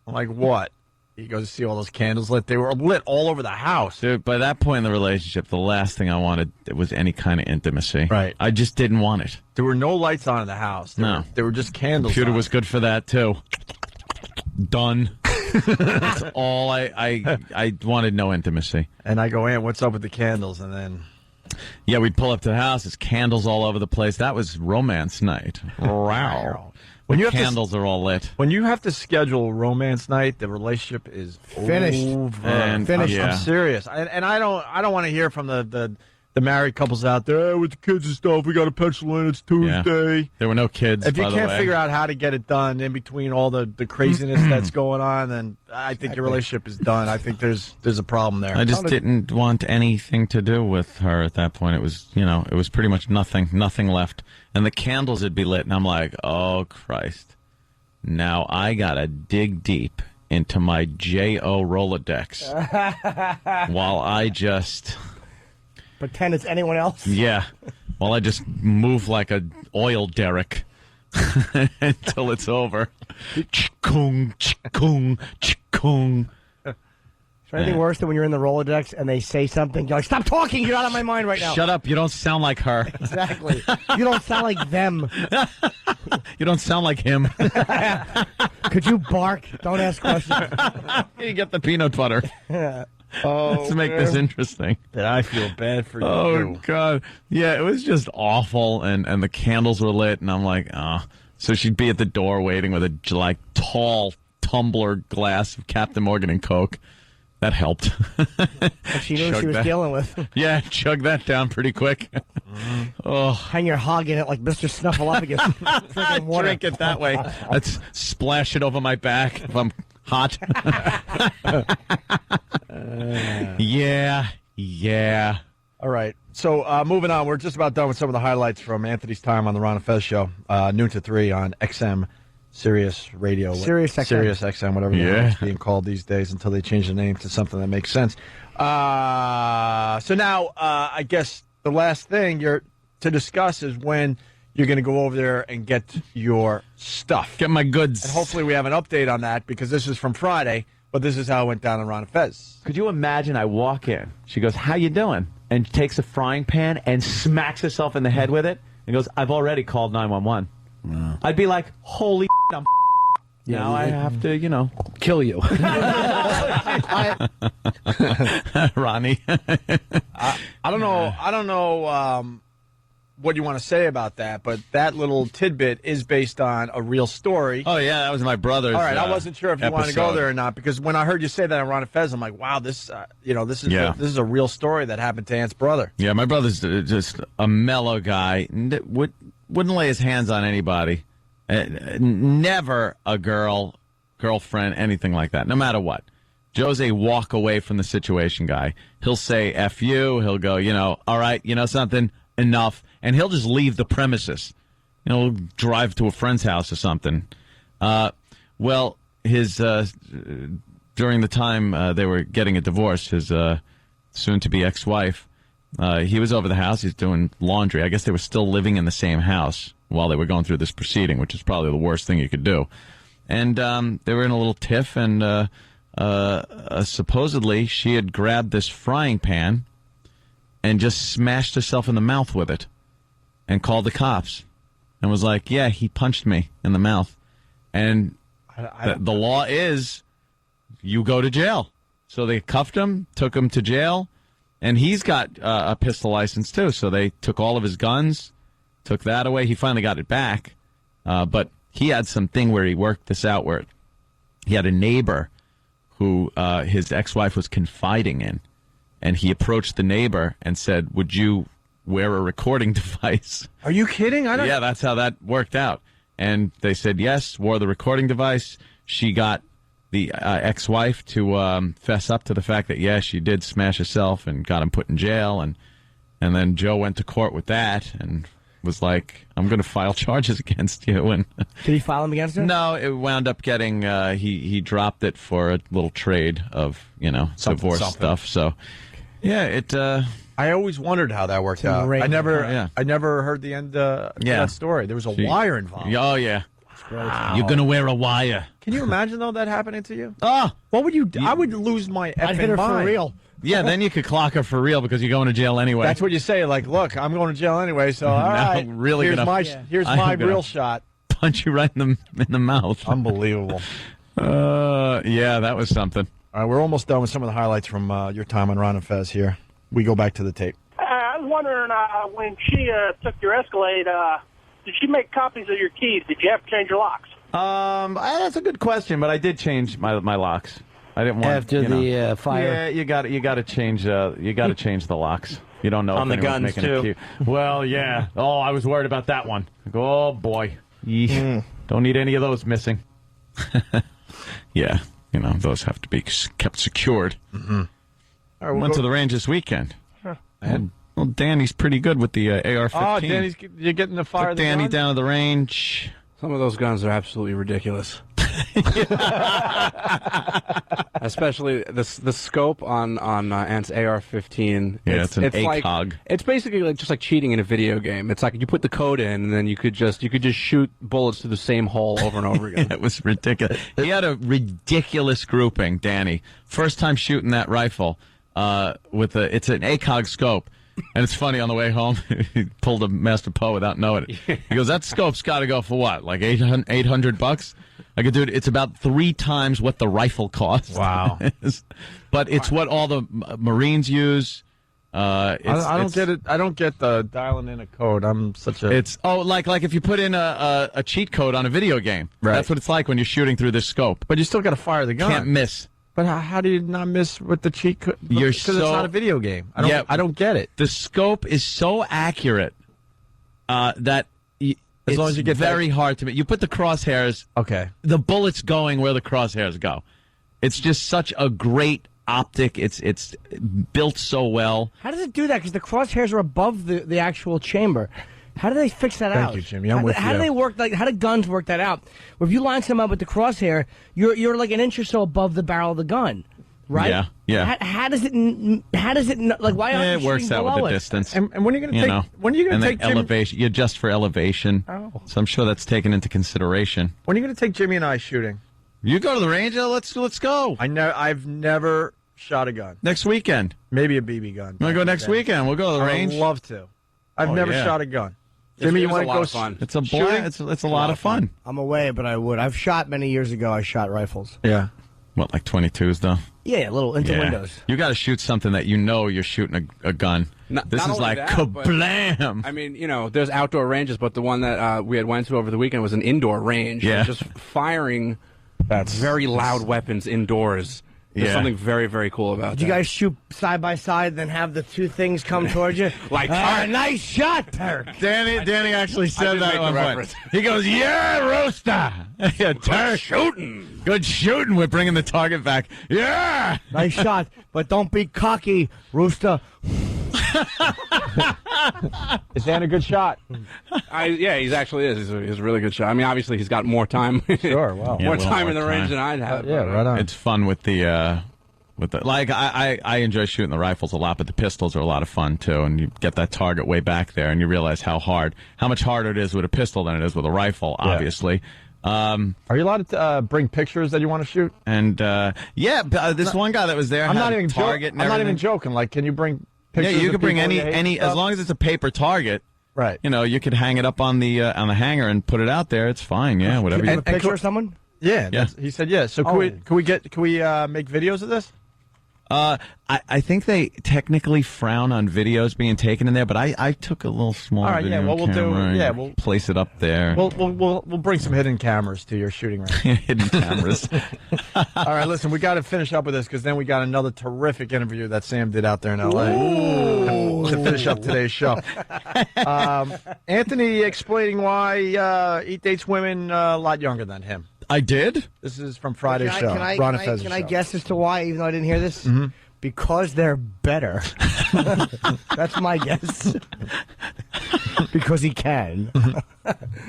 I'm like, what? He goes to see all those candles lit. They were lit all over the house. Dude, by that point in the relationship, the last thing I wanted was any kind of intimacy. Right. I just didn't want it. There were no lights on in the house. There were just candles Computer on. was good for that, too. Done. That's all I wanted, no intimacy. And I go, Ant, what's up with the candles? And then... Yeah, we'd pull up to the house. There's candles all over the place. That was romance night. Wow. When The you have to- candles are all lit. When you have to schedule romance night, the relationship is Finished. over. And Finished. yeah. I'm serious. And I don't want to hear from the married couples out there with the kids and stuff. We got to pencil in. It's Tuesday. There were no kids, If you by the can't way. figure out how to get it done in between all the craziness that's going on, then I think your relationship is done. I think there's a problem there. I just didn't want anything to do with her at that point. It was, it was pretty much nothing left. And the candles would be lit, and I'm like, oh, Christ. Now I got to dig deep into my J.O. Rolodex while I just... Pretend it's anyone else? Yeah. While I just move like a oil derrick until it's over. Chikung, chikung, chikung. Is there anything worse than when you're in the Rolodex and they say something, you're like, stop talking, get out of my mind right now. Shut up, you don't sound like her. Exactly. You don't sound like them. You don't sound like him. Could you bark? Don't ask questions. You get the peanut butter. Let's make this interesting. That I feel bad for you. Oh, God. Yeah, it was just awful, and the candles were lit, and I'm like, oh. So she'd be at the door waiting with a, like, tall tumbler glass of Captain Morgan and Coke. That helped. She knew what she was dealing with. Yeah, chug that down pretty quick. Oh, hang your hog in it like Mr. Snuffleupagus. Drinking water. Drink it that way. Let's splash it over my back if I'm hot. Yeah. All right. So moving on, we're just about done with some of the highlights from Anthony's time on the Ron and Fez show, noon to 3 on XM. Sirius Radio. Sirius XM. Sirius XM, whatever it's being called these days until they change the name to something that makes sense. So now, I guess the last thing to discuss is when you're going to go over there and get your stuff. Get my goods. And hopefully we have an update on that because this is from Friday, but this is how it went down in Ron and Fez. Could you imagine I walk in, she goes, how you doing? And takes a frying pan and smacks herself in the head with it and goes, I've already called 911. No. I'd be like, holy I'm now I have to, kill you. Ronnie. I don't know what you want to say about that, but that little tidbit is based on a real story. Oh, yeah, that was my brother's. All right, I wasn't sure if you wanted to go there or not, because when I heard you say that on Ron and Fez, I'm like, wow, this is a real story that happened to Ant's brother. Yeah, my brother's just a mellow guy. Wouldn't lay his hands on anybody. Never a girlfriend, anything like that, no matter what. Joe's a walk away from the situation guy. He'll say F you. He'll go, all right, something, enough. And he'll just leave the premises. He'll drive to a friend's house or something. Well, his during the time they were getting a divorce, his soon-to-be ex-wife, he was over the house. He's doing laundry. I guess they were still living in the same house while they were going through this proceeding, which is probably the worst thing you could do. And they were in a little tiff, and supposedly she had grabbed this frying pan and just smashed herself in the mouth with it and called the cops and was like, yeah, he punched me in the mouth. And the law is you go to jail. So they cuffed him, took him to jail. And he's got a pistol license, too, so they took all of his guns, took that away. He finally got it back, but he had something where he worked this out where he had a neighbor who his ex-wife was confiding in, and he approached the neighbor and said, would you wear a recording device? Are you kidding? Yeah, that's how that worked out. And they said yes, wore the recording device. She got the ex-wife to fess up to the fact that, yeah, she did smash herself and got him put in jail. And then Joe went to court with that and was like, I'm going to file charges against you. And did he file them against her? No, it wound up getting, he dropped it for a little trade of, divorce stuff. So, yeah, it... I always wondered how that worked out. I never heard the end of that story. There was a wire involved. Oh, yeah. Wow. You're going to wear a wire. Can you imagine, though, that happening to you? Oh. What would you do? I would lose my effing I'd hit her mind. for real. Yeah, then you could clock her for real because you're going to jail anyway. That's what you say. Like, look, I'm going to jail anyway, so all right. Really here's my real shot. Punch you right in the mouth. Unbelievable. Yeah, that was something. All right, we're almost done with some of the highlights from your time on Ron and Fez here. We go back to the tape. I was wondering, when she took your Escalade, did she make copies of your keys? Did you have to change your locks? That's a good question, but I did change my locks. I didn't want after the fire. Yeah, you got to change the locks. You don't know on if the guns making too. A key. Well, yeah. Oh, I was worried about that one. I go, oh boy, don't need any of those missing. Yeah, those have to be kept secured. Mm-hmm. All right, went to the range this weekend. Huh. And Danny's pretty good with the AR-15. Oh, you're getting the fire. Took Danny down to the range. Some of those guns are absolutely ridiculous. Especially the scope on Ant's AR-15. Yeah, it's an like, ACOG. it's basically like just like cheating in a video game. It's like you put the code in, and then you could just shoot bullets through the same hole over and over again. It was ridiculous. He had a ridiculous grouping, Danny. First time shooting that rifle it's an ACOG scope. And it's funny, on the way home, he pulled a Master Poe without knowing it. He goes, that scope's got to go for what, like $800? I go, dude, it's about 3 times what the rifle costs. Wow. But it's what all the Marines use. I don't get it. I don't get the dialing in a code. I'm such a. It's like if you put in a cheat code on a video game. Right. That's what it's like when you're shooting through this scope. But you still got to fire the gun. Can't miss. But how do you not miss with the cheat code? Because it's not a video game. I don't get it. The scope is so accurate that as long as you get very hard to. You put the crosshairs. Okay. The bullet's going where the crosshairs go. It's just such a great optic. It's built so well. How does it do that? Because the crosshairs are above the actual chamber. How do they fix that out? Thank you, Jimmy. I'm with you. How do they work? Like, how do guns work that out? Well, if you line some up with the crosshair, you're like an inch or so above the barrel of the gun, right? Yeah. How does it? Like, why aren't you it works shooting out with below the it? distance? And when are you going to take? When are you going to take Jimmy? Elevation? You adjust for elevation. Oh. So I'm sure that's taken into consideration. When are you going to take Jimmy and I shooting? You go to the range. Let's go. I've never shot a gun. Next weekend. Maybe a BB gun. You want to go next weekend? We'll go to the range. I'd love to. I've never shot a gun. Jimmy, you want to go? Fun. It's a blast. It's a lot of fun. I'm away, but I would. I've shot many years ago. I shot rifles. Yeah. What, like 22s though? Yeah, a little into windows. You got to shoot something that you know you're shooting a gun. This Not is only like that, kablam. I mean, there's outdoor ranges, but the one that we had went to over the weekend was an indoor range. Yeah. Just firing very loud weapons indoors. There's something very, very cool about that. Did you guys shoot side by side, then have the two things come towards you? Like, nice shot, Turk. Danny actually said that at one point. He goes, "Yeah, Rooster, yeah, Turk, shooting, good shooting. We're bringing the target back. Yeah, nice shot, but don't be cocky, Rooster." Is Dan a good shot? Yeah, he's actually is. He's a really good shot. I mean, obviously, he's got more time. Sure, wow. more time in the range than I'd have. Yeah, right on. It's fun with the like I enjoy shooting the rifles a lot, but the pistols are a lot of fun too. And you get that target way back there, and you realize how much harder it is with a pistol than it is with a rifle. Obviously. Are you allowed to bring pictures that you want to shoot? And this one guy that was there. I'm had not a even target. I'm not even joking. Like, can you bring pictures? Yeah, you of can bring people you any hate as long as it's a paper target. Right. You could hang it up on the hanger and put it out there. It's fine. Yeah, whatever. A picture of someone? Yeah. He said yeah. So can we make videos of this? I think they technically frown on videos being taken in there, but I took a little small. All right, video we'll do. camera Yeah, and we'll place it up there. We'll bring some hidden cameras to your shooting range. Hidden cameras. All right, listen, we got to finish up with this because then we got another terrific interview that Sam did out there in L.A. to finish up today's show. Anthony explaining why he dates women a lot younger than him. I did. This is from Friday's show. Can I guess as to why, even though I didn't hear this? Mm-hmm. Because they're better. That's my guess. Because he can.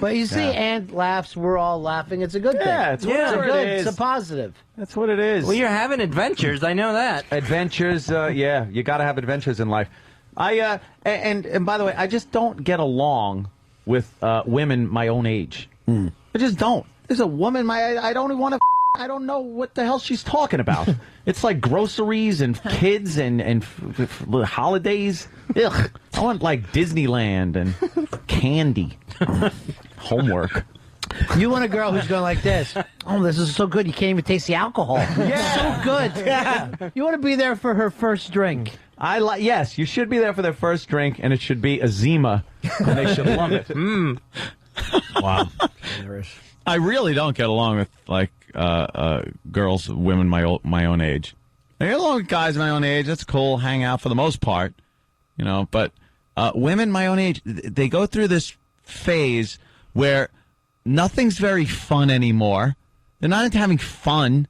But you see, Ant laughs, we're all laughing. It's a good thing. Yeah, it's what it is. It's a positive. That's what it is. Well, you're having adventures. I know that. Adventures, yeah. You got to have adventures in life. And by the way, I just don't get along with women my own age. I just don't. There's a woman I don't even want to. I don't know what the hell she's talking about. It's like groceries and kids and holidays. Ugh. I want like Disneyland and candy. Homework. You want a girl who's going like this. Oh, this is so good. You can't even taste the alcohol. Yeah. So good. Yeah. You want to be there for her first drink. Yes, you should be there for their first drink, and it should be a Zima, and they should love it. Wow. I really don't get along with like girls, women my own age. I get along with guys my own age. That's cool. Hang out for the most part, But women my own age, they go through this phase where nothing's very fun anymore. They're not into having fun.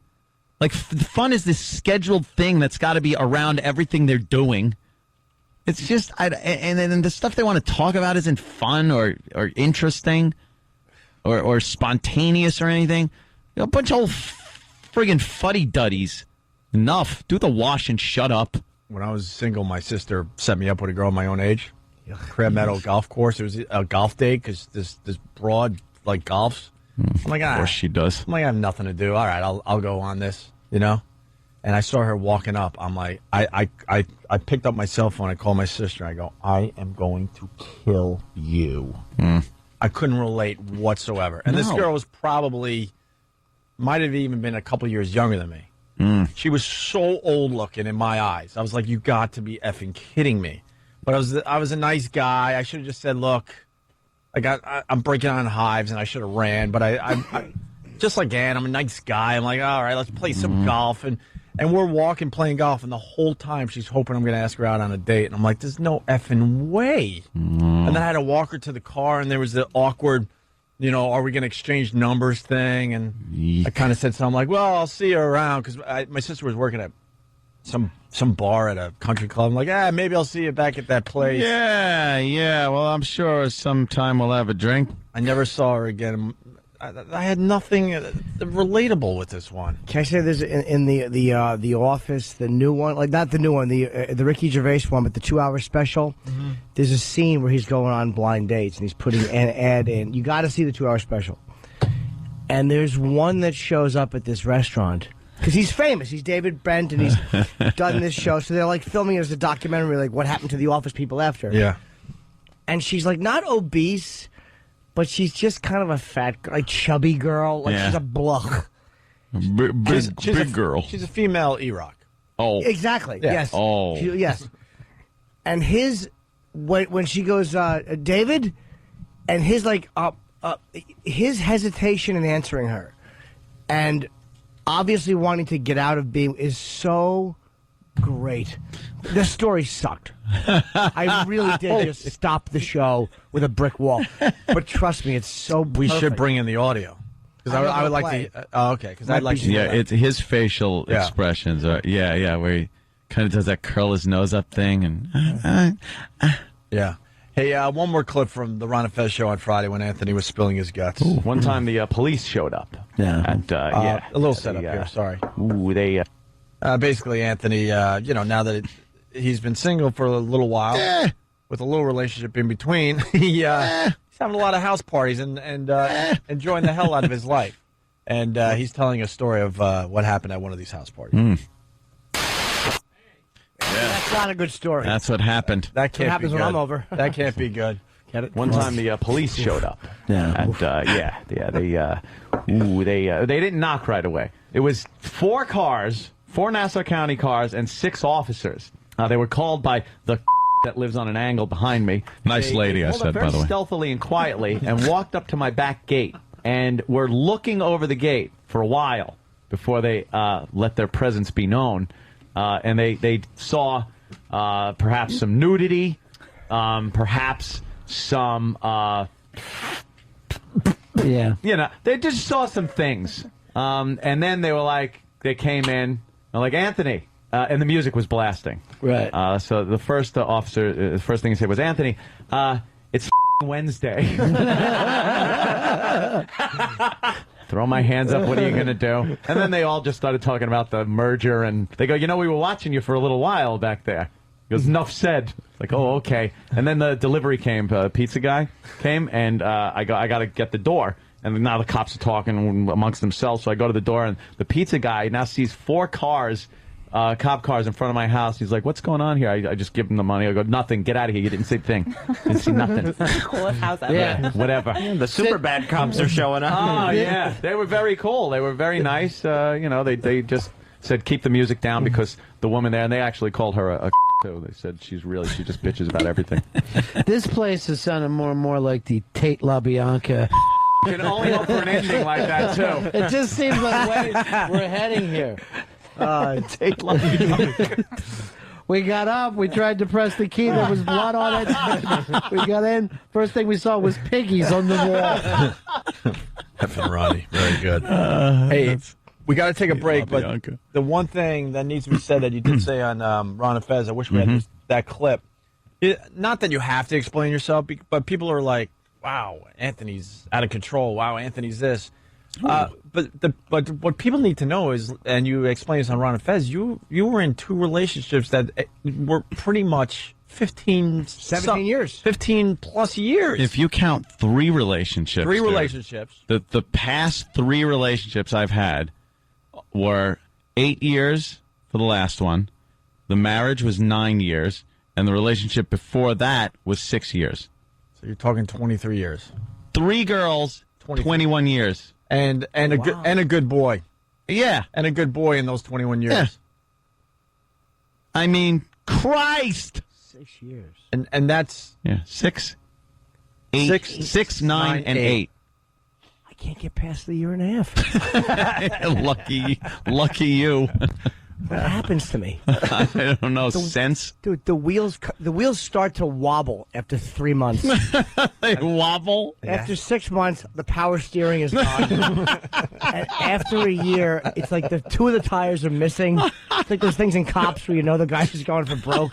Like fun is this scheduled thing that's got to be around everything they're doing. It's just, and then the stuff they want to talk about isn't fun or interesting. Or spontaneous or anything. You're a bunch of old friggin' fuddy-duddies. Enough. Do the wash and shut up. When I was single, my sister set me up with a girl my own age. Crab Meadow Golf Course. It was a golf day because this broad like golfs. I'm like, Of course she does. I'm like, I have nothing to do. All right, I'll go on this, you know. And I saw her walking up. I'm like, I picked up my cell phone. I called my sister. I go, I am going to kill you. I couldn't relate whatsoever. And this No. girl was might have even been a couple years younger than me. She was so old looking in my eyes. I was like, you got to be effing kidding me. But I was a nice guy. I should have just said, look, I'm breaking on hives, and I should have ran. But I just like Ann, I'm a nice guy. I'm like, all right, let's play some golf. And we're walking, playing golf, and the whole time she's hoping I'm going to ask her out on a date. And I'm like, there's no effing way. And then I had to walk her to the car, and there was the awkward, you know, are we going to exchange numbers thing? And I kind of said something like, well, I'll see you around, because my sister was working at some bar at a country club. I'm like, maybe I'll see you back at that place. Yeah. Well, I'm sure sometime we'll have a drink. I never saw her again. I had nothing relatable with this one. Can I say this in the Office, the new one, like not the new one, the Ricky Gervais one, but the 2-hour special? There's a scene where he's going on blind dates and he's putting an ad in. You got to see the 2-hour special. And there's one that shows up at this restaurant because he's famous. He's David Brent and he's done this show. So they're like filming it as a documentary, like what happened to the Office people after. Yeah. And she's like not obese, but she's just kind of a fat, like chubby girl. Like she's a bluck. Big girl. She's a female E-Rock. Oh. Exactly. Yeah. Yes. Oh. Yes. And when she goes, David, and his like his hesitation in answering her, and obviously wanting to get out of being is so great. The story sucked. I really did just stop the show with a brick wall. But trust me, it's so perfect. We should bring in the audio. Because I would like to. Oh, okay. Because I'd like to. Yeah, it's his facial expressions are. Yeah, where he kind of does that curl his nose up thing and. Yeah. Hey, one more clip from the Ron and Fez show on Friday when Anthony was spilling his guts. One time the police showed up. Yeah. And, a little setup here. Sorry. They. Basically, Anthony, now that he's been single for a little while, with a little relationship in between, he's having a lot of house parties and enjoying the hell out of his life. And he's telling a story of what happened at one of these house parties. That's not a good story. That's what happened. That can't what happens be good. when I'm over. That can't be good. Get it? One time the police showed up. Yeah. And they didn't knock right away. It was 4 cars, 4 Nassau County cars, and 6 officers. They were called by the that lives on an angle behind me. Nice lady, they I pulled said, up very by the way. stealthily and quietly and walked up to my back gate and were looking over the gate for a while before they let their presence be known. And they saw perhaps some nudity, perhaps some, they just saw some things. And then they came in, like, Anthony, and the music was blasting. Right. So the first officer, the first thing he said was, Anthony, it's Wednesday. Throw my hands up. What are you going to do? And then they all just started talking about the merger, and they go, we were watching you for a little while back there. He goes, enough said. Like, oh, okay. And then the delivery came, pizza guy came, and I got to get the door. And now the cops are talking amongst themselves, so I go to the door, and the pizza guy now sees 4 cars, cop cars in front of my house. He's like, what's going on here? I just give him the money. I go, nothing. Get out of here. You didn't see a thing. Didn't see nothing. Coolest house ever. Yeah, whatever. The super bad cops are showing up. Oh, yeah. They were very cool. They were very nice. They just said, keep the music down because the woman there, and they actually called her a too. They said she just bitches about everything. This place is sounding more and more like the Tate LaBianca. You can only hope for an ending like that, too. It just seems like we're heading here. Tate LaBianca. We got up, we tried to press the key, there was blood on it. We got in, first thing we saw was piggies on the wall. Effing Ronnie. Very good. Hey, we got to take a break, but the one thing that needs to be said that you did say on Ron and Fez, I wish we had was that clip. Not that you have to explain yourself, but people are like, wow, Anthony's out of control. Wow, Anthony's this. But what people need to know is, and you explained this on Ron and Fez, you were in two relationships that were pretty much 17 years. 15 plus years. If you count three relationships. Three dude, relationships. The past three relationships I've had were 8 years for the last one. The marriage was 9 years. And the relationship before that was 6 years. So you're talking 23 years. 3 girls, 21 years. And a good boy. Yeah. And a good boy in those 21 years. Yeah. I mean, Christ. 6 years. And that's 6, 8, 6, 9, and 8. I can't get past the year and a half. Lucky you. What happens to me? I don't know. Sense? Dude, the wheels start to wobble after 3 months. They wobble? After 6 months, the power steering is gone. And after a year, it's like the two of the tires are missing. It's like those things in Cops where you know the guy's just going for broke.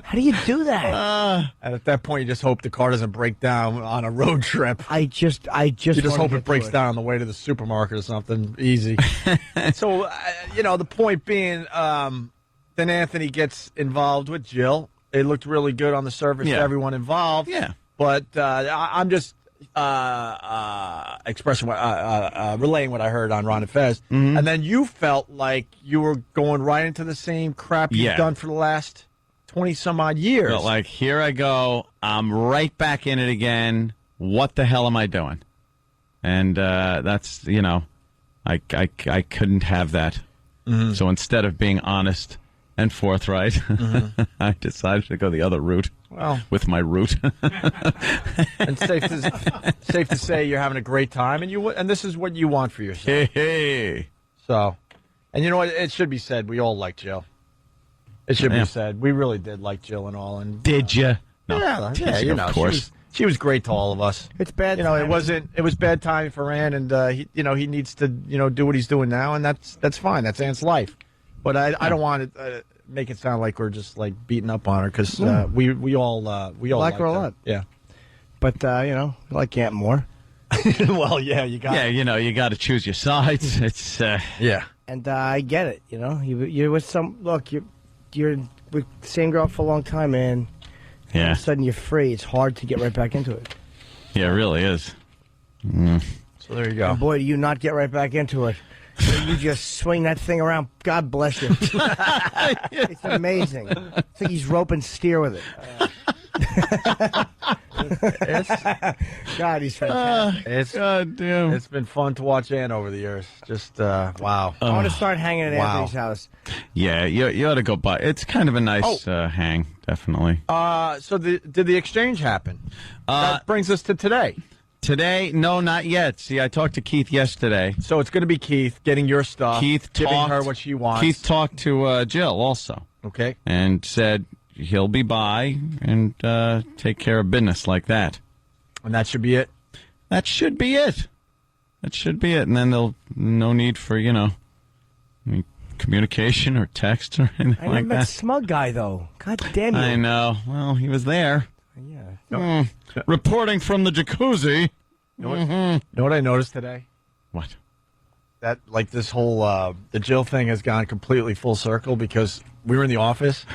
How do you do that? And at that point, you just hope the car doesn't break down on a road trip. I just You just wanna hope get it breaks to down on the way to the supermarket or something easy. So, the point being, then Anthony gets involved with Jill. It looked really good on the surface to everyone involved. Yeah. But I'm just expressing relaying what I heard on Ron and Fez. Mm-hmm. And then you felt like you were going right into the same crap you've done for the last 20-some-odd years. But like, here I go. I'm right back in it again. What the hell am I doing? And that's, I couldn't have that. Mm-hmm. So instead of being honest and forthright, I decided to go the other route. Well, with my route. And safe to say you're having a great time, and this is what you want for yourself. Hey. So, and you know what? It should be said, we all like Jill. It should be said. We really did like Jill and all. And did you? No. Yeah, of course. She was great to all of us. It's bad. It was bad timing for Ann, and he needs to do what he's doing now, and that's fine. That's Ann's life. But I don't want to make it sound like we're just like beating up on her, because we all like her a lot. Yeah. But we like Aunt more. Well, yeah, you got. Yeah, you got to choose your sides. It's yeah. And I get it. You're with some look. You're with the same girl for a long time, man. Yeah. All of a sudden you're free. It's hard to get right back into it. Yeah, it really is. So there you go. And boy, do you not get right back into it. You just swing that thing around. God bless you. It's amazing. It's like he's roping steer with it. God, he's fantastic. God damn. It's been fun to watch Ann over the years. Just wow. I want to start hanging at Anthony's house. Yeah, you ought to go by. It's kind of a nice hang, definitely. So did the exchange happen? That brings us to today. Today, no, not yet. See, I talked to Keith yesterday. So it's going to be Keith getting your stuff. Keith giving talked, her what she wants. Keith talked to Jill also. Okay. And said he'll be by and take care of business like that. And that should be it? That should be it. That should be it. And then there'll no need for, any communication or text or anything I like never met that. Smug Guy, though. God damn you. I know. Well, he was there. Yeah. Reporting from the jacuzzi. You know what I noticed today? What? That, like, this whole, the Jill thing has gone completely full circle, because we were in the office,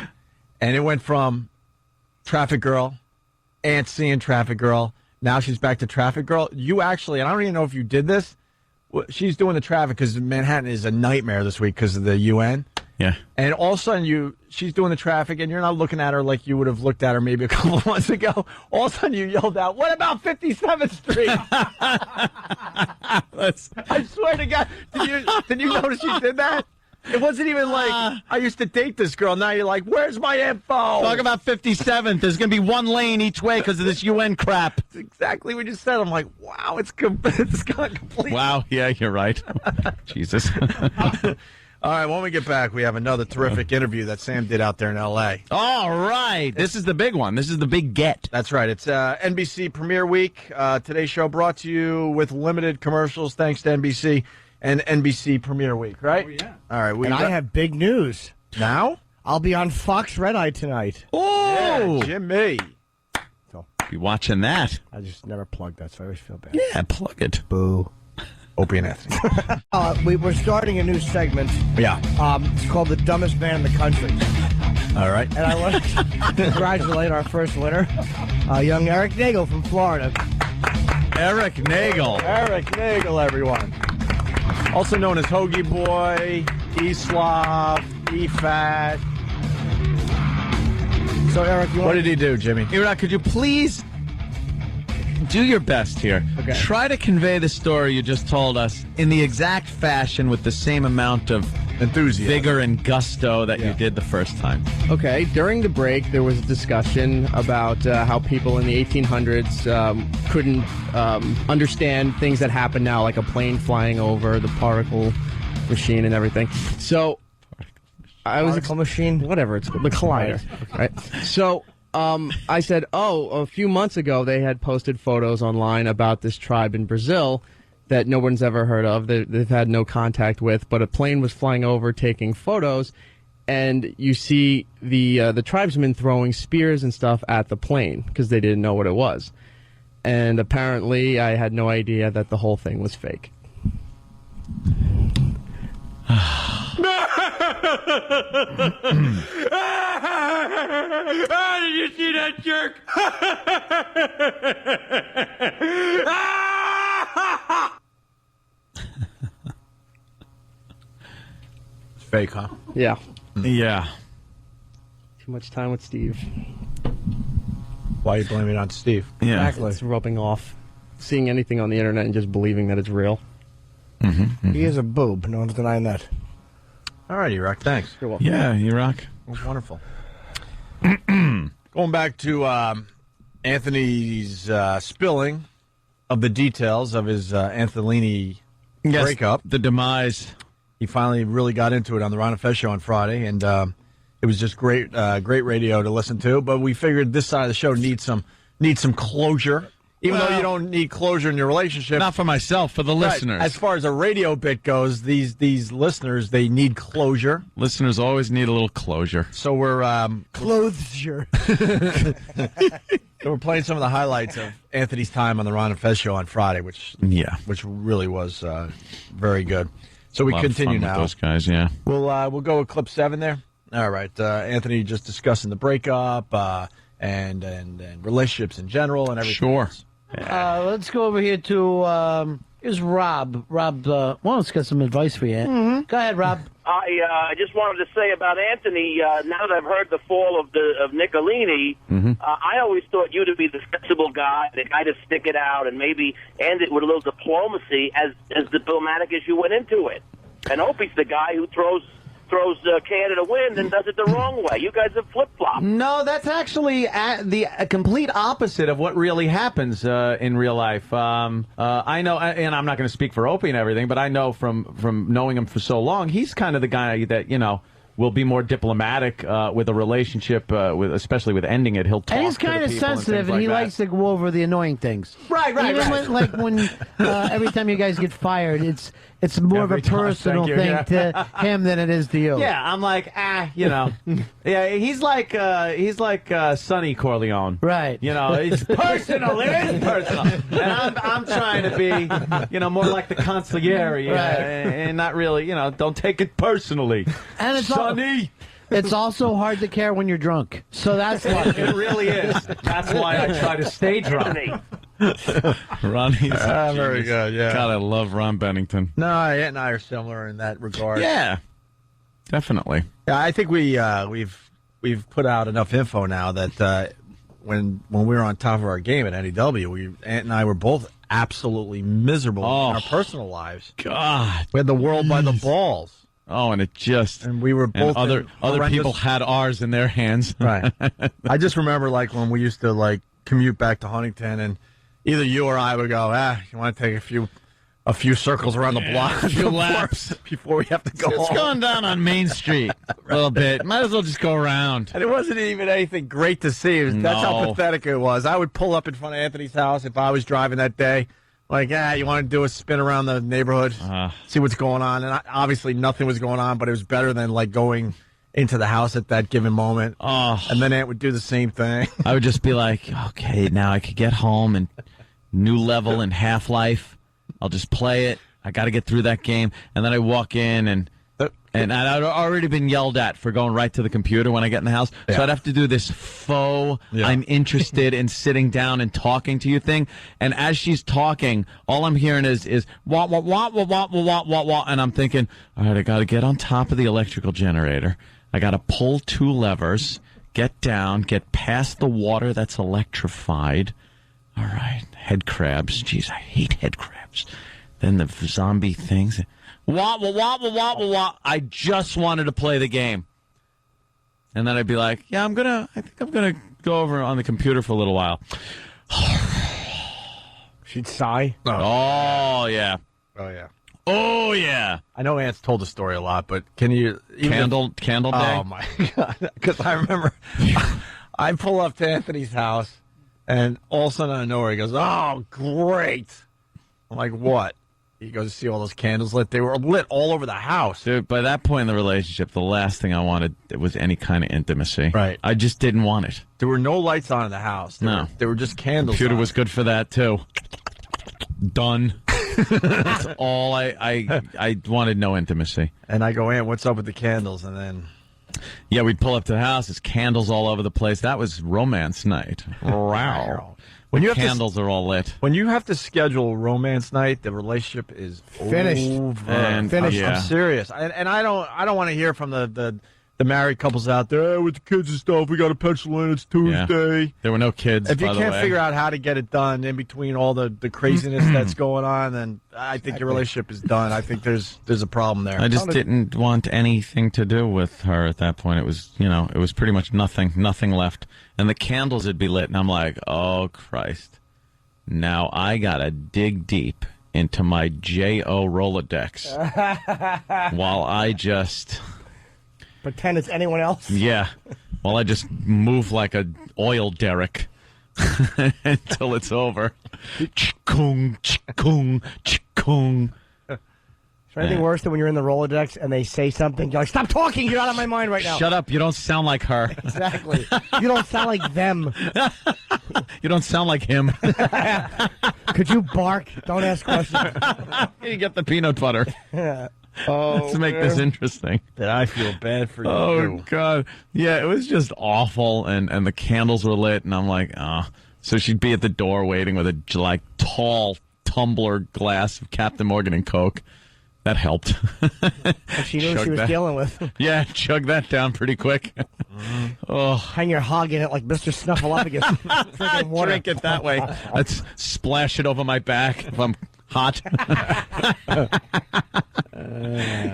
and it went from Traffic Girl, Aunt seeing Traffic Girl, now she's back to Traffic Girl. You actually, and I don't even know if you did this, she's doing the traffic, because Manhattan is a nightmare this week because of the UN. Yeah. And all of a sudden she's doing the traffic, and you're not looking at her like you would have looked at her maybe a couple of months ago. All of a sudden you yelled out, "What about 57th Street?" I swear to God, did you notice you did that? It wasn't even like, I used to date this girl. Now you're like, where's my info? Talk about 57th. There's going to be one lane each way because of this UN crap. That's exactly what you said. I'm like, wow, it's gone completely. Wow, yeah, you're right. Jesus. All right, when we get back, we have another terrific interview that Sam did out there in L.A. All right. This is the big one. This is the big get. That's right. It's NBC Premiere Week. Today's show brought to you with limited commercials, thanks to NBC and NBC Premiere Week, right? Oh, yeah. All right. I have big news. Now? I'll be on Fox Red Eye tonight. Oh! Yeah, Jimmy. Be watching that. I just never plugged that, so I always feel bad. Yeah, plug it. Boo. Opie and Anthony. We're starting a new segment. Yeah. It's called The Dumbest Man in the Country. All right. And I want to congratulate our first winner, young Eric Nagel from Florida. Eric Nagel, everyone. Also known as Hoagie Boy, E-Slav, E-Fat. So, Eric, what did he do, Jimmy? Iraq, could you please do your best here? Okay. Try to convey the story you just told us in the exact fashion with the same amount of enthusiasm, vigor, and gusto that you did the first time. Okay, during the break, there was a discussion about how people in the 1800s couldn't understand things that happen now, like a plane flying over, the particle machine and everything. So, Particle machine? Whatever it's called, the collider. Right. So, I said, a few months ago, they had posted photos online about this tribe in Brazil that no one's ever heard of, they've had no contact with, but a plane was flying over taking photos, and you see the tribesmen throwing spears and stuff at the plane because they didn't know what it was. And apparently I had no idea that the whole thing was fake. Did you see that jerk? It's fake, huh? Yeah. Yeah. Too much time with Steve. Why are you blaming it on Steve? Yeah. Exactly. It's rubbing off. Seeing anything on the internet and just believing that it's real. He is a boob. No one's denying that. All right, Iraq, thanks. You're welcome. Yeah, Iraq. Wonderful. Going back to Anthony's spilling of the details of his Antolini breakup. The demise. He finally really got into it on the Ron and Fez show on Friday, and it was just great radio to listen to. But we figured this side of the show needs some closure. Even though you don't need closure in your relationship. Not for myself, for the listeners. As far as a radio bit goes, these listeners, they need closure. Listeners always need a little closure. So we're Closure. so we're playing some of the highlights of Anthony's time on the Ron and Fez show on Friday, which really was very good. So we continue now. With those guys, yeah. We'll go with clip 7 there. All right, Anthony just discussing the breakup and relationships in general and everything. Sure. else. Let's go over here to here's Rob. Rob, well, let's get some advice for you. Mm-hmm. Go ahead, Rob. I just wanted to say about Anthony. Now that I've heard the fall of Nicolini, I always thought you to be the sensible guy, the guy to stick it out and maybe end it with a little diplomacy, as diplomatic as you went into it. And Opie's the guy who throws Canada wind and does it the wrong way. You guys have flip-flopped. No, that's actually the complete opposite of what really happens in real life. I know, and I'm not going to speak for Opie and everything, but I know from knowing him for so long, he's kind of the guy that, will be more diplomatic with a relationship, especially with ending it. He'll talk and he's kind of sensitive, and he likes to go over the annoying things. Right. When every time you guys get fired, it's more of a personal thing to him than it is to you. Yeah, I'm like, yeah, he's like Sonny Corleone. Right. It's personal. It is personal. And I'm trying to be, more like the consigliere, and not really, don't take it personally. And it's Sonny. It's also hard to care when you're drunk. So that's why. It really is. That's why I try to stay drunk. Ronnie's very good, yeah. God, I love Ron Bennington. No, Ant and I are similar in that regard. Yeah, definitely. Yeah, I think we've put out enough info now that when we were on top of our game at NEW, Ant and I were both absolutely miserable in our personal lives. God, we had the world by the balls. Oh, and we were both other people had ours in their hands. Right. I just remember when we used to commute back to Huntington, and either you or I would go, you want to take a few circles around the block, a few laps before we have to go home. It's going down on Main Street a little bit. Might as well just go around. And it wasn't even anything great to see. That's how pathetic it was. I would pull up in front of Anthony's house if I was driving that day. You want to do a spin around the neighborhood, see what's going on. And obviously nothing was going on, but it was better than going into the house at that given moment. Oh. And then Ant would do the same thing. I would just be like, okay, now I could get home and new level in Half-Life. I'll just play it. I got to get through that game. And then I walk in and I'd already been yelled at for going right to the computer when I get in the house. Yeah. So I'd have to do this faux, I'm interested in sitting down and talking to you thing. And as she's talking, all I'm hearing is wah, wah, wah, wah, wah, wah, wah, wah. And I'm thinking, all right, I got to get on top of the electrical generator. I got to pull 2 levers, get down, get past the water that's electrified. All right, head crabs. Jeez, I hate head crabs. Then the zombie things. Wah, wah, wah, wah, wah, wah, wah. I just wanted to play the game. And then I'd be like, yeah, I think I'm going to go over on the computer for a little while. She'd sigh. Oh, yeah. Oh, yeah. Oh, yeah. I know Ant's told the story a lot, but can you... Candle Day? Oh, my God. Because I remember I pull up to Anthony's house, and all of a sudden out of nowhere, he goes, oh, great. I'm like, what? He goes to see all those candles lit. They were lit all over the house. Dude, by that point in the relationship, the last thing I wanted was any kind of intimacy. Right. I just didn't want it. There were no lights on in the house. They were just candles. Computer on. was good for that, too. Done. That's all I wanted no intimacy. And I go, Ant, what's up with the candles? And then... Yeah, we'd pull up to the house. There's candles all over the place. That was romance night. Wow. When you have candles are all lit. When you have to schedule romance night, the relationship is Finished. over. And Finished. yeah. I'm serious. And I don't want to hear from the married couples out there, hey, with the kids and stuff, we got to pencil in, it's Tuesday. Yeah. There were no kids, If you by the can't way. figure out how to get it done in between all the craziness that's going on, then I think your relationship is done. I think there's a problem there. I just didn't want anything to do with her at that point. It was, it was pretty much nothing left. And the candles would be lit, and I'm like, oh, Christ. Now I got to dig deep into my J.O. Rolodex while I just... Pretend it's anyone else. Yeah. While I just move like a oil derrick until it's over. Chikung, chikung, chikung. Is there anything worse than when you're in the Rolodex and they say something, you're like, stop talking, you're out of my mind right now. Shut up, you don't sound like her. Exactly. You don't sound like them. You don't sound like him. Could you bark? Don't ask questions. You get the peanut butter. Let's make this interesting. That I feel bad for you. Oh, God. Yeah, it was just awful, and the candles were lit, and I'm like, oh. So she'd be at the door waiting with a, tall tumbler glass of Captain Morgan and Coke. That helped. And she knew what she was dealing with. Yeah, chug that down pretty quick. Oh. Hang your hog in it like Mr. Snuffleupagus. Drinking water. Drink it that way. Let's splash it over my back if I'm hot.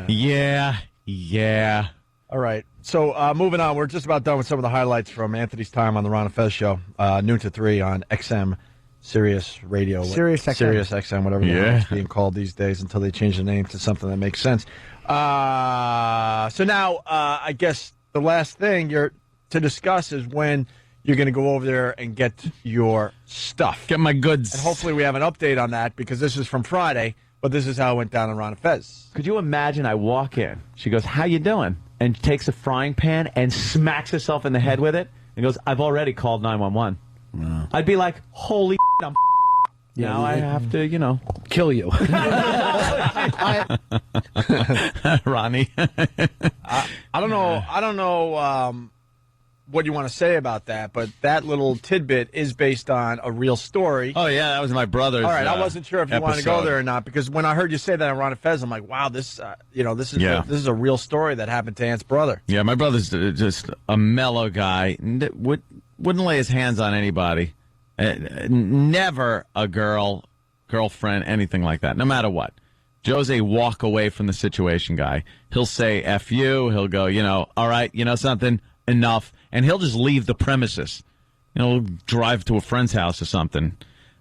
Yeah. All right. So moving on, we're just about done with some of the highlights from Anthony's time on the Ron and Fez show, noon to 3 on XM, Sirius Radio. Sirius XM. Sirius XM, whatever the hell it's being called these days until they change the name to something that makes sense. So now I guess the last thing to discuss is when you're going to go over there and get your stuff. Get my goods. And hopefully we have an update on that because this is from Friday, but this is how it went down in Ron and Fez. Could you imagine I walk in, she goes, how you doing? And takes a frying pan and smacks herself in the head with it and goes, I've already called 911. No. I'd be like, holy I'm now I have to, kill you. Ronnie. I don't know what you want to say about that, but that little tidbit is based on a real story. Oh, yeah, that was my brother's All right, I wasn't sure if you wanted to go episode. there or not, because when I heard you say that on Ron and Fez, I'm like, wow, this is a real story that happened to Ant's brother. Yeah, my brother's just a mellow guy. Wouldn't lay his hands on anybody. Never a girlfriend, anything like that, no matter what. Joe's a walk away from the situation guy. He'll say F you. He'll go, all right, something, enough. And he'll just leave the premises. Drive to a friend's house or something.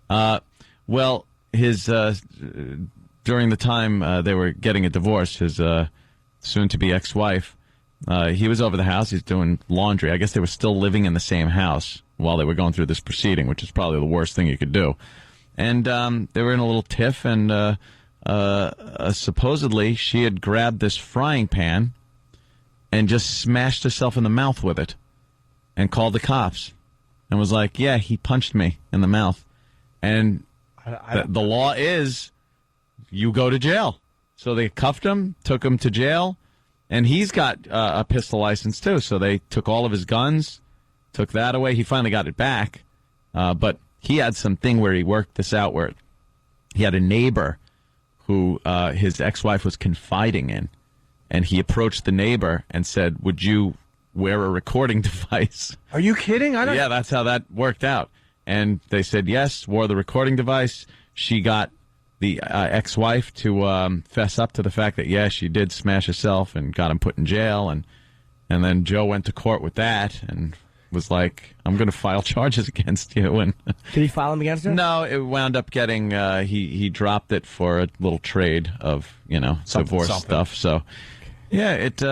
Well, his during the time they were getting a divorce, his soon-to-be ex-wife, he was over the house. He's doing laundry. I guess they were still living in the same house while they were going through this proceeding, which is probably the worst thing you could do. And they were in a little tiff, and supposedly she had grabbed this frying pan and just smashed herself in the mouth with it and called the cops and was like, yeah, he punched me in the mouth. And the law is you go to jail. So they cuffed him, took him to jail, and he's got a pistol license too. So they took all of his guns, took that away. He finally got it back, but he had something where he worked this out where he had a neighbor who his ex-wife was confiding in, and he approached the neighbor and said, "Would you wear a recording device?" Are you kidding? I don't. Yeah, that's how that worked out. And they said yes, wore the recording device. She got the ex-wife to fess up to the fact that, yeah, she did smash herself and got him put in jail. And then Joe went to court with that and was like, I'm going to file charges against you. And did he file them against her? No, it wound up getting, he dropped it for a little trade of, divorce stuff. So, yeah, it...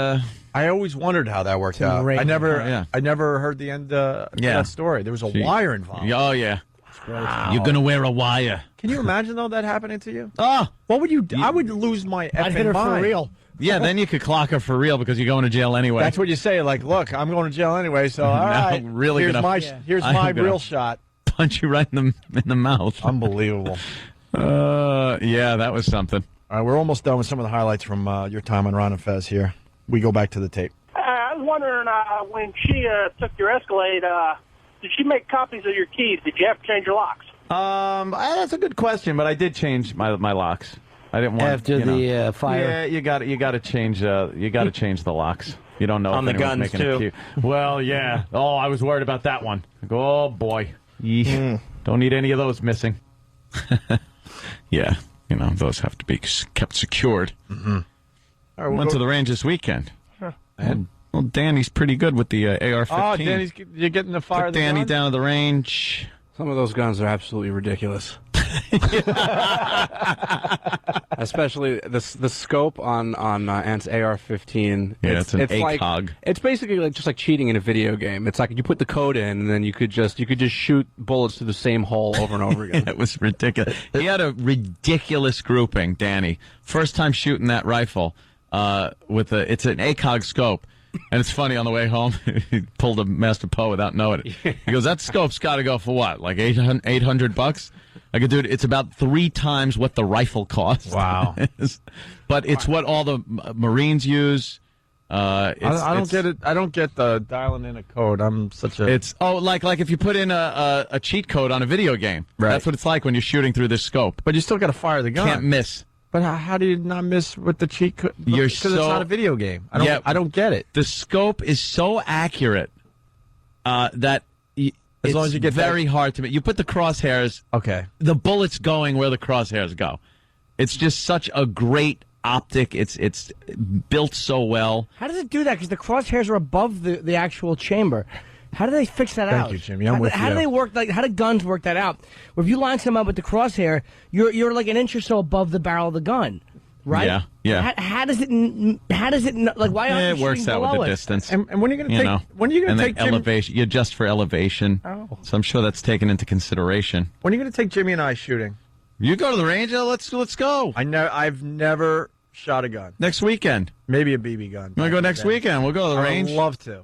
I always wondered how that worked out. I never heard the end of that story. There was a wire involved. Oh, yeah. Wow. You're going to wear a wire. Can you imagine, though, that happening to you? Oh. What would you do? I would lose my effing I'd hit her mind. for real. Yeah, then you could clock her for real because you're going to jail anyway. That's what you say. Like, look, I'm going to jail anyway, so all right. Really here's my real shot. Punch you right in the mouth. Unbelievable. Yeah, that was something. All right, we're almost done with some of the highlights from your time on Ron and Fez here. We go back to the tape. I was wondering, when she took your Escalade, did she make copies of your keys? Did you have to change your locks? That's a good question, but I did change my locks. I didn't want after the fire. Yeah, you got to change change the locks. You don't know on if the anyone's guns making too. a cue. Well, yeah. Oh, I was worried about that one. I go, oh boy, don't need any of those missing. Yeah, those have to be kept secured. Mm-hmm. All right, went to the range this weekend. Well, Danny's pretty good with the AR-15. Oh, you're getting the fire. Took Danny down to the range. Some of those guns are absolutely ridiculous. Especially the scope on Ant's AR-15. Yeah, it's an ACOG. Like, it's basically just like cheating in a video game. It's like you put the code in, and then you could just shoot bullets through the same hole over and over again. It was ridiculous. He had a ridiculous grouping, Danny. First time shooting that rifle it's an ACOG scope. And it's funny, on the way home, he pulled a Master Poe without knowing it. He goes, that scope's got to go for what, like $800? I go, dude, it's about 3 times what the rifle costs. Wow. But it's what all the Marines use. I don't get it. I don't get the dialing in a code. I'm such a... It's like if you put in a cheat code on a video game. Right. That's what it's like when you're shooting through this scope. But you still got to fire the gun. Can't miss. But how do you not miss with the cheat code? Because it's not a video game. I don't get it. The scope is so accurate that as long as you get very hard to... You put the crosshairs... Okay. The bullet's going where the crosshairs go. It's just such a great optic. It's built so well. How does it do that? Because the crosshairs are above the actual chamber. How do they fix that out? Thank you, Jimmy. I'm with you. How do they work? How do guns work that out? Where if you line some up with the crosshair, you're like an inch or so above the barrel of the gun, right? Yeah. How does it? Like why aren't you it works shooting out with below the it? distance? And when are you going to take? When are you going to take Jimmy? Elevation? You adjust for elevation. Oh. So I'm sure that's taken into consideration. When are you going to take Jimmy and I shooting? You go to the range. Let's go. I've never shot a gun. Next weekend, maybe a BB gun. You want to go next weekend? We'll go to the range. I'd love to.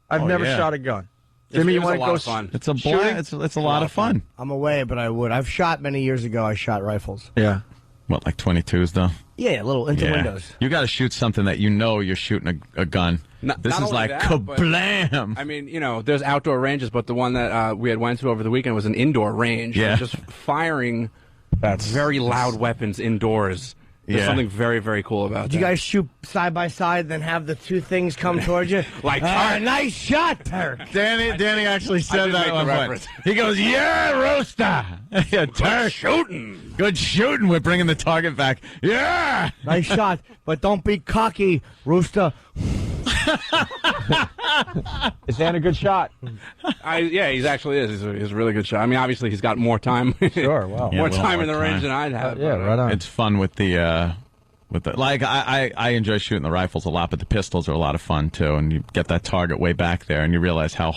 I've never shot a gun. Jimmy, you want to go? Fun. It's a blast. It's a lot of fun. I'm away, but I would. I've shot many years ago. I shot rifles. Yeah. What, like 22s though? Yeah, little into windows. You got to shoot something that you know you're shooting a gun. This is like kablam. I mean, there's outdoor ranges, but the one that we had went to over the weekend was an indoor range. Yeah. Just firing very loud weapons indoors. There's something very, very cool about that. Did you guys shoot side by side, then have the two things come towards you? Like, nice shot, Turk. Danny actually said that at one point. He goes, yeah, Rooster. Yeah, Turk. Shooting. Good shooting. We're bringing the target back. Yeah. Nice shot, but don't be cocky, Rooster. Is Dan a good shot? Yeah, he actually is. He's a really good shot. I mean, obviously, he's got more time. Sure, wow. more time in the range than I'd have. Yeah, right on. It's fun with the like I enjoy shooting the rifles a lot, but the pistols are a lot of fun too. And you get that target way back there, and you realize how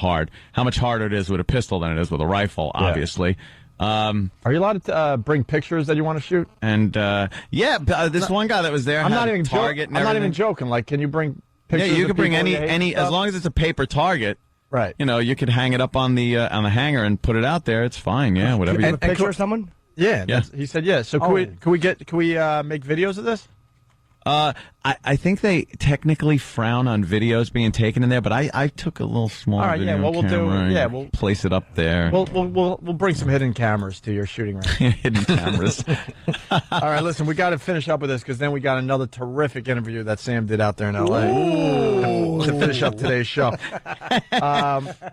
much harder it is with a pistol than it is with a rifle. Obviously. Are you allowed to bring pictures that you want to shoot? And this one guy that was there. I'm had not even target. I'm not even joking. Like, can you bring pictures? Yeah, you can bring any stuff? as long as it's a paper target. Right. You could hang it up on the hanger and put it out there. It's fine. Yeah, whatever. A picture of someone? Yeah, Yeah. he said yes. So can we make videos of this? I think they technically frown on videos being taken in there, but I took a little small All right, video yeah, well, we'll do- camera and yeah, we'll- place it up there. We'll bring some hidden cameras to your shooting range. Hidden cameras. All right, listen, we got to finish up with this because then we got another terrific interview that Sam did out there in L.A. to finish up today's show.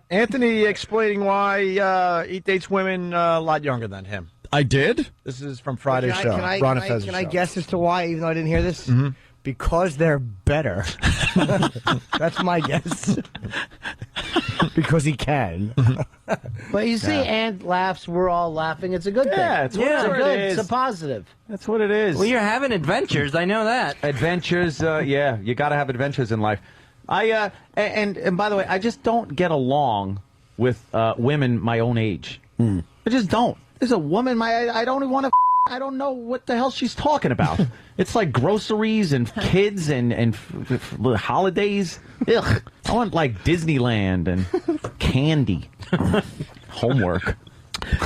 Anthony explaining why he dates women a lot younger than him. I did? This is from Friday's Can show. I, Ron can I, Fez's can I show. guess as to why, even though I didn't hear this? Mhm. Because they're better. That's my guess. Because he can. But you see, Yeah. Ant laughs, we're all laughing. It's a good thing. Yeah, it's whatever good. it is. It's a positive. That's what it is. Well, you're having adventures. I know that. Adventures, yeah, you got to have adventures in life. And by the way, I just don't get along with women my own age. I just don't. There's a woman I don't even want to. I don't know what the hell she's talking about. It's like groceries and kids and holidays. Ugh. I want like Disneyland and candy, homework.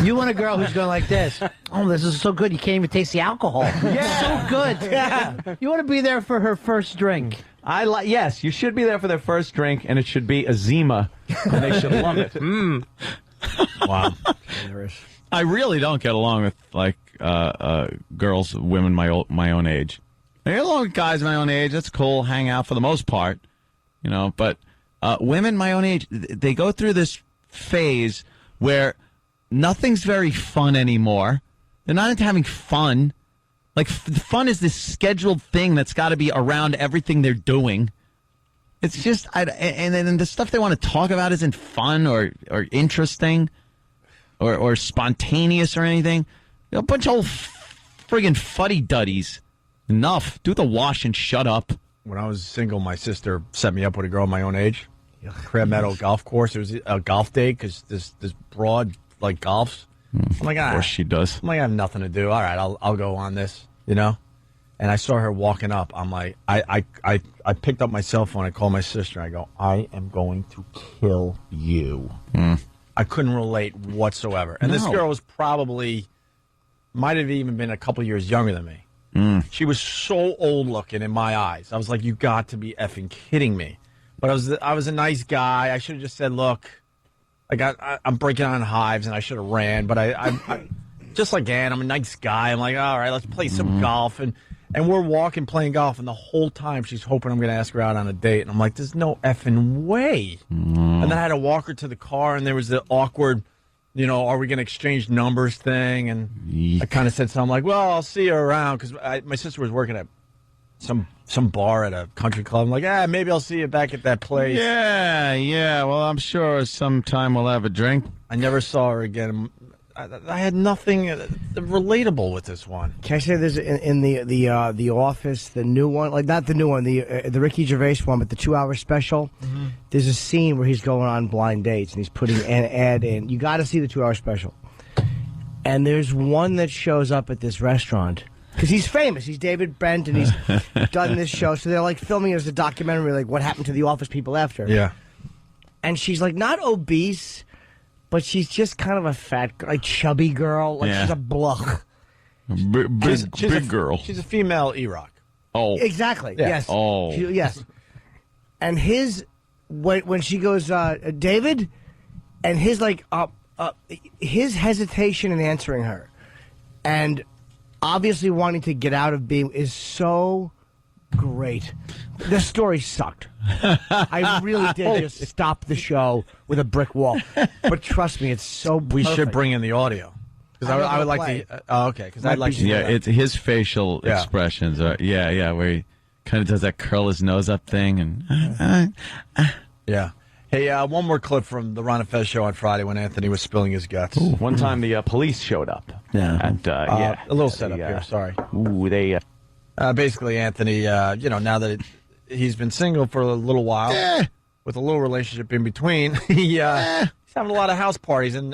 You want a girl who's going like this. Oh, this is so good. You can't even taste the alcohol. Yeah. So good. Yeah. You want to be there for her first drink. Yes, you should be there for their first drink, and it should be a Zima, and they should love it. Wow. I really don't get along with like girls, women my own age. I get along with guys my own age. That's cool. Hang out for the most part, you know. But women my own age, they go through this phase where nothing's very fun anymore. They're not into having fun. Like fun is this scheduled thing that's got to be around everything they're doing. It's just, and then the stuff they want to talk about isn't fun or interesting. Or spontaneous or anything. A bunch of old friggin' fuddy-duddies. Enough. Do the wash and shut up. When I was single, my sister set me up with a girl my own age. Crab Meadow Golf Course. It was a golf day because this broad like golfs. I'm like, Of course she does. I'm like, I have nothing to do. All right, I'll go on this, you know. And I saw her walking up. I'm like, I picked up my cell phone. I called my sister. I go, I am going to kill you. I couldn't relate whatsoever. And this No. girl was probably, might have even been a couple years younger than me. She was so old looking in my eyes. I was like, you got to be effing kidding me. But I was a nice guy. I should have just said, look, I'm breaking on hives, and I should have ran. But I just like Ann, I'm a nice guy. I'm like, all right, let's play some golf. And we're walking, playing golf, and the whole time she's hoping I'm going to ask her out on a date. And I'm like, there's no effing way. And then I had to walk her to the car, and there was the awkward, you know, are we going to exchange numbers thing? And I kind of said something like, well, I'll see you around, because my sister was working at some bar at a country club. I'm like, maybe I'll see you back at that place. Yeah. Well, I'm sure sometime we'll have a drink. I never saw her again. I had nothing relatable with this one. Can I say there's in the Office, the new one, like not the new one, the Ricky Gervais one, but the 2-hour special. There's a scene where he's going on blind dates and he's putting an ad in. You got to see the 2-hour special. And there's one that shows up at this restaurant because he's famous. He's David Brent and he's done this show. So they're like filming it as a documentary, like what happened to the Office people after. Yeah. And she's like not obese, but she's just kind of a fat, like chubby girl. Like she's a bluch. Big girl. She's a female E-Rock. Oh. Exactly. Yeah. Yes. Oh. Yes. And when she goes, David, and his like his hesitation in answering her, and obviously wanting to get out of being is so great. The story sucked. I really did just stop the show with a brick wall. But trust me, it's so perfect. We should bring in the audio. Because I would like play to. Okay, because I'd like to. Yeah, it's his facial Yeah. expressions are where he kind of does that curl his nose up thing and Yeah. Hey, one more clip from the Ron and Fez show on Friday when Anthony was spilling his guts. One time the police showed up. Yeah. And, A little setup here. Sorry. Ooh, they. Basically, Anthony, now that he's been single for a little while, with a little relationship in between, he's having a lot of house parties and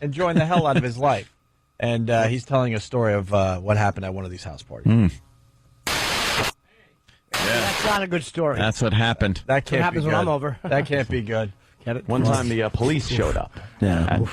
enjoying the hell out of his life. And he's telling a story of what happened at one of these house parties. That's not a good story. That's what happened. That can't happens be when good. I'm over. That can't be good. Get it? One time the police showed up. Yeah. And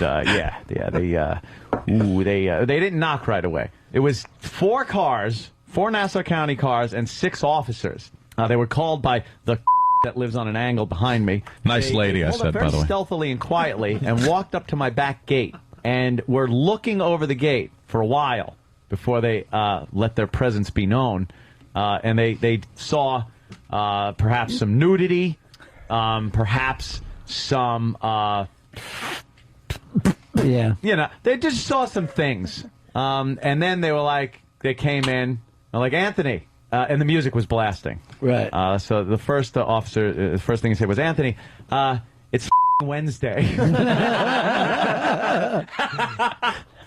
they didn't knock right away. It was 4 cars, 4 Nassau County cars, and 6 officers. They were called by the that lives on an angle behind me. Nice lady, I pulled said, up very by the way. stealthily and quietly and walked up to my back gate and were looking over the gate for a while before they let their presence be known. And they saw perhaps some nudity, perhaps some, yeah. You know, they just saw some things. And then they were like, they came in, they're like, Anthony. And the music was blasting. Right. So the first officer, the first thing he said was, Anthony, it's Wednesday.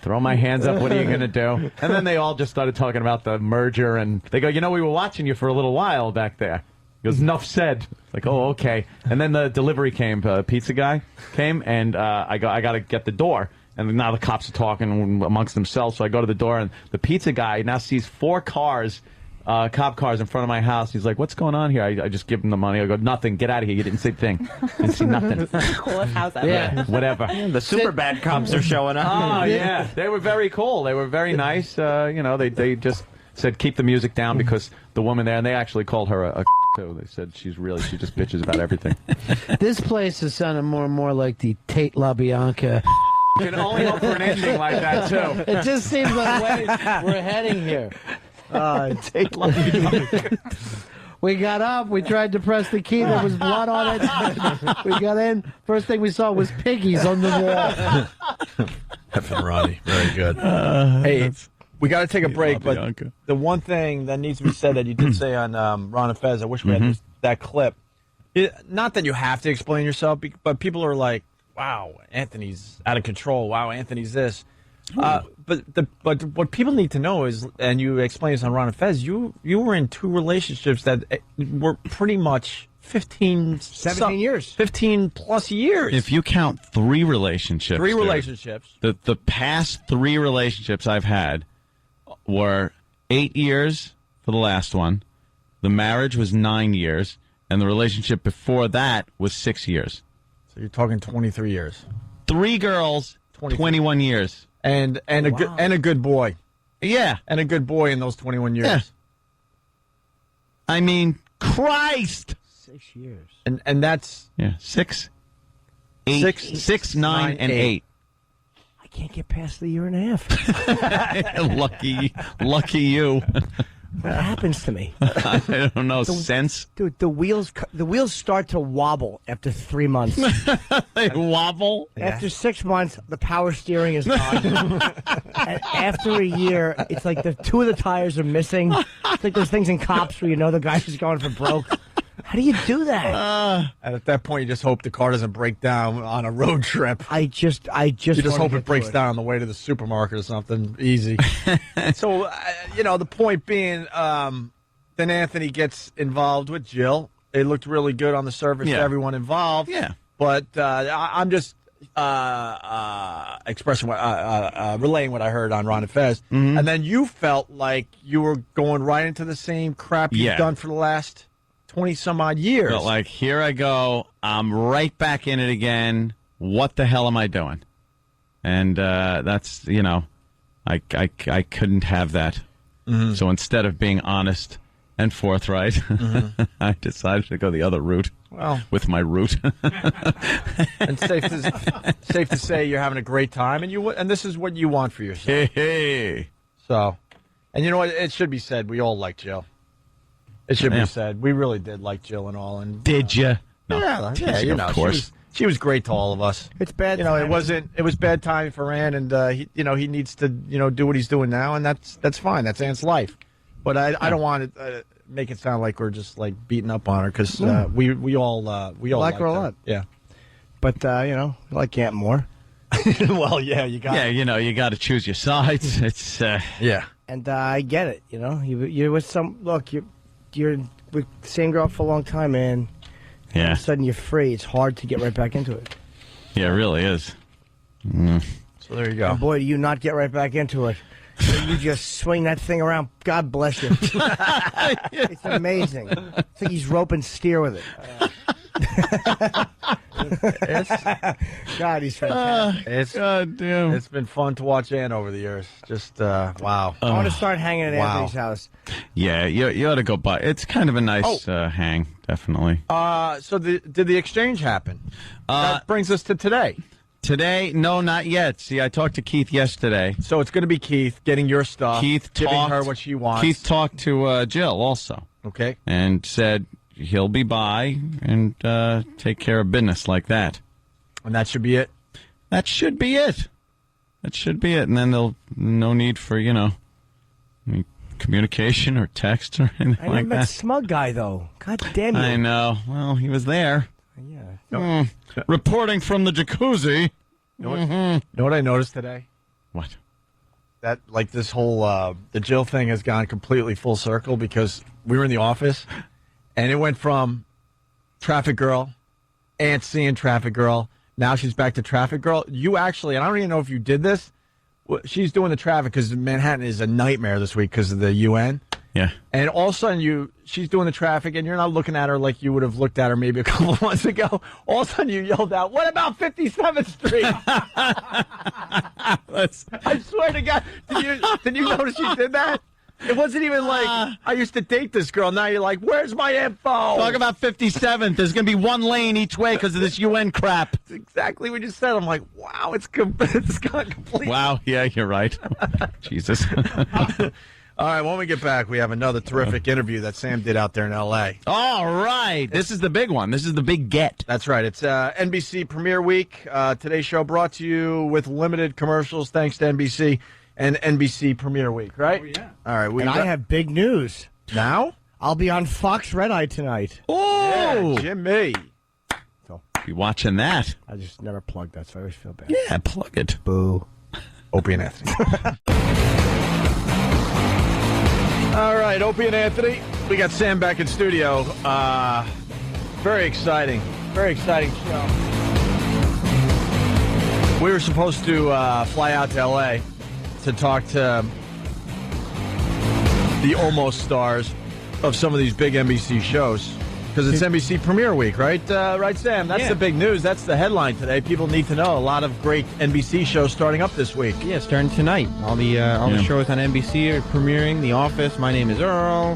Throw my hands up. What are you going to do? And then they all just started talking about the merger. And they go, you know, we were watching you for a little while back there. He goes, enough said. Like, oh, okay. And then the delivery came. Pizza guy came, and I got to get the door. And now the cops are talking amongst themselves. So I go to the door, and the pizza guy now sees 4 cars. Cop cars in front of my house. He's like, what's going on here? I just give him the money. I go, nothing. Get out of here. You didn't see a thing. Didn't see nothing. Coolest house ever. Yeah. Whatever. The super bad cops are showing up. Oh, yeah. They were very cool. They were very nice. You know, they just said, keep the music down because the woman there, and they actually called her a too. They said she just bitches about everything. This place is sounding more and more like the Tate LaBianca. You can only hope for an ending like that, too. It just seems like we're heading here. Tate LaBianca. We got up. We tried to press the key. There was blood on it. We got in. First thing we saw was piggies on the wall. Effing Ronnie. Very good. Hey, we got to take a break, but Bianca. the one thing that needs to be said that you did say on Ron and Fez, I wish we had that clip. Not that you have to explain yourself, but people are like, wow, Anthony's out of control. Wow, Anthony's this. But what people need to know is, and you explained this on Ron and Fez, you were in 2 relationships that were pretty much 17 years. 15 plus years. If you count 3 relationships. 3 dude, relationships. The past 3 relationships I've had were 8 years for the last one. The marriage was 9 years. And the relationship before that was 6 years. So you're talking 23 years. 3 girls, 21 years. And a good boy. Yeah. And a good boy in those 21 years. Yeah. I mean, Christ. 6 years. And that's 6, 8, 6, 9, and 8. I can't get past the year and a half. Lucky you. What happens to me? I don't know. Sense, dude. The wheels start to wobble after 3 months. They wobble after 6 months. The power steering is gone. And after a year, it's like the 2 of the tires are missing. It's like those things in Cops where you know the guy's just going for broke. How do you do that? And at that point, you just hope the car doesn't break down on a road trip. I just you just hope it breaks down on the way to the supermarket or something easy. So, the point being, then Anthony gets involved with Jill. It looked really good on the surface to everyone involved. Yeah. But I'm just expressing relaying what I heard on Ron and Fez. Mm-hmm. And then you felt like you were going right into the same crap you've done for the last 20-some-odd years. But like, here I go. I'm right back in it again. What the hell am I doing? And that's, I couldn't have that. Mm-hmm. So instead of being honest and forthright, I decided to go the other route. Well, with my route. And safe to say you're having a great time, and this is what you want for yourself. Hey. So, and you know what? It should be said, we all like Jill. It should be said. We really did like Jill and all. And did you? No. Yeah, of course. She was great to all of us. It's bad. It was bad timing for Ann, and he needs to do what he's doing now, and that's fine. That's Ann's life. But I don't want to make it sound like we're just like beating up on her because we all like her a lot. Yeah. But we like Aunt more. Well, yeah, you got. Yeah, you got to choose your sides. It's yeah. And I get it. You're with you're with the same girl for a long time, man. Yeah. All of a sudden you're free. It's hard to get right back into it. Yeah, it really is. So there you go. And boy, do you not get right back into it. You just swing that thing around. God bless you. It's amazing. It's like he's roping steer with it. God, he's fantastic. It's been fun to watch Ann over the years. Just wow. I want to start hanging at Wow. Anthony's house. Yeah, you ought to go by. It's kind of a nice hang, definitely. So did the exchange happen? That brings us to today. Today, no, not yet. See, I talked to Keith yesterday. So it's going to be Keith getting your stuff. Keith giving talked, her what she wants. Keith talked to Jill also. Okay. And said he'll be by and take care of business like that. And that should be it? That should be it. That should be it. And then there'll no need for, any communication or text or anything I never like met that. Smug Guy, though. God damn you. I know. Well, he was there. Yeah. Reporting from the jacuzzi. You know what I noticed today? What? That, like, this whole, the Jill thing has gone completely full circle because we were in the office and it went from Traffic Girl, Aunt seeing Traffic Girl, now she's back to Traffic Girl. You actually, and I don't even know if you did this, she's doing the traffic because Manhattan is a nightmare this week because of the UN. Yeah. And all of a sudden she's doing the traffic and you're not looking at her like you would have looked at her maybe a couple of months ago. All of a sudden you yelled out, "What about 57th Street?" I swear to God, did you notice you did that? It wasn't even like, I used to date this girl. Now you're like, where's my info? Talk about 57th. There's going to be one lane each way because of this UN crap. That's exactly what you said. I'm like, wow, it's gone completely. Wow. Yeah, you're right. Jesus. All right, when we get back, we have another terrific interview that Sam did out there in L.A. All right. This is the big one. This is the big get. That's right. It's NBC Premiere Week. Today's show brought to you with limited commercials thanks to NBC and NBC Premiere Week, right? Oh, yeah. All right. I have big news. Now? I'll be on Fox Red Eye tonight. Oh! Yeah, Jimmy. Be watching that. I just never plugged that, so I always feel bad. Yeah, plug it. Boo. Opie and Anthony. All right, Opie and Anthony. We got Sam back in studio. Very exciting. Very exciting show. We were supposed to fly out to L.A. to talk to the almost stars of some of these big NBC shows. Because it's NBC Premiere Week, right? Right, Sam? That's the big news. That's the headline today. People need to know a lot of great NBC shows starting up this week. Yeah, starting tonight. All the shows on NBC are premiering. The Office, My Name is Earl.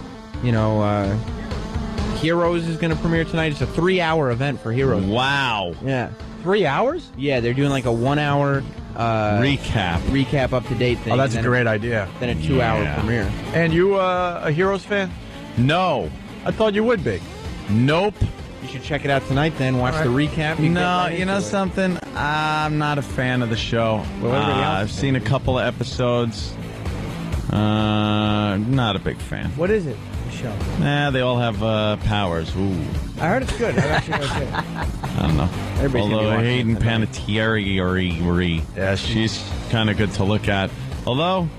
Heroes is going to premiere tonight. It's a 3-hour event for Heroes. Wow. Yeah. 3 hours? Yeah, they're doing like a 1-hour recap up to date thing. Oh, that's a great idea. Then a 2-hour premiere. And you a Heroes fan? No. I thought you would be. Nope. You should check it out tonight then. Watch the recap. No, you know something? I'm not a fan of the show. I've seen a couple of episodes. Not a big fan. What is it, the show? Nah, they all have powers. Ooh. I heard it's good. I've actually heard it's I don't know. Although Hayden Panettiere, she's kind of good to look at. Although,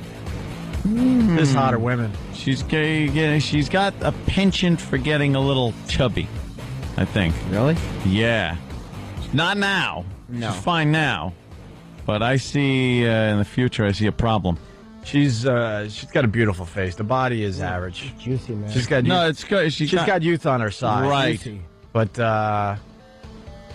There's hotter women. She's gay. Yeah, she's got a penchant for getting a little chubby, I think. Really? Yeah. Not now. No. She's fine now. But I see in the future, I see a problem. She's got a beautiful face. The body is average. Juicy, man. She's got No, it's good. She's got youth on her side. Right. Juicy. But I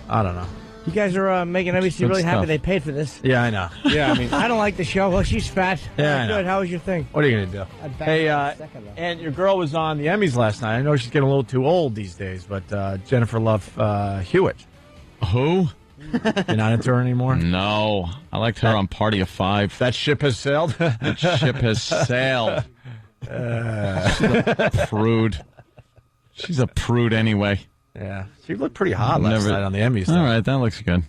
don't know. You guys are making NBC Good really happy stuff. they paid for this. Yeah, I know. Yeah, I mean, I don't like the show. Well, she's fat. Yeah, I know. Good. How was your thing? What are you gonna do? I'd back Hey, her in a second, though. and your girl was on the Emmys last night. I know she's getting a little too old these days, but Jennifer Love Hewitt. Who? You're not into her anymore? No. I liked her on Party of Five. That ship has sailed? That ship has sailed. She's a prude. She's a prude anyway. Yeah. She looked pretty hot last night on the Emmys. All right, that looks good.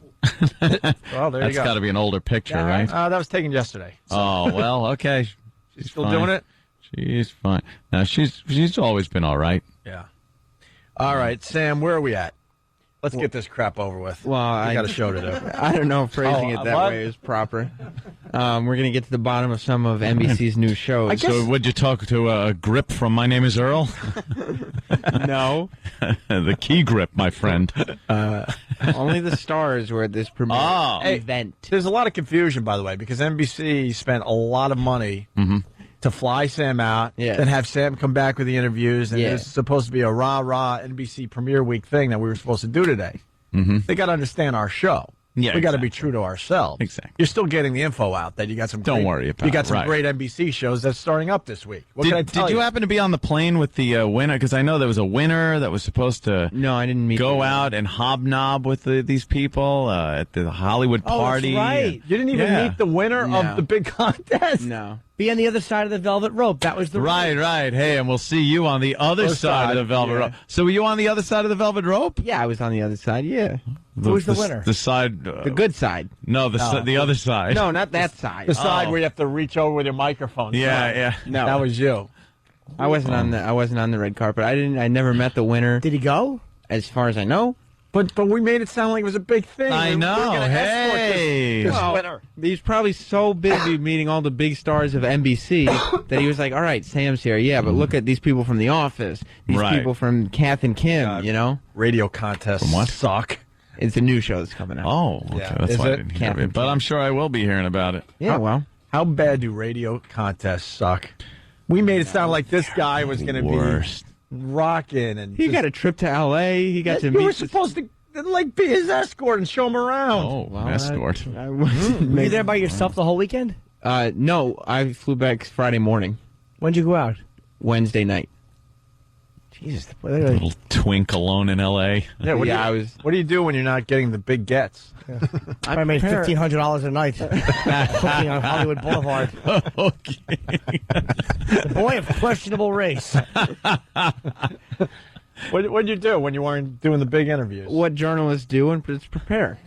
Well, there you go. That's got to be an older picture, right? That was taken yesterday. So. Oh, well, okay. She's still fine. doing it? She's fine. Now, she's always been all right. Yeah. All right, Sam, where are we at? Let's get this crap over with. Well, I got a show to do. I don't know if phrasing it that way is proper. We're going to get to the bottom of some of NBC's new shows. So, would you talk to a grip from My Name is Earl? No. The key grip, my friend. Only the stars were at this premiere event. There's a lot of confusion, by the way, because NBC spent a lot of money to fly Sam out, then have Sam come back with the interviews, and it's supposed to be a rah-rah NBC Premiere Week thing that we were supposed to do today. they got to understand our show. Yeah, we got to exactly. be true to ourselves. Exactly. You're still getting the info out that you got some. Don't great, worry about You got it, some right. great NBC shows that's starting up this week. What can I tell Did you happen to be on the plane with the winner? Because I know there was a winner that was supposed to. No, I didn't meet. Go out and hobnob with these people at the Hollywood party. That's right. You didn't even meet the winner of the big contest. No. Be on the other side of the velvet rope. That was the Right. Hey, and we'll see you on the other side of the velvet rope. So were you on the other side of the velvet rope? Yeah, I was on the other side. Yeah. Who's the winner? The side. The good side. No, the other side. No, not that side. The side where you have to reach over with your microphone. Yeah. No, that was you. I wasn't on the. I wasn't on the red carpet. I never met the winner. Did he go? As far as I know. But we made it sound like it was a big thing. I know. We're gonna escort Hey. this Well, winner. He's probably so busy meeting all the big stars of NBC that he was like, all right, Sam's here. Yeah, but look at these people from The Office. These Right. people from Kath and Kim, Radio contests suck. It's a new show that's coming out. Oh, okay. Yeah. That's Is why I it? didn't hear Kath of it. and But Kim. I'm sure I will be hearing about it. Yeah, well. How bad do radio contests suck? We made it sound like this guy was going to Worst. be rocking, and He got a trip to L.A. He got to meet. You were supposed to like be his escort and show him around. Oh, Well, escort. I wasn't Were you there by yourself the whole weekend? No, I flew back Friday morning, When'd you go out? Wednesday night. Jesus. Little twink alone in L.A. Yeah, what do you do when you're not getting the big gets? I made $1,500 a night cooking on Hollywood Boulevard. Okay. The boy of questionable race. What'd you do when you weren't doing the big interviews? What journalists do and just prepare.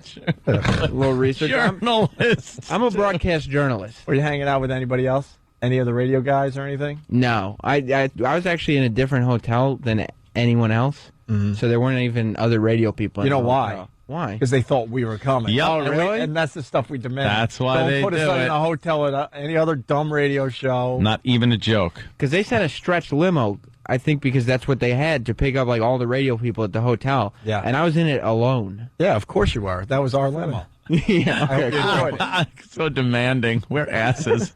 A little research. Journalists. I'm a broadcast journalist. Were you hanging out with anybody else? Any of the radio guys or anything? No, I was actually in a different hotel than anyone else, so there weren't even other radio people. You in know the why? hotel. Why? Because they thought we were coming. Yep. Oh, really? And that's the stuff we demand. That's why Don't they put us do in it. a hotel at any other dumb radio show. Not even a joke. Because they sent a stretch limo. I think because that's what they had to pick up like all the radio people at the hotel. Yeah. And I was in it alone. Yeah, of course you were. That was our limo. Yeah. I hope you enjoyed it. So demanding. We're asses.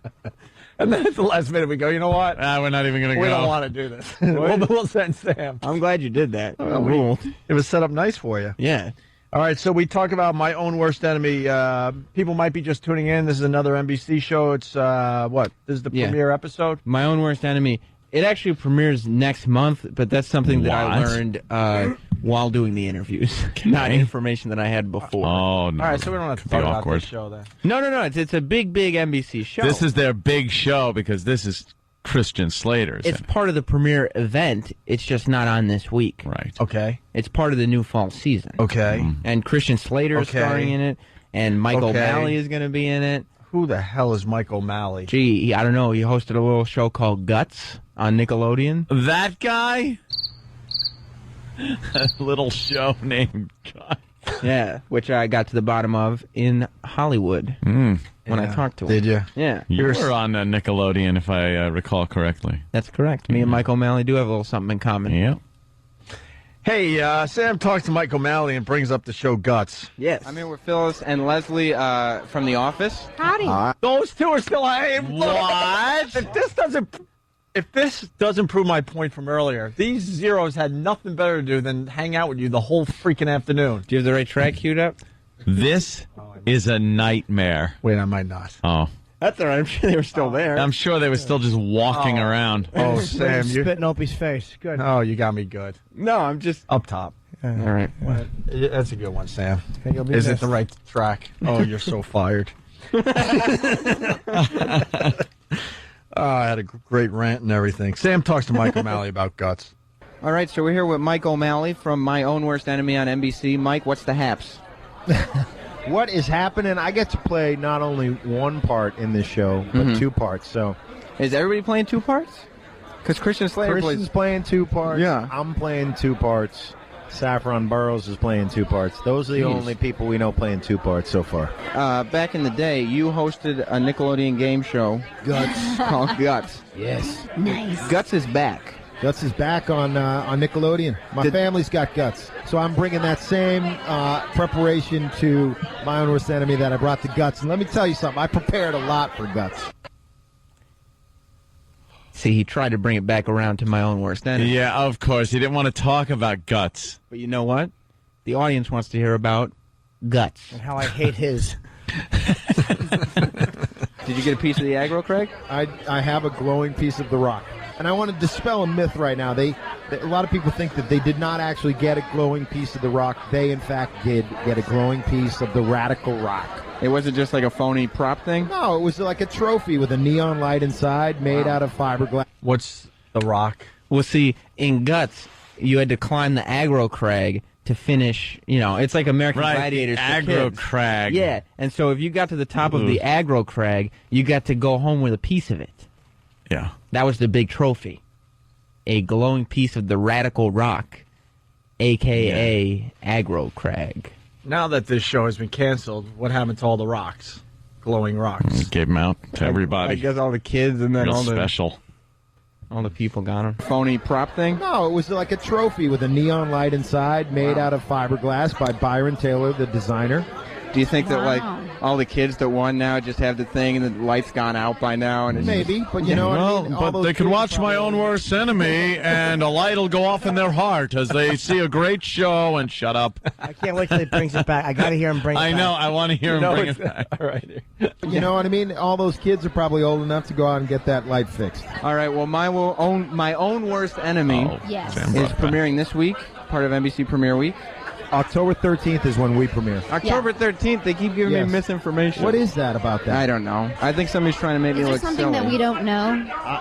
And then at the last minute we go, you know what? We're not even going to We go. don't want to do this. we'll send Sam. I'm glad you did that. It was set up nice for you. Yeah. All right, so we talk about My Own Worst Enemy. People might be just tuning in. This is another NBC show. It's, what? This is the premiere episode? My Own Worst Enemy. It actually premieres next month, but that's something that I What? learned while doing the interviews, not information that I had before. Oh, no. All right, so we don't have to Could talk be about awkward. this show then. No. It's a big NBC show. This is their big show because this is Christian Slater's. It's part of the premiere event. It's just not on this week. Right. Okay. It's part of the new fall season. Okay. And Christian Slater is Okay. starring in it, and Michael Okay. O'Malley is going to be in it. Who the hell is Mike O'Malley? Gee, I don't know. He hosted a little show called Guts on Nickelodeon. That guy? A little show named God. Yeah, which I got to the bottom of in Hollywood when I talked to him. Did you? Yeah. You were on Nickelodeon, if I recall correctly. That's correct. Me and Mike O'Malley do have a little something in common. Yeah. Hey, Sam talks to Mike O'Malley and brings up the show Guts. Yes. I'm here with Phyllis and Leslie from The Office. Howdy. Those two are still. What? If this doesn't prove my point from earlier, these zeros had nothing better to do than hang out with you the whole freaking afternoon. Do you have the right track queued up? This is a nightmare. Wait, I might not. Oh. That's all right. I'm sure they were still there. I'm sure they were still just walking around. Oh, Sam, you. Spit in Opie's face. Good. Oh, you got me good. No, I'm just Up top. all right. That's a good one, Sam. You'll be Is it missed. the right track? Oh, you're so fired. I had a great rant and everything. Sam talks to Mike O'Malley about Guts. All right, so we're here with Mike O'Malley from My Own Worst Enemy on NBC. Mike, what's the haps? What is happening? I get to play not only one part in this show, but two parts. So, Is everybody playing two parts? Because Christian Slater Christian's plays. playing two parts. Yeah. I'm playing two parts. Saffron Burrows is playing two parts. Those are the Jeez. only people we know playing two parts so far. Back in the day, you hosted a Nickelodeon game show Guts. called Guts. Yes. Nice. Guts is back. Guts is back on Nickelodeon. My family's got Guts. So I'm bringing that same preparation to My Own Worst Enemy that I brought to Guts. And let me tell you something. I prepared a lot for Guts. See, he tried to bring it back around to My Own Worst Enemy. Yeah, of course. He didn't want to talk about Guts. But you know what? the audience wants to hear about guts. And how I hate his. Did you get a piece of the aggro, Craig? I have a glowing piece of the rock. And I want to dispel a myth right now. A lot of people think that they did not actually get a glowing piece of the rock. They, in fact, did get a glowing piece of the radical rock. It wasn't just like a phony prop thing? No, it was like a trophy with a neon light inside made out of fiberglass. What's the rock? Well, see, in Guts, you had to climb the aggro crag to finish, it's like American Gladiators for aggro kids. crag. Yeah, and so if you got to the top of the aggro crag, you got to go home with a piece of it. Yeah. That was the big trophy. A glowing piece of the radical rock, a.k.a. aggro crag. Now that this show has been canceled, what happened to all the rocks? Glowing rocks. Gave them out to everybody. I guess all the kids and then Real all the special. All the people got them. Phony prop thing? No, it was like a trophy with a neon light inside made out of fiberglass by Byron Taylor, the designer. Do you think that, like, all the kids that won now just have the thing and the light's gone out by now? And it's Maybe, but you know what I mean? But they can watch My Own Worst Enemy, and a light will go off in their heart as they see a great show and shut up. I can't wait till he brings it back. I got to hear him bring it back. I know. I want to hear him bring it back. All right. You know what I mean? All those kids are probably old enough to go out and get that light fixed. All right, well, my own worst enemy Yes. is premiering this week, part of NBC Premiere Week. October 13th is when we premiere. October 13th, they keep giving me Yes. misinformation. What is that about that? I don't know. I think somebody's trying to make me Is there look something silly. that we don't know?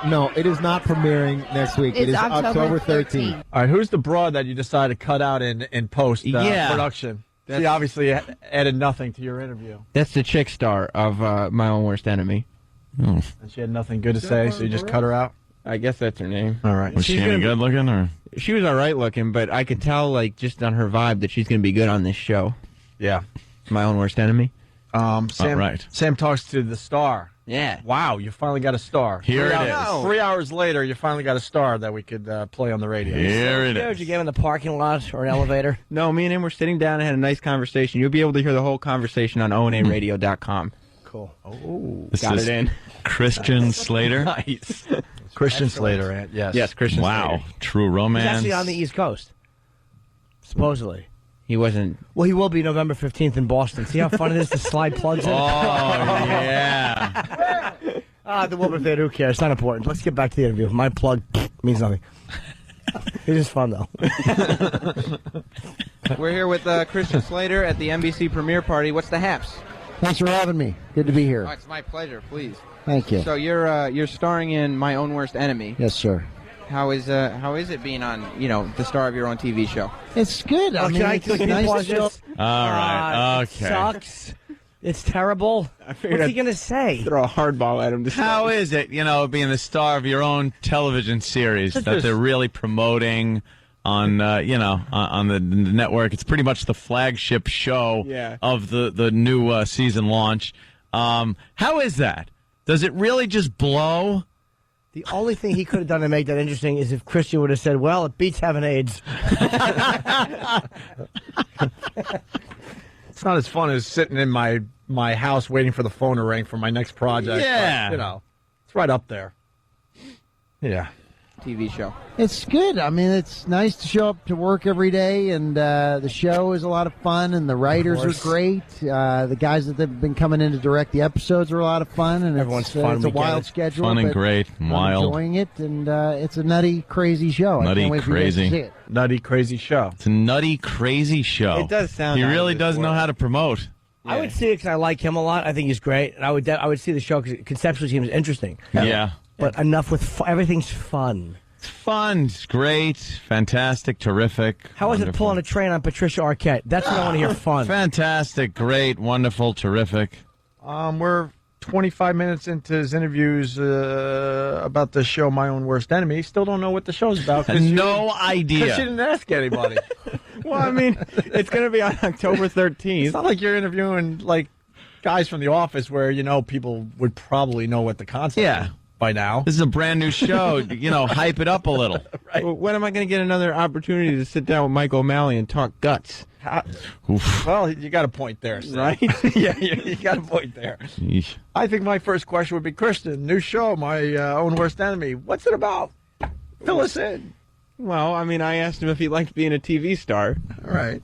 No, it is not premiering next week. It's It is October October 13th. All right, who's the broad that you decided to cut out in post Yeah. production? She obviously added nothing to your interview. That's the chick star of My Own Worst Enemy. And she had nothing good to say, so you just cut her out? I guess that's her name. All right. Was she any good looking, or? She was all right looking, but I could tell, like, just on her vibe that she's going to be good on this show. Yeah. My Own Worst Enemy. Sam, right. Sam talks to the star. Yeah. Wow, you finally got a star. Here it is. 3 hours later, you finally got a star that we could play on the radio. Here it Did is. you get him in the parking lot or an elevator? No, me and him were sitting down and had a nice conversation. You'll be able to hear the whole conversation on onaradio.com. Cool. Oh, This Got is it in. Christian Slater. nice. Christian Slater, Ant, yes. Yes, Christian Wow. Slater. True He's romance. actually on the East Coast. Supposedly. He wasn't. Well, he will be November 15th in Boston. See how fun it is to slide plugs in? Oh, yeah. The Wilbur Theater, who cares? It's not important. Let's get back to the interview. My plug means nothing. It is fun, though. We're here with Christian Slater at the NBC premiere party. What's the haps? Thanks for having me. Good to be here. Oh, it's my pleasure. Please. Thank you. So you're starring in My Own Worst Enemy. Yes, sir. How is it being on the star of your own TV show? It's good. I mean, it's nice to show. All right. It Okay. sucks. It's terrible. What's he going to say? Throw a hardball at him. How is it, being the star of your own television series Just that this- they're really promoting on, on the network? It's pretty much the flagship show of the new season launch. How is that? Does it really just blow? The only thing he could have done to make that interesting is if Christian would have said, well, it beats having AIDS. It's not as fun as sitting in my house waiting for the phone to ring for my next project. Yeah. But, it's right up there. Yeah. TV show. It's good. I mean, it's nice to show up to work every day, and the show is a lot of fun, and the writers are great. The guys that have been coming in to direct the episodes are a lot of fun, and Everyone's it's, fun. it's a We get wild it. schedule. Fun and but great and I'm wild. enjoying it, and it's a nutty, crazy show. I Nutty, can't wait for you guys to crazy. see it. Nutty, crazy show. It's a nutty, crazy show. It does sound He out of really this does know world. how to promote. I would see it because I like him a lot. I think he's great. And I would see the show because conceptually it seems interesting. Yeah. But enough with everything's fun. It's fun. It's great. Fantastic. Terrific. How is it wonderful. pulling a train on Patricia Arquette? That's what I want to hear. Fun. Fantastic. Great. Wonderful. Terrific. We're 25 minutes into his interviews about the show My Own Worst Enemy. Still don't know what the show's about. No idea. Because you didn't ask anybody. Well, I mean, it's going to be on October 13th. It's not like you're interviewing guys from the office where people would probably know what the concept Yeah. is by now. This is a brand new show. Hype it up a little. Well, when am I going to get another opportunity to sit down with Mike O'Malley and talk guts? Well, you got a point there, Sam. Right? Yeah, you got a point there. Yeesh. I think my first question would be, Christian, new show, My Own Worst Enemy. What's it about? Fill us in. Well, I mean, I asked him if he liked being a TV star. All right.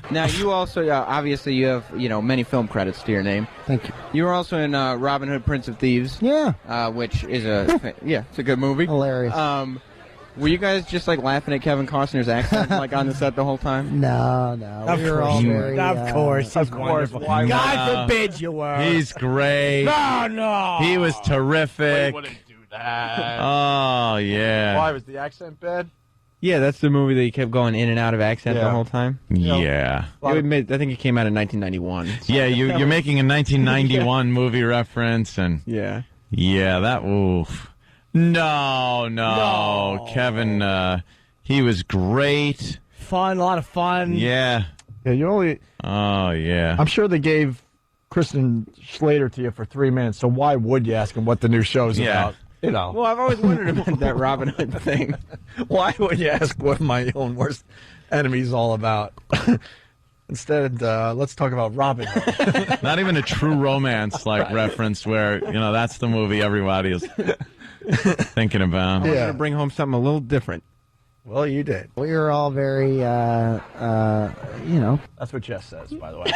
Now, you also, obviously, you have, many film credits to your name. Thank you. You were also in Robin Hood, Prince of Thieves. Yeah. Which is it's a good movie. Hilarious. Were you guys just, laughing at Kevin Costner's accent, on the set the whole time? No. We were all very... Of course. He's wonderful. God forbid you were. He's great. No. He was terrific. We wouldn't do that. Oh, yeah. Why was the accent bad? Yeah, that's the movie that you kept going in and out of accent the whole time. Yeah. I think it came out in 1991. Yeah, you're making a 1991 movie reference, and yeah, that oof. No, Kevin. He was great. Fun, a lot of fun. Yeah. Yeah, you only. Oh yeah. I'm sure they gave Kristen Slater to you for 3 minutes. So why would you ask him what the new show's about? Well, I've always wondered about that Robin Hood thing. Why would you ask what my own worst enemy is all about? Instead, let's talk about Robin Hood. Not even a true romance reference where that's the movie everybody is thinking about. I wanted to bring home something a little different. Well, you did. We were all very, That's what Jess says, by the way.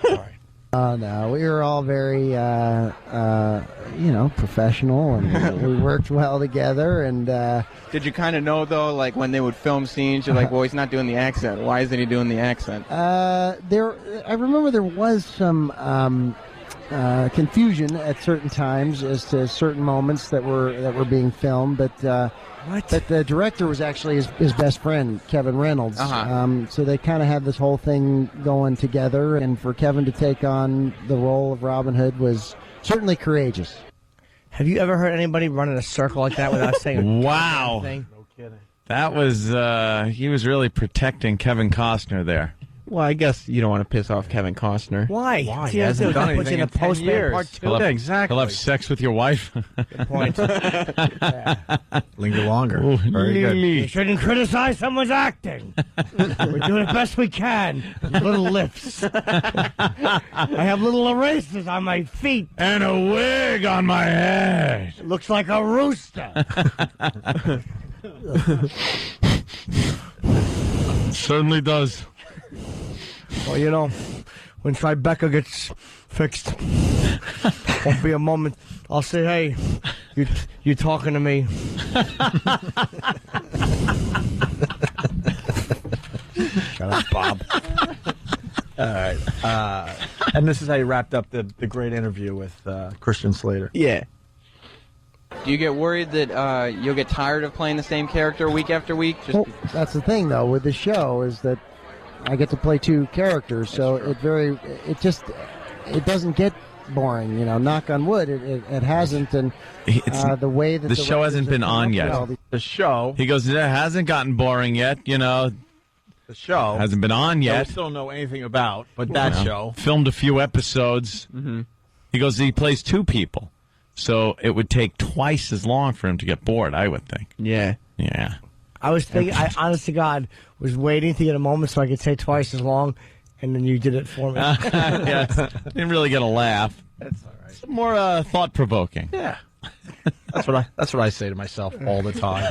Sorry. No, we were all very, professional, and we worked well together. And did you kind of know though, when they would film scenes, you're like, well, he's not doing the accent. Why isn't he doing the accent? I remember there was some confusion at certain times as to certain moments that were being filmed, but the director was actually his best friend, Kevin Reynolds. So they kind of had this whole thing going together, and for Kevin to take on the role of Robin Hood was certainly courageous. Have you ever heard anybody run in a circle like that without saying wow? Thing? No kidding. That was he was really protecting Kevin Costner there. Well, I guess you don't want to piss off Kevin Costner. Why? He hasn't done anything in 10 years. Part 2. Yeah, exactly. He'll have sex with your wife. Good point. Linger longer. Very good. You shouldn't criticize someone's acting. We're doing the best we can. Little lifts. I have little erasers on my feet. And a wig on my head. It looks like a rooster. Certainly does. Well, when Tribeca gets fixed, won't be a moment. I'll say, hey, you talking to me. Shut up, Bob. All right. And this is how you wrapped up the great interview with Christian Slater. Yeah. Do you get worried that you'll get tired of playing the same character week after week? Well, that's the thing, though, with the show is that I get to play two characters, so it doesn't get boring. Knock on wood, it hasn't, and the way that the show hasn't been on yet. The show. He goes, it hasn't gotten boring yet. The show hasn't been on yet. That we still know anything about, but that show filmed a few episodes. Mm-hmm. He goes, he plays two people, so it would take twice as long for him to get bored. I would think. Yeah. I was thinking, I honest to God, was waiting to get a moment so I could say twice as long, and then you did it for me. Didn't really get a laugh. That's all right. It's more thought-provoking. Yeah. That's what I say to myself all the time.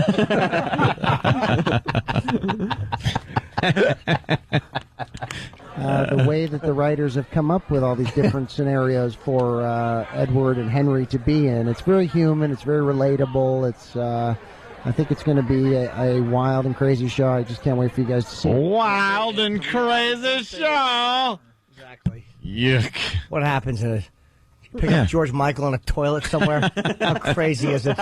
The way that the writers have come up with all these different scenarios for Edward and Henry to be in, it's very human, it's very relatable, I think it's going to be a wild and crazy show. I just can't wait for you guys to see it. Wild and crazy show! Exactly. Yuck. What happens in it? Pick up George Michael in a toilet somewhere? How crazy is it?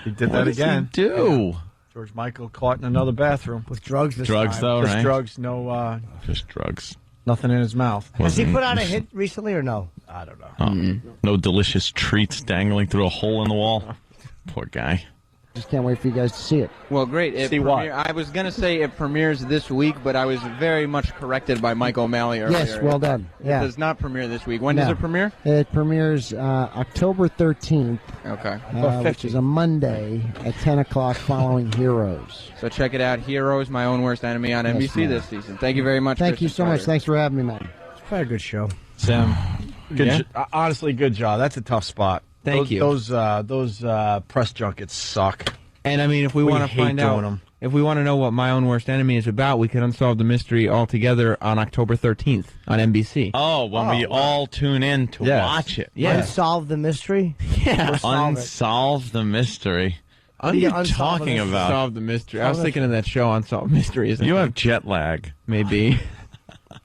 He did What that does he again. do? George Michael caught in another bathroom. With drugs this Drugs, time. though, Just right? drugs, no... Just drugs. Nothing in his mouth. Has he put out a hit recently or no? I don't know. No delicious treats dangling through a hole in the wall. Poor guy. Just can't wait for you guys to see it. Well, great. I was going to say it premieres this week, but I was very much corrected by Mike O'Malley earlier. Yes, well done. Yeah. It does not premiere this week. When does it premiere? It premieres October 13th. Okay. Which is a Monday at 10 o'clock following Heroes. So check it out. Heroes, My Own Worst Enemy on NBC man. this season. Thank you very much. Thank you so much. Thanks for having me, man. It's probably a good show. Sam, Yeah? honestly, good job. That's a tough spot. Thank you. Those press junkets suck. And I mean, if we We want to hate find doing out, them. if we want to know what My Own Worst Enemy is about, we can unsolve the mystery altogether on October 13th on NBC. Oh, when we all tune in to watch it. Unsolve the mystery? Yeah. Unsolve the mystery. What are you talking about? Unsolve the mystery. I was thinking of that show, Unsolved Mysteries. You have jet lag. Maybe.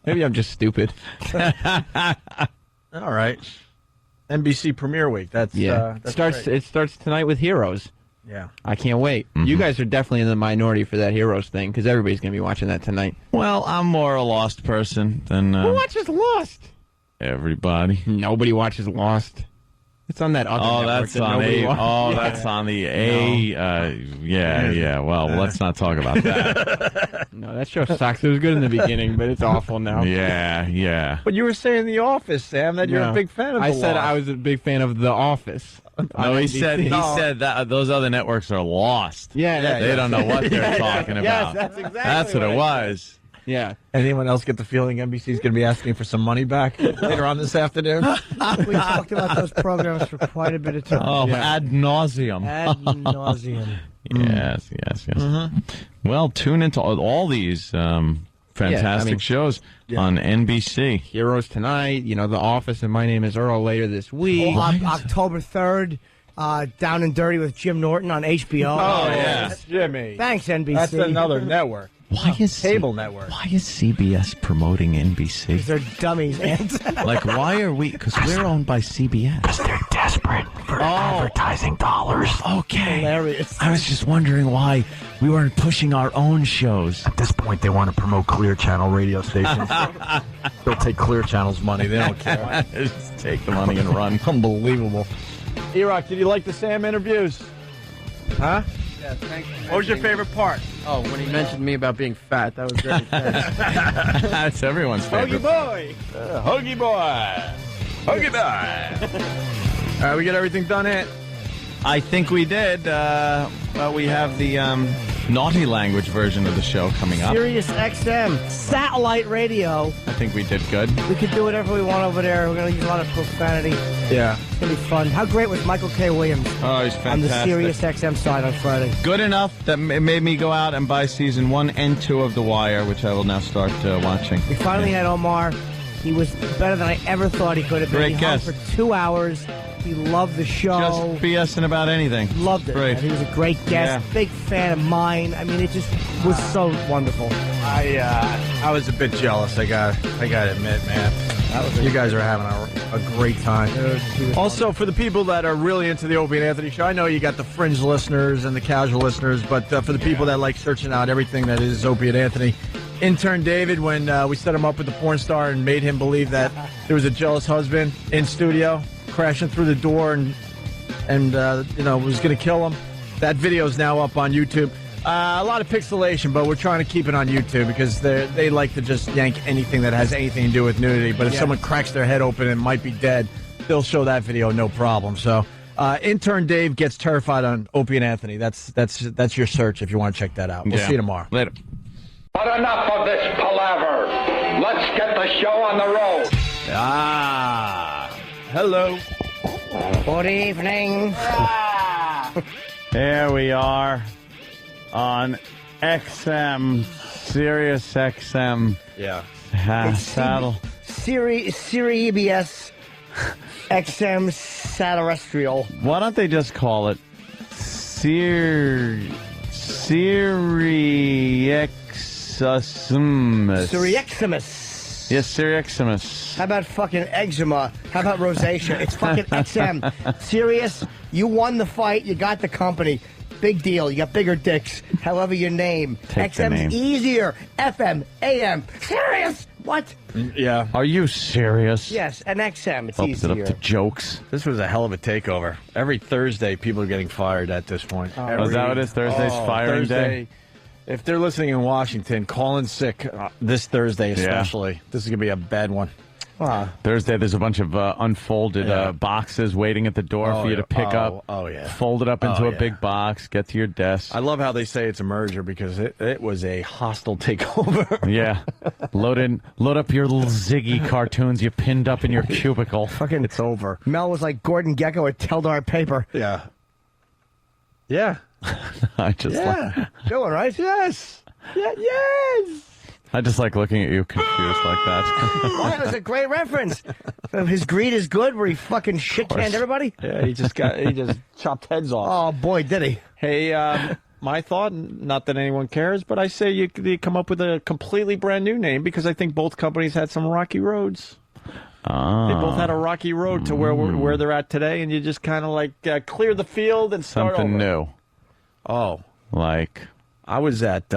Maybe I'm just stupid. All right. NBC Premiere Week. That's that's great. It starts tonight with Heroes. Yeah. I can't wait. You guys are definitely in the minority for that Heroes thing because everybody's going to be watching that tonight. Well, I'm more a Lost person than Who watches Lost? everybody. Nobody watches Lost. It's on that other network that's that on nobody A. watches. Oh, that's on the A. Yeah. Well, let's not talk about that. No, that show sucks. It was good in the beginning, but it's awful now. Yeah. But you were saying The Office, Sam, that you're a No. big fan of I The said Lost. I was a big fan of The Office. No, he said that those other networks are lost. Yeah, they don't know what they're talking about. Yes, that's exactly That's what it was. Yeah. Anyone else get the feeling NBC's going to be asking for some money back later on this afternoon? We talked about those programs for quite a bit of time. Oh, ad nauseum. Ad nauseum. Yes. Well, tune into all these fantastic shows on NBC. Heroes tonight, The Office, and My Name is Earl later this week. October 3rd, Down and Dirty with Jim Norton on HBO. Oh, yes, Jimmy. Thanks, NBC. That's another network. Why is cable network? Why is CBS promoting NBC? Because they're dummies, man. Like, why are we? Because we're owned by CBS. Because they're desperate for advertising dollars. Okay. Hilarious. I was just wondering why we weren't pushing our own shows. At this point, they want to promote Clear Channel radio stations. They'll take Clear Channel's money. They don't care. Just take the money and run. Unbelievable. E-Rock, did you like the Sam interviews? Huh? Yeah, thanks. What was your favorite part? Oh, when he mentioned me about being fat, that was very intense. That's everyone's favorite. Huggy boy. Huggy boy. Huggy boy. All right, we get everything done, Ant? I think we did. Well, we have the naughty language version of the show coming up. Sirius XM, satellite radio. I think we did good. We can do whatever we want over there. We're going to use a lot of profanity. Yeah. It's going to be fun. How great was Michael K. Williams Oh, he's on the fantastic. Sirius XM side on Friday? Good enough that it made me go out and buy season 1 and 2 of The Wire, which I will now start watching. We finally had Omar. He was better than I ever thought he could have been. Great He hung guest. for 2 hours. He loved the show. Just BSing about anything. Loved it. Great. Man. He was a great guest. Yeah. Big fan of mine. I mean, it just was so wonderful. I was a bit jealous. I got to admit, man. You guys are having a great time. Also, for the people that are really into the Opie and Anthony show, I know you got the fringe listeners and the casual listeners, but for the people that like searching out everything that is Opie and Anthony, intern David, when we set him up with the porn star and made him believe that there was a jealous husband in studio crashing through the door and was going to kill him. That video is now up on YouTube. A lot of pixelation, but we're trying to keep it on YouTube because they like to just yank anything that has anything to do with nudity. But if someone cracks their head open and might be dead, they'll show that video, no problem. So, intern Dave gets terrified on Opie and Anthony. That's your search if you want to check that out. We'll see you tomorrow. Later. But enough of this palaver. Let's get the show on the road. Hello. Good evening. Here we are on XM, Sirius XM. Yeah. Saddle. Siri EBS XM Satterrestrial. Why don't they just call it Siriexus? Siriximus. Yes, Siriximus. How about fucking eczema? How about rosacea? It's fucking XM. Sirius, you won the fight. You got the company. Big deal. You got bigger dicks. However your name. Take the XM's name. easier. FM, AM. Sirius. What? Yeah. Are you serious? Yes, an XM. It's Opens it easier. up to jokes. This was a hell of a takeover. Every Thursday, people are getting fired at this point. Oh, is that what it is? Thursday's firing day? If they're listening in Washington, call in sick this Thursday especially. This is going to be a bad one. Thursday, there's a bunch of unfolded boxes waiting at the door for you to pick up. Oh, yeah. Fold it up into a big box, get to your desk. I love how they say it's a merger because it was a hostile takeover. Yeah. Load up your little Ziggy cartoons you pinned up in your cubicle. Fucking It's over. Mel was like Gordon Gekko at Teldar Paper. Yeah. Yeah. I just Doing right? Yes. Yeah, yes. I just like looking at you confused like that. Well, that was a great reference. His greed is good, where he fucking shit canned everybody. Yeah, he just chopped heads off. Oh boy, did he! Hey, my thought, not that anyone cares, but I say you come up with a completely brand new name because I think both companies had some rocky roads. They both had a rocky road to where they're at today, and you just kind of like clear the field and start Something over. new. Oh, like I was at.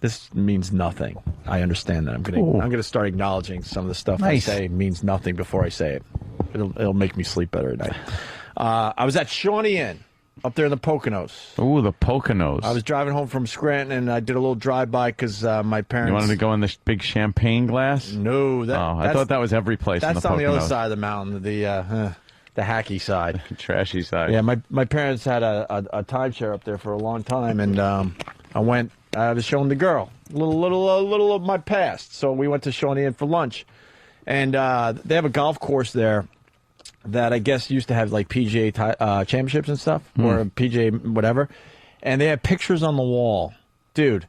This means nothing. I understand that. I'm gonna start acknowledging some of the stuff Nice. I say means nothing before I say it. It'll make me sleep better at night. I was at Shawnee Inn up there in the Poconos. Ooh, the Poconos. I was driving home from Scranton, and I did a little drive-by because my parents... You wanted to go in the big champagne glass? No. I thought that was every place in the Poconos. That's on the other side of the mountain, the hacky side. Trashy side. Yeah, my parents had a timeshare up there for a long time, and I went... I was showing the girl a little of my past. So we went to Shawnee Inn for lunch. And they have a golf course there that I guess used to have like PGA championships and stuff, or PGA whatever. And they had pictures on the wall. Dude,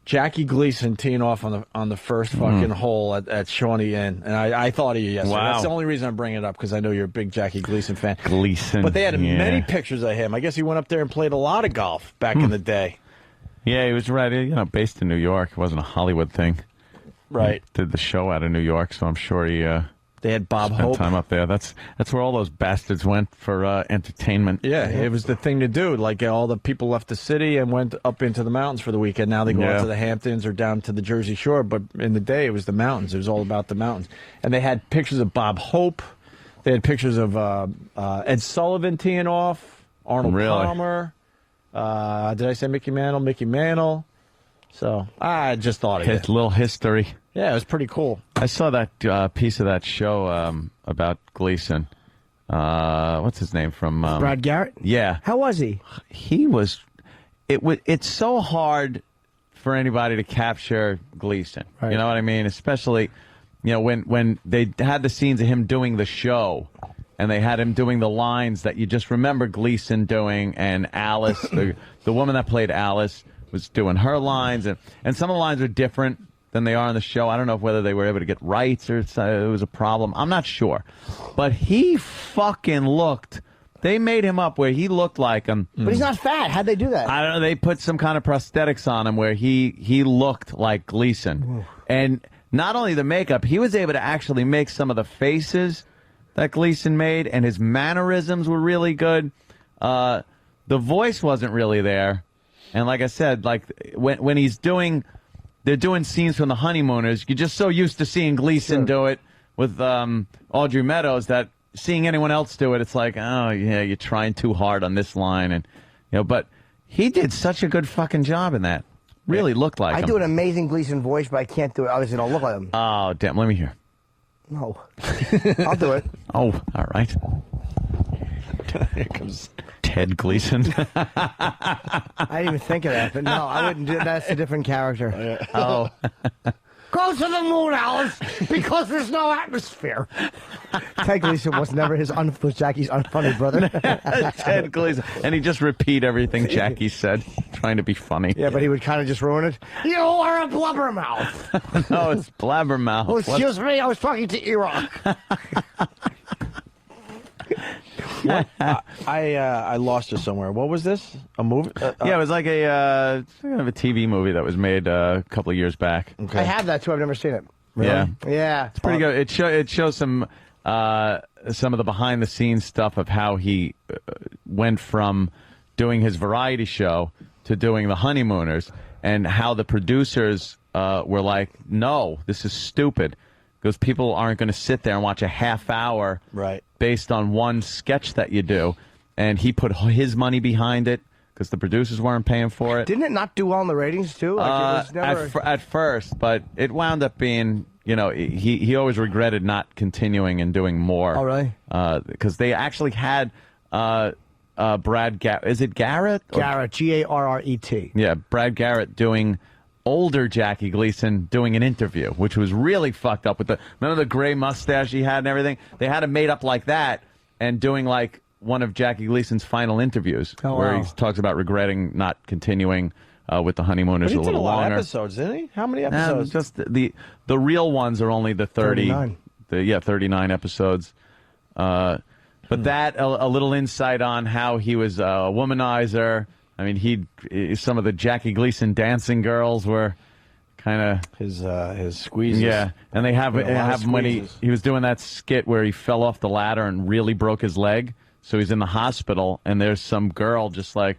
Jackie Gleason teeing off on the first fucking hole at Shawnee Inn. And I thought of you yesterday. Wow. That's the only reason I'm bringing it up, because I know you're a big Jackie Gleason fan. Gleason. But they had yeah. many pictures of him. I guess he went up there and played a lot of golf back in the day. Yeah, he was based in New York. It wasn't a Hollywood thing. Right. He did the show out of New York, so I'm sure he they had Bob spent Hope time up there. That's where all those bastards went for entertainment. Yeah, it was the thing to do. Like all the people left the city and went up into the mountains for the weekend. Now they go up to the Hamptons or down to the Jersey Shore. But in the day, it was the mountains. It was all about the mountains. And they had pictures of Bob Hope. They had pictures of Ed Sullivan teeing off, Arnold Palmer. Did I say Mickey Mantle? Mickey Mantle. So I just thought of it. Little history. Yeah, it was pretty cool. I saw that piece of that show about Gleason. What's his name from Brad Garrett? Yeah. How was he? He was. It's so hard for anybody to capture Gleason. Right. You know what I mean? Especially, when they had the scenes of him doing the show, and they had him doing the lines that you just remember Gleason doing, and Alice, the woman that played Alice, was doing her lines, and some of the lines are different than they are in the show. I don't know whether they were able to get rights or it was a problem. I'm not sure. But he fucking looked... They made him up where he looked like him. But he's not fat. How'd they do that? I don't know. They put some kind of prosthetics on him where he looked like Gleason. And not only the makeup, he was able to actually make some of the faces that Gleason made, and his mannerisms were really good. The voice wasn't really there. And like I said, like when they're doing scenes from The Honeymooners, you're just so used to seeing Gleason do it with Audrey Meadows that seeing anyone else do it, it's like, oh yeah, you're trying too hard on this line, and but he did such a good fucking job in that. Really looked like him. I do an amazing Gleason voice, but I can't do it. Obviously, don't look like him. Oh damn! Let me hear. No, I'll do it. Oh, all right. Here comes Ted Gleason. I didn't even think of that, but no, I wouldn't do that. That's a different character. Oh. Go to the moon, Alice, because there's no atmosphere. Ted Gleason was never was Jackie's unfunny brother. Ted Gleason. And he just repeat everything Jackie said, trying to be funny. Yeah, but he would kind of just ruin it. You are a blubbermouth. No, it's blabbermouth. Oh, excuse me, I was talking to Iraq. I lost you somewhere. What was this? A movie? Yeah, it was like a kind of a TV movie that was made a couple of years back. Okay. I have that too. I've never seen it. Really? Yeah, yeah, it's pretty good. It shows some of the behind the scenes stuff of how he went from doing his variety show to doing The Honeymooners, and how the producers were like, "No, this is stupid." Because people aren't going to sit there and watch a half hour based on one sketch that you do. And he put his money behind it because the producers weren't paying for it. Didn't it not do well in the ratings, too? Like it was never... at first, but it wound up being, he always regretted not continuing and doing more. Oh, really? Because they actually had Brad Garrett. Is it Garrett? Garrett, Garret. Yeah, Brad Garrett doing... older Jackie Gleason doing an interview, which was really fucked up with remember the gray mustache he had and everything? They had him made up like that and doing like one of Jackie Gleason's final interviews, Oh, where wow. he talks about regretting not continuing with the Honeymooners But he a did little a lot longer. of episodes, didn't he? How many Nah, episodes? just the real ones are only the 30. 39. 39 episodes. But that a little insight on how he was a womanizer. I mean, some of the Jackie Gleason dancing girls were kind of his squeezes. Yeah, and they have Yeah, a lot of him when squeezes. he was doing that skit where he fell off the ladder and really broke his leg. So he's in the hospital, and there's some girl just like